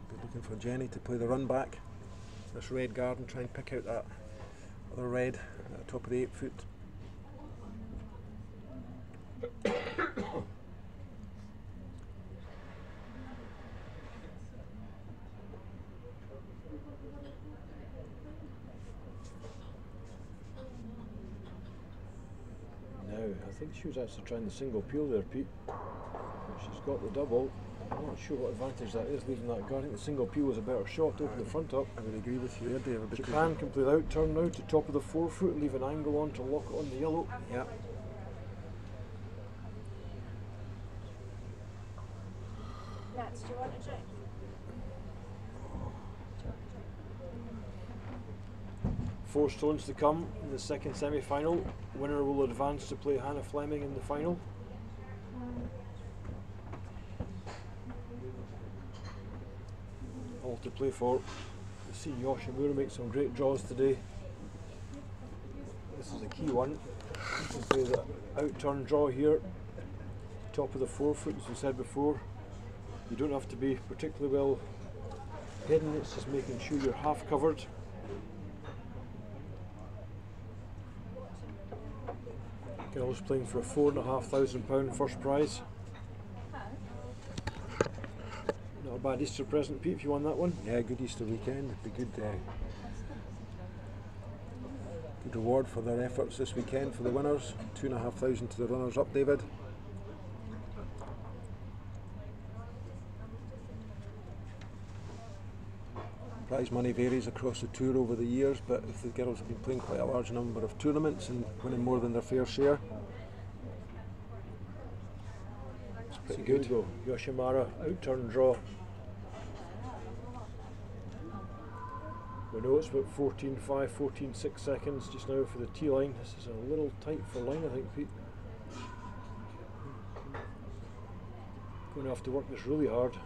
Be looking for Jenny to play the run back. This red guard and try and pick out that other red at the top of the 8 foot.
I think she was actually trying the single peel there, Pete. She's got the double. I'm not sure what advantage that is, leaving that guard. I think the single peel was a better shot to open the front up.
I would agree with you there, David.
Japan can play the out turn now to top of the 4 foot and leave an angle on to lock it on the yellow.
Yeah.
Nats, do you want a drink?
Four stones to come in the second semi-final. Winner will advance to play Hannah Fleming in the final. All to play for. We see Yoshimura make some great draws today. This is a key one. You can play the out-turn draw here. Top of the 4 foot, as we said before. You don't have to be particularly well hidden, it's just making sure you're half covered. Girls playing for a £4,500 first prize. Not a bad Easter present, Pete, if you won that one.
Yeah, good Easter weekend. It'd be good reward for their efforts this weekend for the winners. 2,500 to the runners up, David. Prize money varies across the tour over the years, but if the girls have been playing quite a large number of tournaments and winning more than their fair share, it's pretty good.
Go. Yoshimura, out-turn draw. We know it's about 14.5, 14.6 seconds just now for the T line. This is a little tight for line, I think, Pete. Going to have to work this really hard.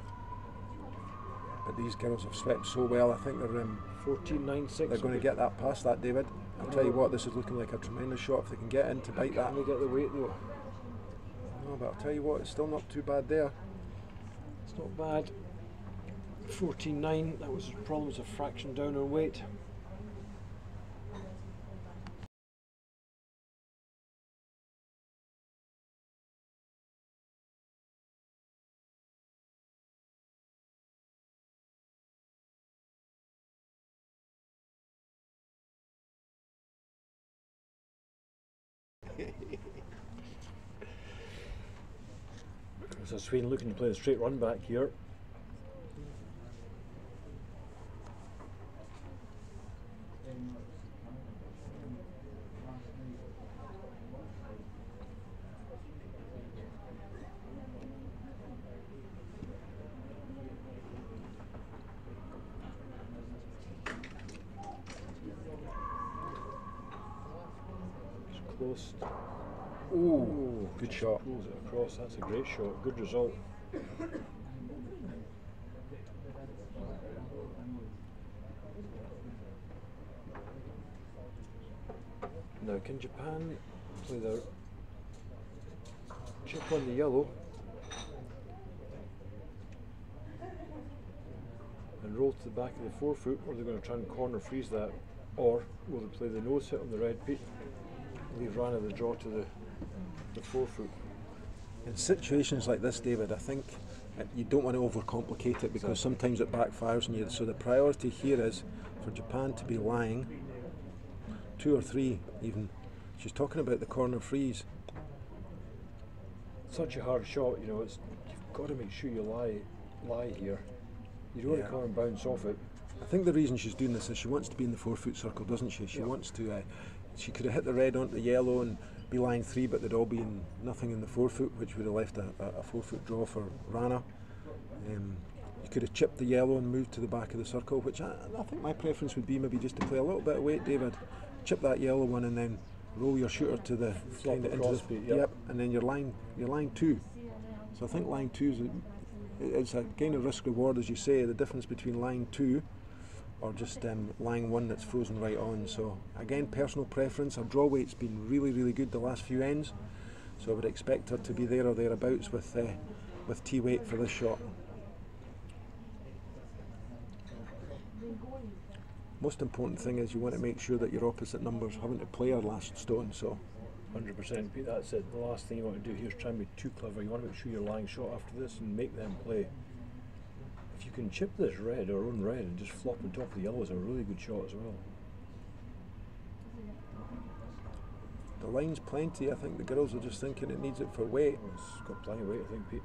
But these girls have swept so well. I think they're
14.96.
They're going to get that past that, David. I'll tell you what, this is looking like a tremendous shot if they can get in to bite that.
Can they get the weight though?
No, but I'll tell you what, it's still not too bad there.
It's not bad. 14.9. That was problems a fraction down on weight. So Sweden looking to play a straight run back here. It's close.
Ooh, good shot.
Pulls it across. That's a great shot. Good result. Now, can Japan play their chip on the yellow and roll to the back of the 4 foot, or they're going to try and corner freeze that, or will they play the nose hit on the red, Pete? Leave Wranå the draw to the 4 foot.
In situations like this, David, I think you don't want to overcomplicate it because sometimes it backfires on you. So the priority here is for Japan to be lying, 2 or 3 even. She's talking about the corner freeze.
such a hard shot. You know, you've got to make sure you lie here. You don't want to come and bounce off it.
I think the reason she's doing this is she wants to be in the 4-foot circle, doesn't she? She wants to. She could have hit the red onto the yellow and be line 3, but they'd all be in nothing in the 4-foot, which would have left a 4-foot draw for Wranå. You could have chipped the yellow and moved to the back of the circle, which I think my preference would be maybe just to play a little bit of weight, David. Chip that yellow one and then roll your shooter to the
Flop across beat,
yep, and then your line 2. So I think line 2 is a kind of risk reward, as you say. The difference between line 2 or just line 1 that's frozen right on. So again, personal preference. Her draw weight's been really good the last few ends, so I would expect her to be there or thereabouts with tee weight for this shot. Most important thing is you want to make sure that your opposite numbers haven't to play our last stone. So
100%, Pete, that's it. The last thing you want to do here is try and be too clever. You want to make sure you're lying shot after this and make them play. If you can chip this red or own red and just flop on top of the yellow, is a really good shot as well.
the line's plenty. I think the girls are just thinking it needs it for weight.
Oh, it's got plenty of weight, I think, Pete.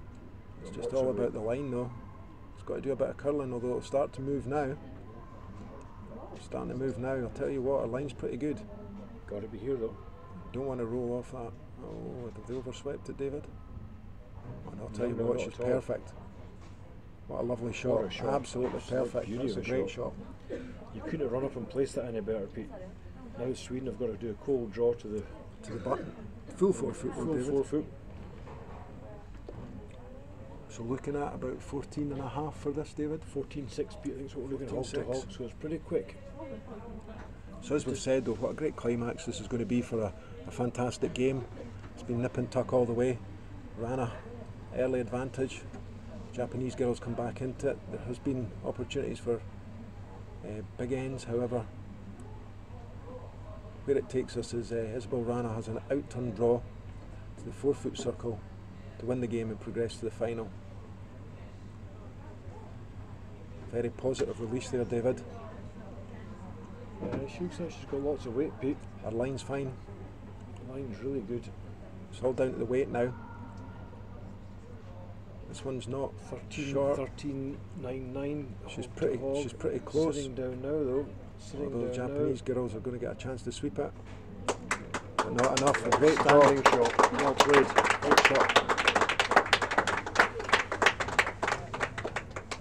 It's just all about the line though. It's got to do a bit of curling, although it'll start to move now. It's starting to move now. I'll tell you what, our line's pretty good.
Got to be here though.
Don't want to roll off that. Oh, have they overswept it, David? And I'll tell you
No,
what,
not
she's
at all.
perfect. What a lovely shot.
What a shot.
Absolutely
Absolute
perfect.
beauty
That's a
of a
great
shot.
shot.
You couldn't have run up and placed that any better, Pete. Now Sweden have got to do a cold draw to the
Button. Full 4 foot,
full
David.
4 foot.
So looking at about 14 and a half for this, David.
14.6, Pete, I think is what we're looking at hog to
14.6.
hog, so it's pretty quick.
So as we've said though, what a great climax this is going to be for a fantastic game. It's been nip and tuck all the way. Wranå, early advantage. Japanese girls come back into it. There has been opportunities for big ends, however where it takes us is Isabel Wranå has an out-turn draw to the 4 foot circle to win the game and progress to the final. Very positive release there, David.
She looks like she's got lots of weight, Pete.
Her line's fine.
The line's really good.
It's all down to the weight now. This one's not
13,
short.
13.99.
She's
hog to
pretty.
hog.
She's pretty close.
Sitting down now though. Sitting
Although the
down
Japanese
now.
girls are going to get a chance to sweep it. But not enough. A great
Standing
draw.
shot. Well played.
Great shot.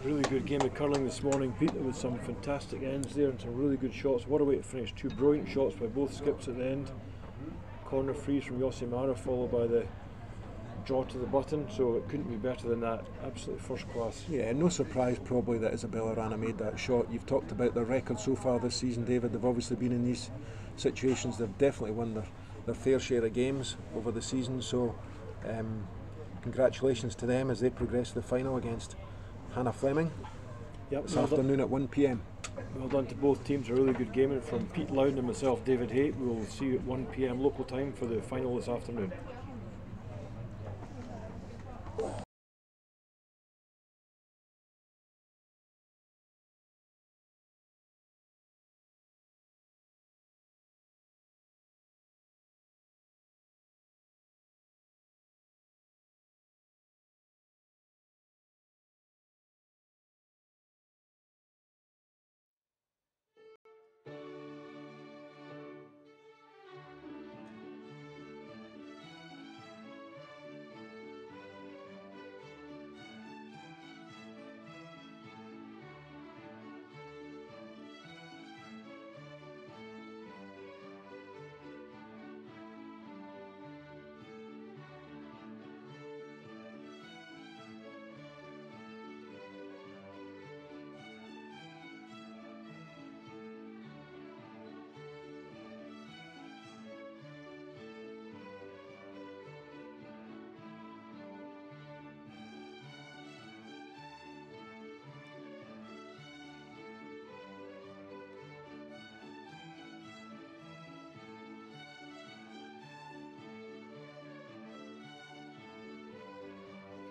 Really good game of curling this morning, Pete. There was some fantastic ends there and some really good shots. What a way to finish. Two brilliant shots by both skips at the end. Corner freeze from Ogasawara followed by the draw to the button, so it couldn't be better than that. Absolutely first class.
Yeah, no surprise probably that Isabella Wranå made that shot. You've talked about their record so far this season, David. They've obviously been in these situations. They've definitely won their fair share of games over the season, so congratulations to them as they progress to the final against Hannah Fleming
Yep,
this
well done.
afternoon at 1 p.m.
Well done to both teams. A really good game, and from Pete Loudon and myself, David Hay. We'll see you at 1 p.m. local time for the final this afternoon.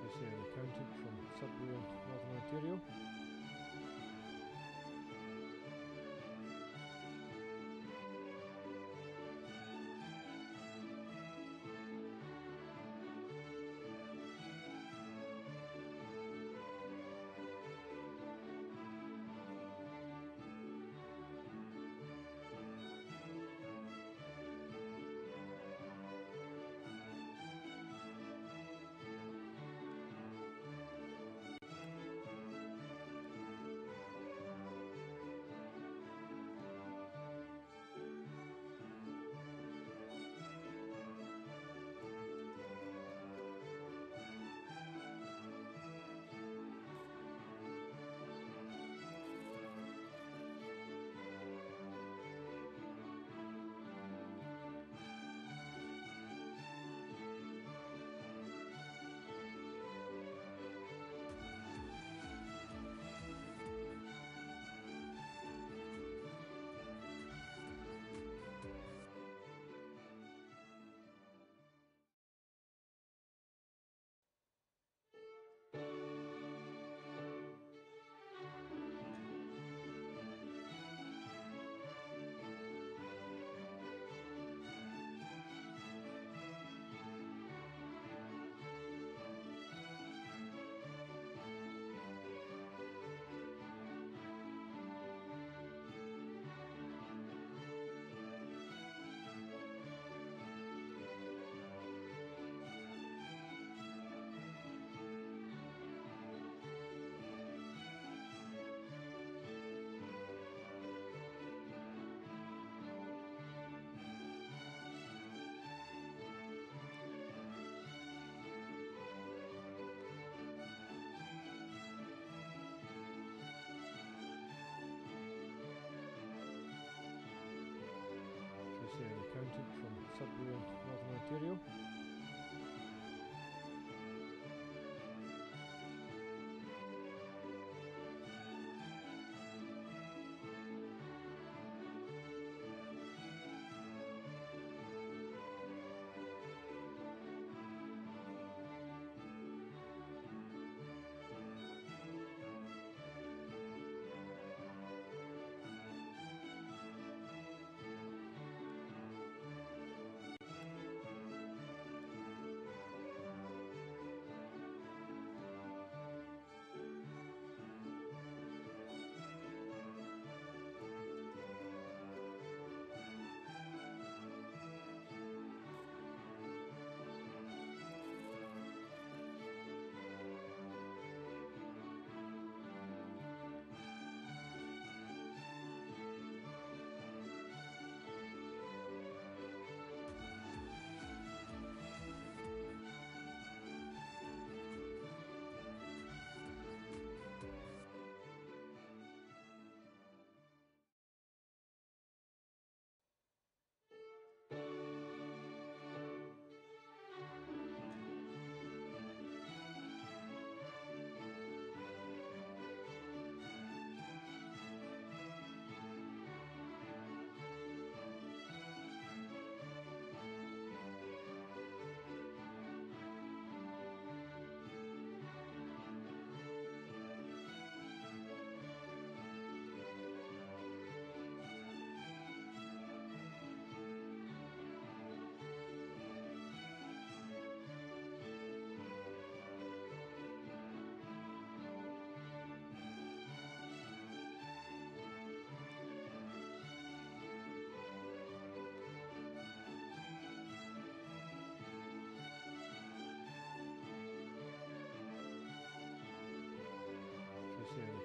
Tracy, an accountant from SWE, Northern Ontario.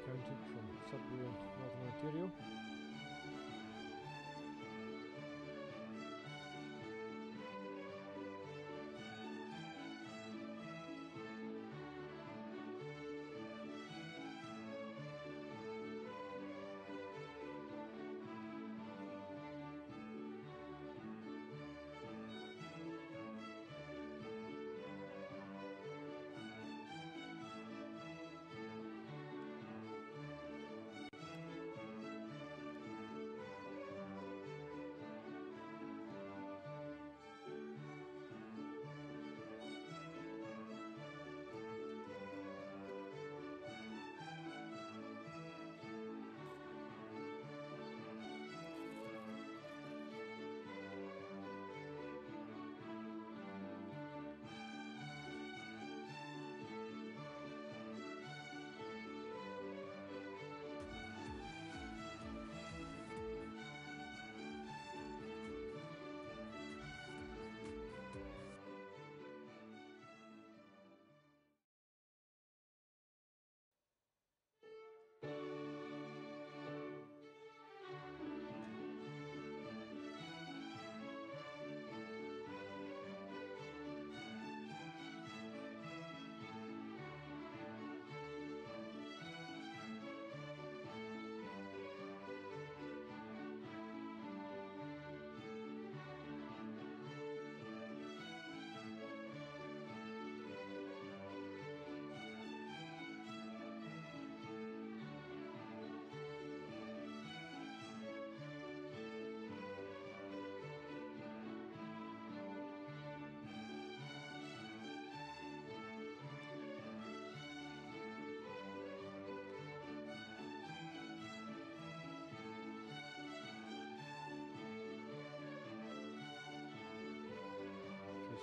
accountant from SWE in Northern Ontario.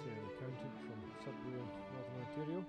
An accountant from SWE in Northern Ontario.